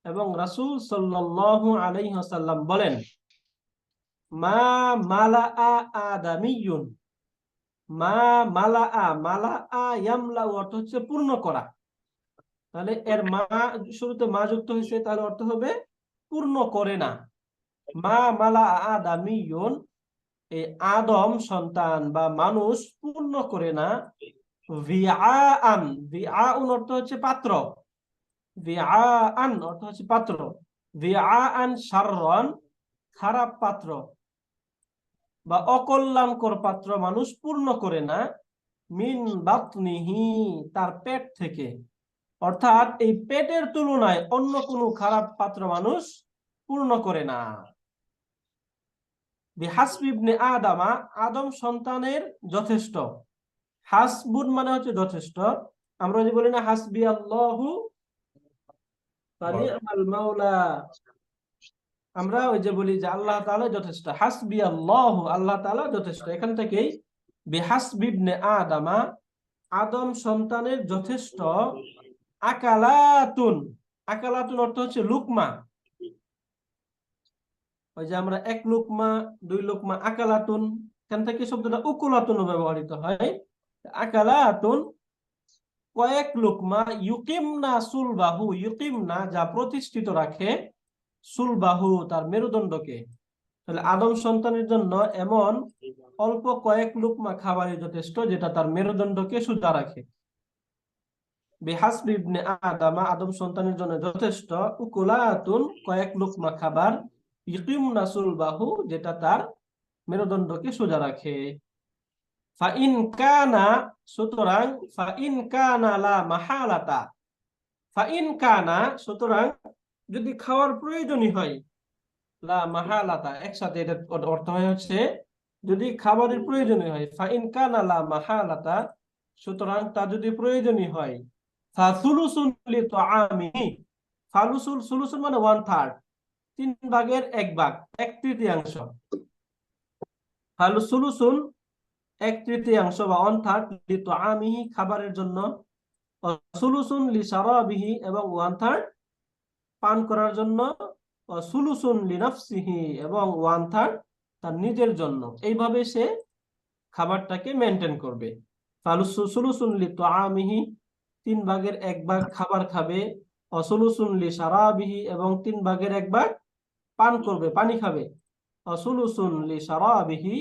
Speaker 1: এবং রাসূল সাল্লাল্লাহু আলাইহি ওয়াসাল্লাম বলেন, মা মালাআ আদামিয়ুন, মা মালাআ, মালাআ ইয়ামলাউ অর্থ হচ্ছে পূর্ণ করা, তাহলে এর মা শুরুতে মা যুক্ত হয়েছে, তাহলে অর্থ হবে পূর্ণ করে না। মা মালাআ আদামিয়ুন, এই আদম সন্তান বা মানুষ পূর্ণ করে না, ভিআআন, ভিআউন অর্থ হচ্ছে পাত্র, ভিআআন অর্থ হচ্ছে পাত্র, ভিআআন শাররান খারাপ পাত্র বা অকল্যাণকর পাত্র মানুষ পূর্ণ করে না, মিন বাতনিহি তার পেট থেকে, অর্থাৎ এই পেটের তুলনায় অন্য কোনো খারাপ পাত্র মানুষ পূর্ণ করে না। বিহাসবি ইবনে আদামা, আদম সন্তানের যথেষ্ট, হাসবুন মানে হচ্ছে যথেষ্ট, আমরা যে বলি না হাসবি আল্লাহু ওয়া নি'মাল মাওলা, আমরা ওই যে বলি যে আল্লাহ তাআলা যথেষ্ট, হাসবি আল্লাহু, আল্লাহ তাআলা যথেষ্ট। এখান থেকেই বিহাসবি ইবনে আদামা, আদম সন্তানের যথেষ্ট, আকালাতুন, আকালাতুন অর্থ হচ্ছে লুকমা, ওই যে আমরা এক লুকমা দুই লুকমা, আকালাতুন, এখান থেকে শব্দটা উকুলাতুন ব্যবহৃত হয়। আকালাতুন কয়েক লুকমা, ইউকিমনা সুলবাহু, ইউকিমনা যা প্রতিষ্ঠিত রাখে, সুলবাহু তার মেরুদণ্ডকে, তাহলে আদম সন্তানের জন্য এমন অল্প কয়েক লুকমা খাবারই যথেষ্ট যেটা তার মেরুদণ্ডকে সোজা রাখে। বিহাসবি ইবনে আদামা, আদম সন্তানের জন্য যথেষ্ট, উকুলাতুন কয়েক লুকমা খাবার, ইউকিমনা সুলবাহু যেটা তার মেরুদণ্ডকে সোজা রাখে। ফাইন কানা, সুতরাং ফাইন কানা লা মাহালাতা, ফাইন কানা সুতরাং যদি খাওয়ার প্রয়োজনই হয়, লা মাহালাতা একসাথে এটা অর্থ হয় হচ্ছে যদি খাবারের প্রয়োজনই হয়, ফাইন কানা লা মাহালাতা সুতরাং তা যদি প্রয়োজনই হয়, ফাসুলুসুন লিতাআমিহি, ফালুসুল, সুলুসুন মানে 1/3, 3/1 ভাগ, 1/3, ফালুসুলুসুন 1/3 বা 1/3, লিতাআমিহি খাবারের জন্য, সুলুসুন লিশারাবিহি এবং 1/3 পান করার জন্য, সুলুসুন লিনাফসিহি এবং 1/3 তার নিজের জন্য। এইভাবে সে খাবারটাকে মেনটেন করবে। সুলুসুন লি তুআমিহি, 3 ভাগের 1 ভাগ খাবার খাবে, অসুলুসুন লি শারাবিহি, এবং 3 ভাগের 1 ভাগ পান করবে, পানি খাবে, অসুলুসুন লি শারাবিহি,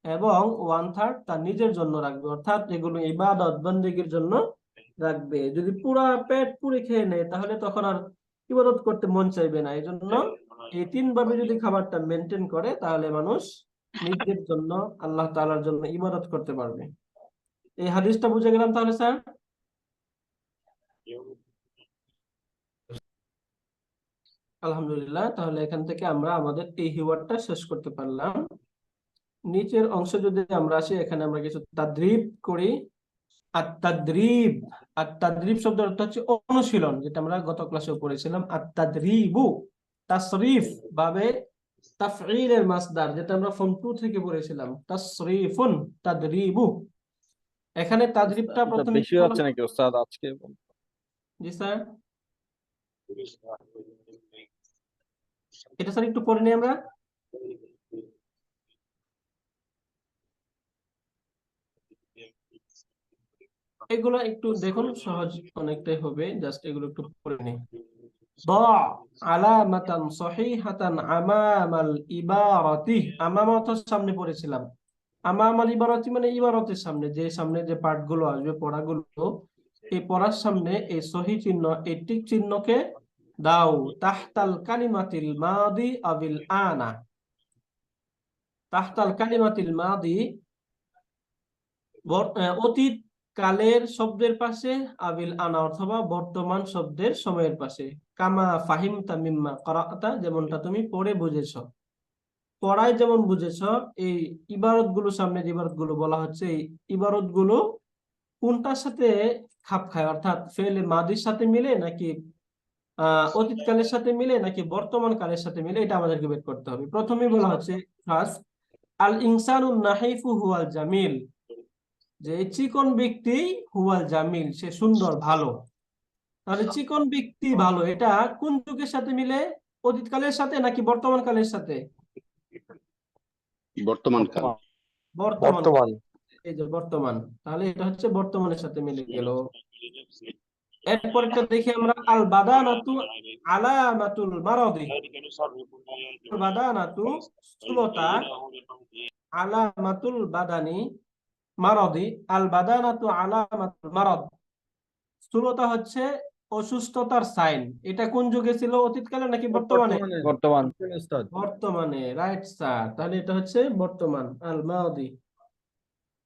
Speaker 1: এবং 1/3 তার নিজের জন্য রাখবে, অর্থাৎ এগুলো ইবাদত বন্দেগীর জন্য রাখবে। যদি পুরা পেট পুরে খেয়ে নেয় তাহলে তখন আর ইবাদত করতে মন চাইবে না। এই জন্য এই 3 ভাবে যদি খাবারটা মেনটেন করে তাহলে মানুষ নিজের জন্য, আল্লাহ তাআলার জন্য ইবাদত করতে পারবে। এই হাদিসটা বুঝে গেলাম তাহলে স্যার? আলহামদুলিল্লাহ, তাহলে এখান থেকে আমরা আমাদের এই হিওয়ারটা শেষ করতে পারলাম। নিচের অংশে যদি আমরা আসি, এখানে আমরা কিছু তাদরিব করি। আত-তাদরিব, আত-তাদরিব শব্দের অর্থ হচ্ছে অনুশীলন, যেটা আমরা গত ক্লাসেও পড়েছিলাম। আত-তাদরিবু তাসরিফ ভাবে তাফঈলের মাসদার, যেটা আমরা ফর্ম 2 থেকে পড়েছিলাম। তাসরিফুন, তাদরিবু। এখানে তাদরিবটা
Speaker 6: এটা
Speaker 1: প্রথমে
Speaker 6: বেশি হচ্ছে নাকি ওস্তাদ আজকে?
Speaker 1: জি স্যার, এটা স্যার একটু পড়ে নিই আমরা। এগুলো একটু দেখুন, সহজ অনেকটাই হবে, জাস্ট এগুলো একটু পড়ে নিই। ضع علامة صحيحة أمام الإبارة। أمام অর্থ সামনে পড়েছিলাম। أمام الإبارة মানে ইবারতের সামনে, যে সামনে যে পাঠগুলো আসবে, পড়াগুলো, এই পড়ার সামনে এই সহি চিহ্ন, এই টিক চিহ্নকে দাও। তাহতাল কালিমাতিল মাদি আবিল আনা। তাহতাল কালিমাতিল মাদি অতীত কালের শব্দের পাশে, আবিল আনা অথবা বর্তমান শব্দের সময়ের পাশে। কামা ফাহিমতা মিম্মা করাতা, যেমনটা তুমি পড়ে বুঝেছো। পড়ায় যেমন বুঝেছো, এই ইবারত গুলো, সামনে যে ইবারত গুলো বলা হচ্ছে, এই ইবারত গুলো কোনটার সাথে খাপ খায়, অর্থাৎ ফেলে মাদির সাথে মিলে নাকি অতীত কালের সাথে মিলে নাকি বর্তমান কালের সাথে মিলে, এটা আমাদেরকে বের করতে হবে। প্রথমেই বলা হচ্ছে ফার্স্ট, আল ইনসানুন নাহিফু হুয়াল জামিল, যে চিকন ব্যক্তি হুয়াল জামিল, সে সুন্দর, ভালো। তাহলে চিকন ব্যক্তি ভালো, এটা কোন যুগের সাথে মিলে? অতীত কালের সাথে নাকি বর্তমান কালের সাথে?
Speaker 8: বর্তমান কাল।
Speaker 1: বর্তমান। এই যে বর্তমান, তাহলে এটা হচ্ছে বর্তমানের সাথে মিলে গেল। এরপরটা দেখি আমরা, আল বাদানাতু আলামাতুল মারাদি। আল বাদানাতু স্থূলতা, আলামাতুল বাদানি মারাদি। আল বাদানাতু আলামাতুল মারাদ, স্থূলতা হচ্ছে অসুস্থতার সাইন। এটা কোন যুগে ছিল? অতীতকালে নাকি বর্তমানে?
Speaker 6: বর্তমান।
Speaker 1: বর্তমানে, রাইট স্যার। তাহলে এটা হচ্ছে বর্তমান, আল মাদি।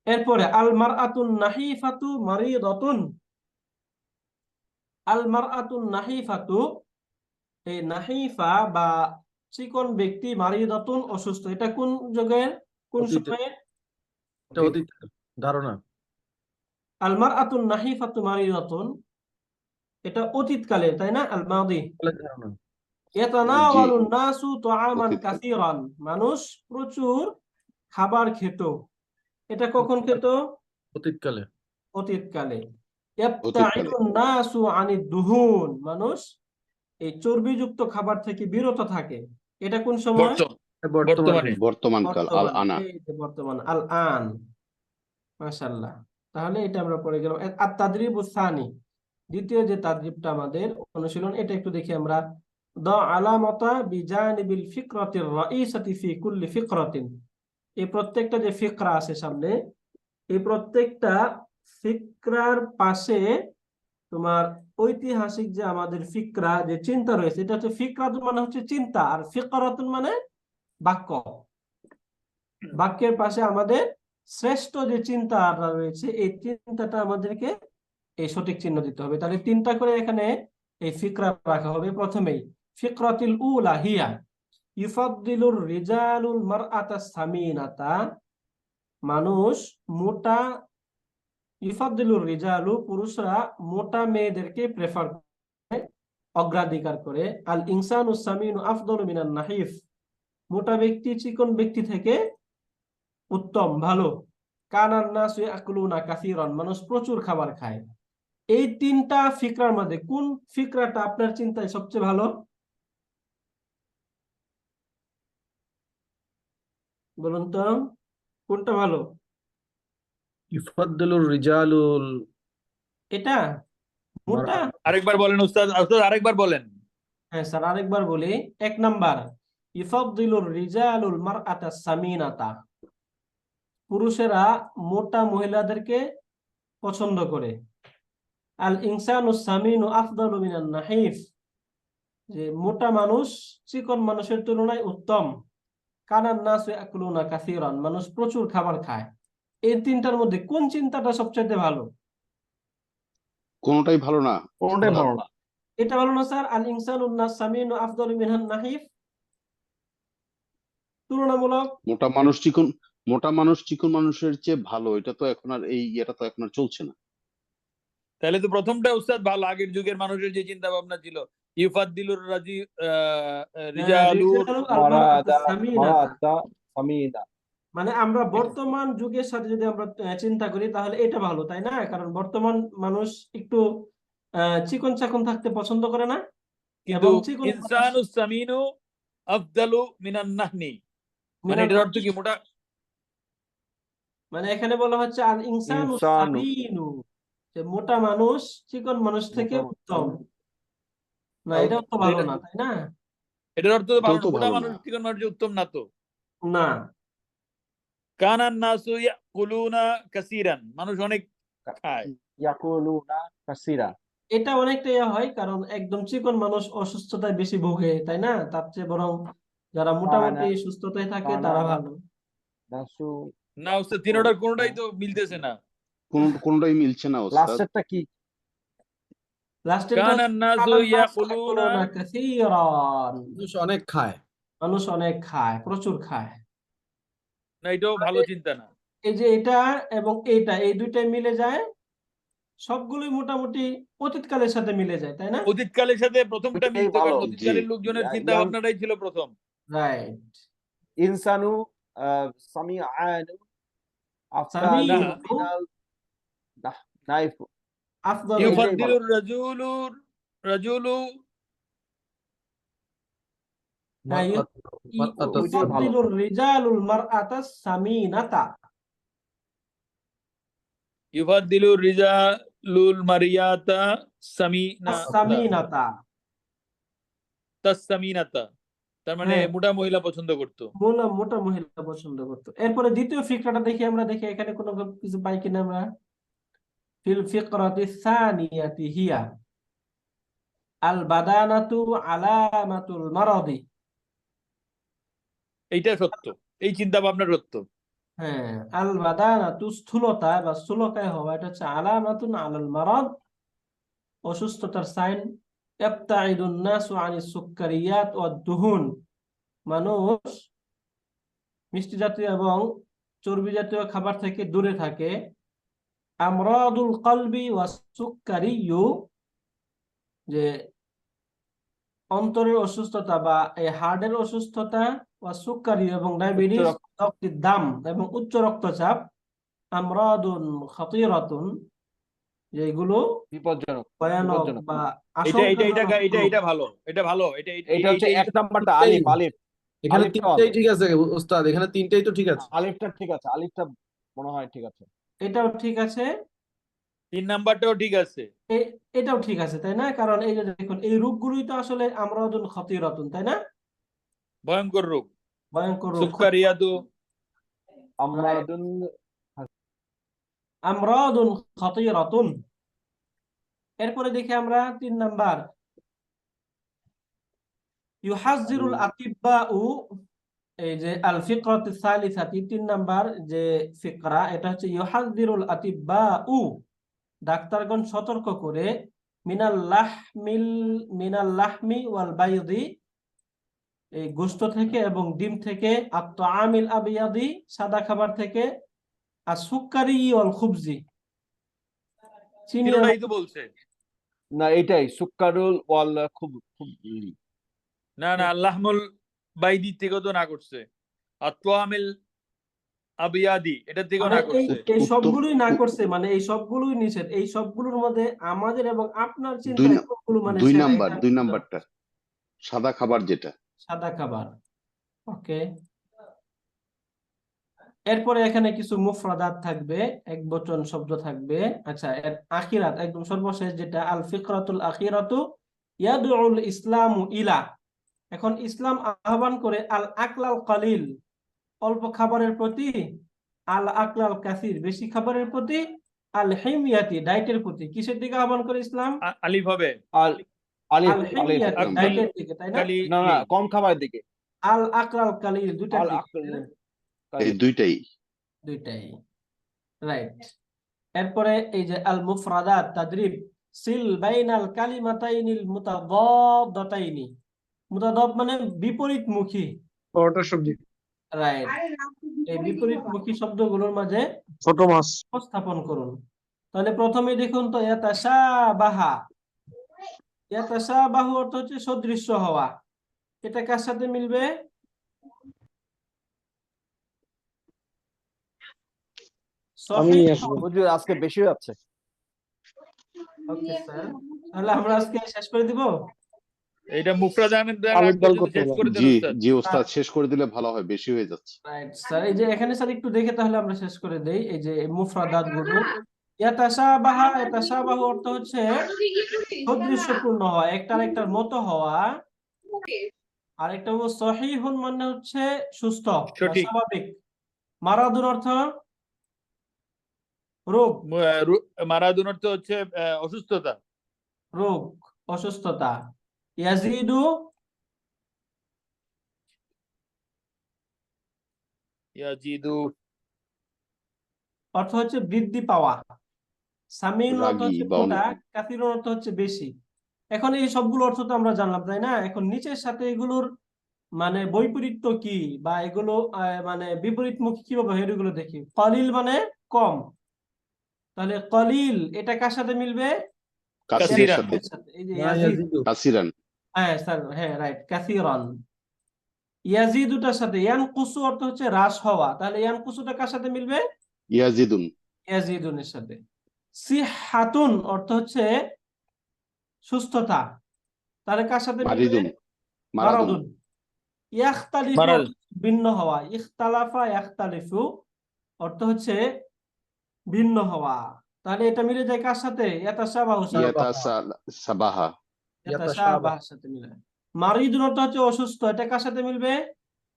Speaker 1: এরপরে আল মারআতুন নাহিফাতু মারিদাতুন। আল মারআতুন নাহিফাতু, এই নাহিফা বা চিকন ব্যক্তি, মারিদাতুন অসুস্থ, এটা কোন যুগের, কোন
Speaker 3: অতীতে।
Speaker 1: সময়ে?
Speaker 3: এটা অতীত ধারণা।
Speaker 1: আল মারআতুন নাহিফাতু মারিদাতুন, এটা অতীতকালের, তাই না? আল মাদি।
Speaker 3: ধারণা।
Speaker 1: ইয়াতানাওয়ালুন নাসু তুআমান
Speaker 8: অতীতকাল।
Speaker 1: কাসীরান, মানুষ প্রচুর খাবার খেত, এটা কখন খেত?
Speaker 3: অতীতকালে।
Speaker 1: অতীতকালে। ইয়াবতাইদুন নাসু আনিদ দুহুন, মানুষ এই চর্বিযুক্ত খাবার থেকে বিরত থাকে, এটা কোন সময়?
Speaker 2: বর্তমানে।
Speaker 8: বর্তমান কাল, আল
Speaker 1: বর্তমান।
Speaker 8: আনা।
Speaker 1: এই যে বর্তমান, আল আন। মাশাআল্লাহ, তাহলে এটা আমরা পড়ে গেলাম। আর তাদরিবুস সানি, দ্বিতীয় যে তাদরিবটা আমাদের অনুশীলন, এটা একটু দেখি আমরা। দা আলামাতা বিজানিবিল ফিকরাতির রাইসাতি ফি কুল্লি ফিকরাতিন। এই প্রত্যেকটা যে ফিকরা আছে সামনে, এই প্রত্যেকটা ফিকরার পাশে তোমার ঐতিহাসিক যে আমাদের ফিকরা, যে চিন্তা রয়েছে, এটা হচ্ছে ফিকরাতুন মানে হচ্ছে চিন্তা, আর ফিকরাতুন মানে বাক্য। বাক্যের পাশে আমাদের শ্রেষ্ঠ যে চিন্তাটা রয়েছে, এই চিন্তাটা আমাদেরকে এই সঠিক চিহ্ন দিতে হবে। তাহলে 3টা করে এখানে এই ফিকরা রাখা হবে। প্রথমেই ফিকরাতুল উলা হিয়া ইউফাদ্দিলুর রিজালুল মারআতাস সামিনাতা, মানুষ মোটা, ইউফাদ্দিলুর রিজালু, পুরুষরা মোটা মেয়েদেরকে প্রেফার করে, অগ্রাধিকার করে। আল ইনসানুস সামিনু আফদালু মিনান নাহিফ, মোটা ব্যক্তি চিকন ব্যক্তি থেকে উত্তম, ভালো। কানান নাসু ইয়াকুলুনা কাসীরান, মানুষ প্রচুর খাবার খায়। এই 3টা ফিকরার মধ্যে কোন ফিকরাটা আপনার চিন্তায় সবচেয়ে ভালো? বলুন তো, কোনটা ভালো?
Speaker 3: ইউফাদ্দিলুর রিজালুল
Speaker 1: এটা মোটা।
Speaker 2: আরেকবার বলেন উস্তাদ, উস্তাদ আরেকবার বলেন।
Speaker 1: হ্যাঁ স্যার, আরেকবার বলি। 1 নাম্বার, ইফাদ্দিলুর রিজালুল মারআতা সামিনাতা, পুরুষেরা মোটা মহিলাদেরকে পছন্দ করে। আল ইনসানু সামিনু আফদালু মিনান নাহিফ, যে মোটা মানুষ চিকন মানুষের তুলনায় উত্তম। কানান নাসু ইয়াকুলুনা কাসীরান, মানুষ প্রচুর খাবার খায়। এই তিনটার মধ্যে কোন চিন্তাটা সবচেয়ে ভালো?
Speaker 8: কোনোটাই ভালো না।
Speaker 3: কোনটাই ভালো না।
Speaker 1: এটা ভালো না স্যার? আল ইনসানুন সামিনু আফদালু মিনান নাহিফ, তুলনামূলক।
Speaker 8: মোটা মানুষ চিকন মানুষের চেয়ে ভালো, এটা তো এখন আর এই ইয়েটা তো এখন আর চলছে না।
Speaker 2: তাহলে তো প্রথমটা উস্তাদ ভালো, আগের যুগের মানুষের যে চিন্তা ভাবনা ছিল, ইউফাদ্দিলুর রিজালুর
Speaker 1: রিজালু আল মারআতা সামিনাতা।
Speaker 6: মারাতা সামিনা।
Speaker 1: মানে আমরা বর্তমান যুগের সাথে যদি আমরা চিন্তা করি তাহলে এটা ভালো, তাই না? কারণ বর্তমান মানুষ একটু চিকন চাকন থাকতে পছন্দ করে না,
Speaker 2: কিন্তু
Speaker 1: এবং চিকন
Speaker 2: ইনসানুস সামিনু আফদালু মিনান নাহনি, মানে এটার অর্থ কি মোটা?
Speaker 1: মানে এখানে বলা হচ্ছে আল ইনসানু
Speaker 6: ইনসানু।
Speaker 1: সামিনু, যে মোটা মানুষ চিকন মানুষ থেকে উত্তম। না, এটাও তো ভালো না, তাই না?
Speaker 2: এটার অর্থ তো ভালো
Speaker 8: এটাও তো
Speaker 2: না, মোটা
Speaker 8: ভালো
Speaker 2: মানুষ
Speaker 8: না।
Speaker 2: চিকন মানুষ যে উত্তম না তো।
Speaker 1: না,
Speaker 2: কানান নাসু ইয়াকুলুনা কাসীরান, মানুষ অনেক খায়।
Speaker 6: ইয়াকুলুনা কাসীরা।
Speaker 1: এটা অনেকটা হয়, কারণ একদম চিকন মানুষ অসুস্থতায় বেশি ভোগে, তাই না? তার চেয়ে বরং যারা মোটামুটি সুস্থতায় থাকে তারা ভালো।
Speaker 6: নাসু।
Speaker 2: না উস্তাদ, তিনটার কোনোটাই তো মিলতেছে না।
Speaker 8: কোনোটাই মিলছে না ওস্তাদ।
Speaker 6: লাস্টেরটা কি?
Speaker 1: লাস্টেরটা
Speaker 2: কানান নাসু ইয়াকুলুনা,
Speaker 1: কাসীরান,
Speaker 3: মানুষ অনেক খায়।
Speaker 1: মানুষ অনেক খায়, প্রচুর খায়।
Speaker 2: না এটাও ভালো চিন্তা না।
Speaker 1: এই যে এটা এবং এইটা, এই দুইটাই মিলে যায়, সবগুলোই মোটামুটি অতীতকালের সাথে মিলে যায়, তাই না?
Speaker 2: অতীতকালের সাথে প্রথমটা
Speaker 6: ওইটাই
Speaker 2: মিলতো, কারণ
Speaker 6: ভালো।
Speaker 2: অতীতকালের
Speaker 6: জি।
Speaker 2: লোকজনের
Speaker 6: ইয়া-
Speaker 2: চিন্তা
Speaker 6: ইয়াং-
Speaker 2: ভাবনাটাই ছিল প্রথম।
Speaker 1: রাইট।
Speaker 6: ইনসানু সামিআনু আফদালু
Speaker 1: সামিনু
Speaker 6: মিনাল নাইফ।
Speaker 1: আফদালু
Speaker 2: ইউফাদ্দিলুর রাজুলু
Speaker 1: হ্যাঁ,
Speaker 3: মারআতাস
Speaker 1: ইউফাদ্দিলুর রিজালুল মারআতা সামিনাতা।
Speaker 2: ইউফাদ্দিলুর রিজালুল মারিয়াতা সামিনাতা,
Speaker 1: সামিনাতা,
Speaker 2: তাসসামিনাতা, তার মানে
Speaker 1: হ্যাঁ,
Speaker 2: মোটা মহিলা পছন্দ করতো।
Speaker 1: মোটা মহিলা পছন্দ করতো। এরপরে দ্বিতীয় ফিকরাটা দেখি, আমরা দেখি এখানে কোনো কিছু পাই কিনা আমরা। ফিল ফিকরাতি সানিয়াতি হিয়া আল বাদানাতু আলামাতুল মারাদি।
Speaker 2: এইটা সত্য, এই চিন্তা ভাবনা সত্য।
Speaker 1: হ্যাঁ, আল বাদানাতু স্থূলতা বা স্থূলকায় হওয়া, এটা হচ্ছে আলামাতুন আলাল মারাদ, অসুস্থতার সাইন। ইয়াবতাইদুন নাসু আনিস সুক্কারিয়াত ওয়াদ দুহুন, মানুষ মিষ্টি জাতীয় এবং চর্বি জাতীয় খাবার থেকে দূরে থাকে। আমরাদুল কলবি ওয়াস সুক্কারিয়ু, যে অন্তরের অসুস্থতা বা এই হার্টের অসুস্থতা, ওয়া সুক্কারি এবং ডায়াবেটিস, রক্তের দাম এবং উচ্চ রক্তচাপ। আমরাদুন খাতিরাতুন, যেগুলো
Speaker 6: বিপজ্জনক।
Speaker 1: ভয়ানক
Speaker 6: বিপজ্জনক।
Speaker 1: বা
Speaker 2: এটা এটা এটা
Speaker 1: আশঙ্কাজনক
Speaker 2: এটা
Speaker 1: রোগ।
Speaker 2: এটা ভালো, এটা ভালো, এটা
Speaker 6: এটা হচ্ছে
Speaker 2: এটা-
Speaker 6: এক নাম্বারটা
Speaker 3: এটাই-
Speaker 6: আলিফ। আলিফ।
Speaker 3: এখানে
Speaker 6: আলিফটা
Speaker 3: তিনটাই
Speaker 6: ভালো।
Speaker 3: ঠিক আছে ওস্তাদ, এখানে তিনটাই তো ঠিক আছে।
Speaker 6: আলিফটা ঠিক আছে। আলিফটা মনে হয় ঠিক আছে।
Speaker 1: এটাও ঠিক আছে,
Speaker 2: 3 নাম্বারটাও ঠিক আছে।
Speaker 1: এটাও ঠিক আছে, তাই না? কারণ এই যে দেখুন, এই রোগগুলোই তো আসলে আমরাদুন খাতিরাতুন, তাই না?
Speaker 2: ভয়ঙ্কর রোগ,
Speaker 1: ভয়ঙ্কর রোগ,
Speaker 2: সুক্কারিয়াতু।
Speaker 6: আমরাদুন
Speaker 1: আমরাদুন খাতিরাতুন। এরপরে দেখি আমরা 3 নাম্বার, ইউহাজ্জিরুল আতিব্বাউ, এই যে আল ফিকরাতুস সালিসাতি 3 নাম্বার যে ফিকরা, এটা হচ্ছে ইউহাজ্জিরুল আতিব্বাউ, ডাক্তারগণ সতর্ক করে, মিনাল লাহমি ওয়াল বাইদি, এই গোশত থেকে এবং ডিম থেকে, আত-তাআমিল আবিয়াদি, সাদা খাবার থেকে, আর সুক্কারি ওয়াল খুবজি, চিনি
Speaker 2: তিনটাই তো বলছে।
Speaker 6: না, এটাই সুক্কারুল ওয়াল খুব খুব
Speaker 2: না না, আল্লাহমুল বাইদি থেকে তো না করছে, আত-তাআমিল আবিয়াদি এটা থেকেও
Speaker 1: মানে
Speaker 2: না
Speaker 1: এই
Speaker 2: করছে।
Speaker 1: এই সবগুলোই না করছে, মানে এই সবগুলোই নিষেধ। এই সবগুলোর মধ্যে আমাদের এবং আপনার
Speaker 8: দুই
Speaker 1: চিন্তায়
Speaker 8: না-
Speaker 1: কোনগুলো মানে
Speaker 8: দুই
Speaker 1: সেরা?
Speaker 8: নাম্বার,
Speaker 1: এটা
Speaker 8: দুই নাম্বারটা সাদা খাবার যেটা।
Speaker 1: সাদা খাবার। ওকে, এরপরে এখানে কিছু মুফরাদাত থাকবে, এক বচন শব্দ থাকবে। আচ্ছা, এর আখিরাত একদম সর্বশেষ যেটা আল ফিকরাতুল আখিরাতু ইয়াদউল ইসলামু ইলা। এখন ইসলাম আহ্বান করে আল আকলাল কালিল, অল্প খাবারের প্রতি, আল আকলাল কাসির, বেশি খাবারের প্রতি, আল হিমিয়াতি, ডায়েটের প্রতি। কিসের দিকে আহ্বান করে ইসলাম?
Speaker 2: আলিফ হবে
Speaker 6: আল আলিফ
Speaker 1: আল
Speaker 6: আলিফ
Speaker 1: হিমিয়াতি,
Speaker 2: আকল
Speaker 1: ডায়েটের দিকে, তাই না?
Speaker 2: কালি
Speaker 6: না না কম খাবারের দিকে
Speaker 1: আল আকলাল কালিল, দুইটার
Speaker 6: আল
Speaker 1: দিকে,
Speaker 6: আকল
Speaker 1: তাই না?
Speaker 8: এই দুইটাই।
Speaker 1: দুইটাই, রাইট। এরপরে এই যে আল মুফরাদাত তাদরিব, সিল বাইনাল কালিমাতাইনিল মুতাদাদাতাইনি। মুতাদাদ মানে বিপরীতমুখী,
Speaker 3: পরোটা সবজি,
Speaker 1: রাইট। এই বিপরীতমুখী শব্দগুলোর মাঝে
Speaker 3: ছোট মাছ,
Speaker 1: উপস্থাপন করুন। তাহলে প্রথমে দেখুন তো ইয়াতাশাবাহা। ইয়াতাশাবাহু অর্থ হচ্ছে সদৃশ্য হওয়া। এটা কার সাথে মিলবে? সহিহ।
Speaker 6: হুজুর আজকে বেশি হয়ে যাচ্ছে।
Speaker 1: ওকে স্যার, তাহলে আমরা আজকে শেষ করে দিব।
Speaker 2: এটা মুফরাদানের
Speaker 3: আলুর ডাল করতে
Speaker 2: শেষ
Speaker 3: হবে।
Speaker 2: করে দেন
Speaker 8: জি
Speaker 2: উস্তাদ।
Speaker 8: জি ওস্তাদ, শেষ করে দিলে ভালো হয়, বেশি হয়ে যাচ্ছে।
Speaker 1: রাইট স্যার, এই যে এখানে স্যার একটু দেখে তাহলে আমরা শেষ করে দেই। এই যে মুফরাদাত গুলো, ইয়াতাশাবাহা, ইয়াতাশাবাহু অর্থ হচ্ছে সদৃশ্যপূর্ণ হওয়া, একটার একটার মতো হওয়া। আর একটা হলো সহিহুন মানে হচ্ছে সুস্থ বা
Speaker 2: সঠিক।
Speaker 1: স্বাভাবিক। মারাদুন অর্থ রোগ,
Speaker 2: মারাদুন অর্থ হচ্ছে অসুস্থতা।
Speaker 1: রোগ, অসুস্থতা। ইয়াজিদু
Speaker 2: ইয়াজিদু
Speaker 1: অর্থ হচ্ছে বৃদ্ধি পাওয়া। সামিন অর্থ
Speaker 8: রাগী
Speaker 1: হচ্ছে
Speaker 8: বা
Speaker 1: মোটা, কাসির অর্থ হচ্ছে বেশি। এখন এই সবগুলো অর্থ তো আমরা জানলাম, তাই না? এখন নিচের সাথে এগুলোর মানে বৈপরীত্য কি, বা এগুলো মানে বিপরীতমুখী কিভাবে হয় এগুলো দেখি। কলিল মানে কম, তাহলে কলিল এটা কার সাথে মিলবে?
Speaker 8: কাসিরের
Speaker 2: কাসিরান।
Speaker 8: সাথে।
Speaker 1: সাথে। এই যে ইয়াজিদ,
Speaker 8: কাসিরান।
Speaker 1: হ্যাঁ স্যার, হ্যাঁ রাইট, কাসিরান। ইয়াজিদুটার সাথে ইয়ানকুসু অর্থ হচ্ছে হ্রাস হওয়া, তাহলে ইয়ানকুসুটা কার সাথে মিলবে?
Speaker 8: ইয়াজিদুন।
Speaker 1: ইয়াজিদুনের সাথে। সিহাতুন অর্থ হচ্ছে সুস্থতা, তাহলে কার সাথে মিলবে?
Speaker 8: মারিদুন। মারাদুন।
Speaker 1: মারাদুন। ইয়াখতালিফু
Speaker 2: মারাদ।
Speaker 1: অর্থ হচ্ছে ভিন্ন হওয়া, ইখতালাফা ইয়াখতালিফু অর্থ হচ্ছে ভিন্ন হওয়া। তাহলে এটা মিলে যায় কার সাথে? ইয়াতাশাবাহু সাথে,
Speaker 8: ইয়াতাসাবাহা।
Speaker 1: ইয়াতাশাবাহর সাথে মিলে। মারিদুন অর্থ হচ্ছে অসুস্থ, এটা কার সাথে মিলবে?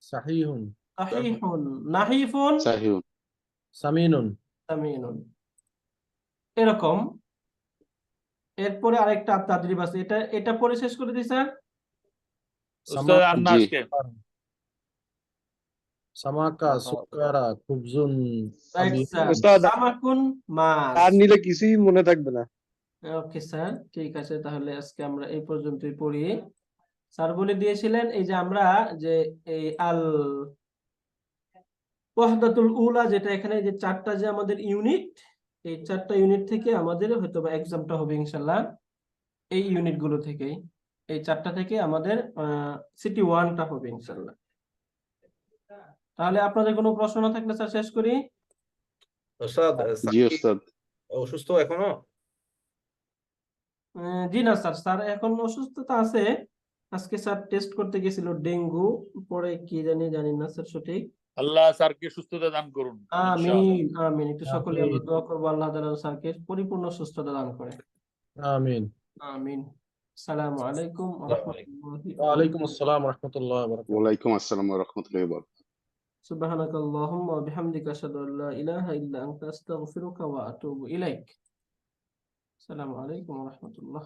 Speaker 3: সাহিহুন,
Speaker 1: সাহিহুন, নাহিফুন,
Speaker 8: সাহিহুন।
Speaker 3: সামিনুন।
Speaker 1: সামিনুন। এরকম। এরপরে আরেকটা তাদরিব আছে, এটা এটা পরে শেষ করে দিই স্যার।
Speaker 2: উস্তাদ আন্না
Speaker 8: জি।
Speaker 2: আজকে
Speaker 3: সামাকা, সুকারা, খুবজুন,
Speaker 1: রাইট স্যার,
Speaker 3: উস্তাদ,
Speaker 1: সামাকুন মাছ।
Speaker 3: আর নিলে কিছুই মনে থাকবে না।
Speaker 1: ওকে স্যার, ঠিক আছে, তাহলে আজকে আমরা এই পর্যন্তই পড়ি। স্যার বলে দিয়েছিলেন এই যে আমরা যে এই আল ওয়াহদাতুল উলা, যেটা এখানে যে চারটা যে আমাদের ইউনিট, এই চারটা ইউনিট থেকে আমাদের হয়তো বা এক্সামটা হবে ইনশাল্লাহ। এই ইউনিট গুলো থেকেই, এই চারটা থেকে আমাদের সিটি ওয়ানটা হবে ইনশাল্লাহ। তাহলে আপনাদের কোনো প্রশ্ন না থাকলে স্যার শেষ করি।
Speaker 7: ওস্তাদ
Speaker 8: জি ওস্তাদ।
Speaker 7: অসুস্থ এখনো?
Speaker 1: জি না স্যার, স্যার এখন অসুস্থতা আছে। আজকে স্যার টেস্ট করতে গেছিল ডেঙ্গু, পরে কি জানি না স্যার সঠিক।
Speaker 2: আল্লাহ স্যারকে সুস্থতা দান করুন ইনশাআল্লাহ।
Speaker 1: আমিন আমিন, একটু সকলে আমরা দোয়া করবো আল্লাহ তাআলা স্যারকে পরিপূর্ণ সুস্থতা দান করে।
Speaker 3: আমিন।
Speaker 1: আমিন। আসসালামু আলাইকুম ওয়া রাহমাতুল্লাহি ওয়া
Speaker 3: ওয়ালাইকুম আসসালাম ওয়া রাহমাতুল্লাহি ওয়া বারাকাতুহু।
Speaker 8: ওয়ালাইকুম আসসালাম ওয়া রাহমাতুল্লাহি ওয়া বারাকাতুহু।
Speaker 1: সুবহানাকাল্লাহুম্মা ওয়া বিহামদিকা আশহাদু আল্লা ইলাহা ইল্লা আনতা আস্তাগফিরুকা ওয়া আতুবু ইলাইক। আসসালামু আলাইকুম ওয়া রাহমাতুল্লাহ।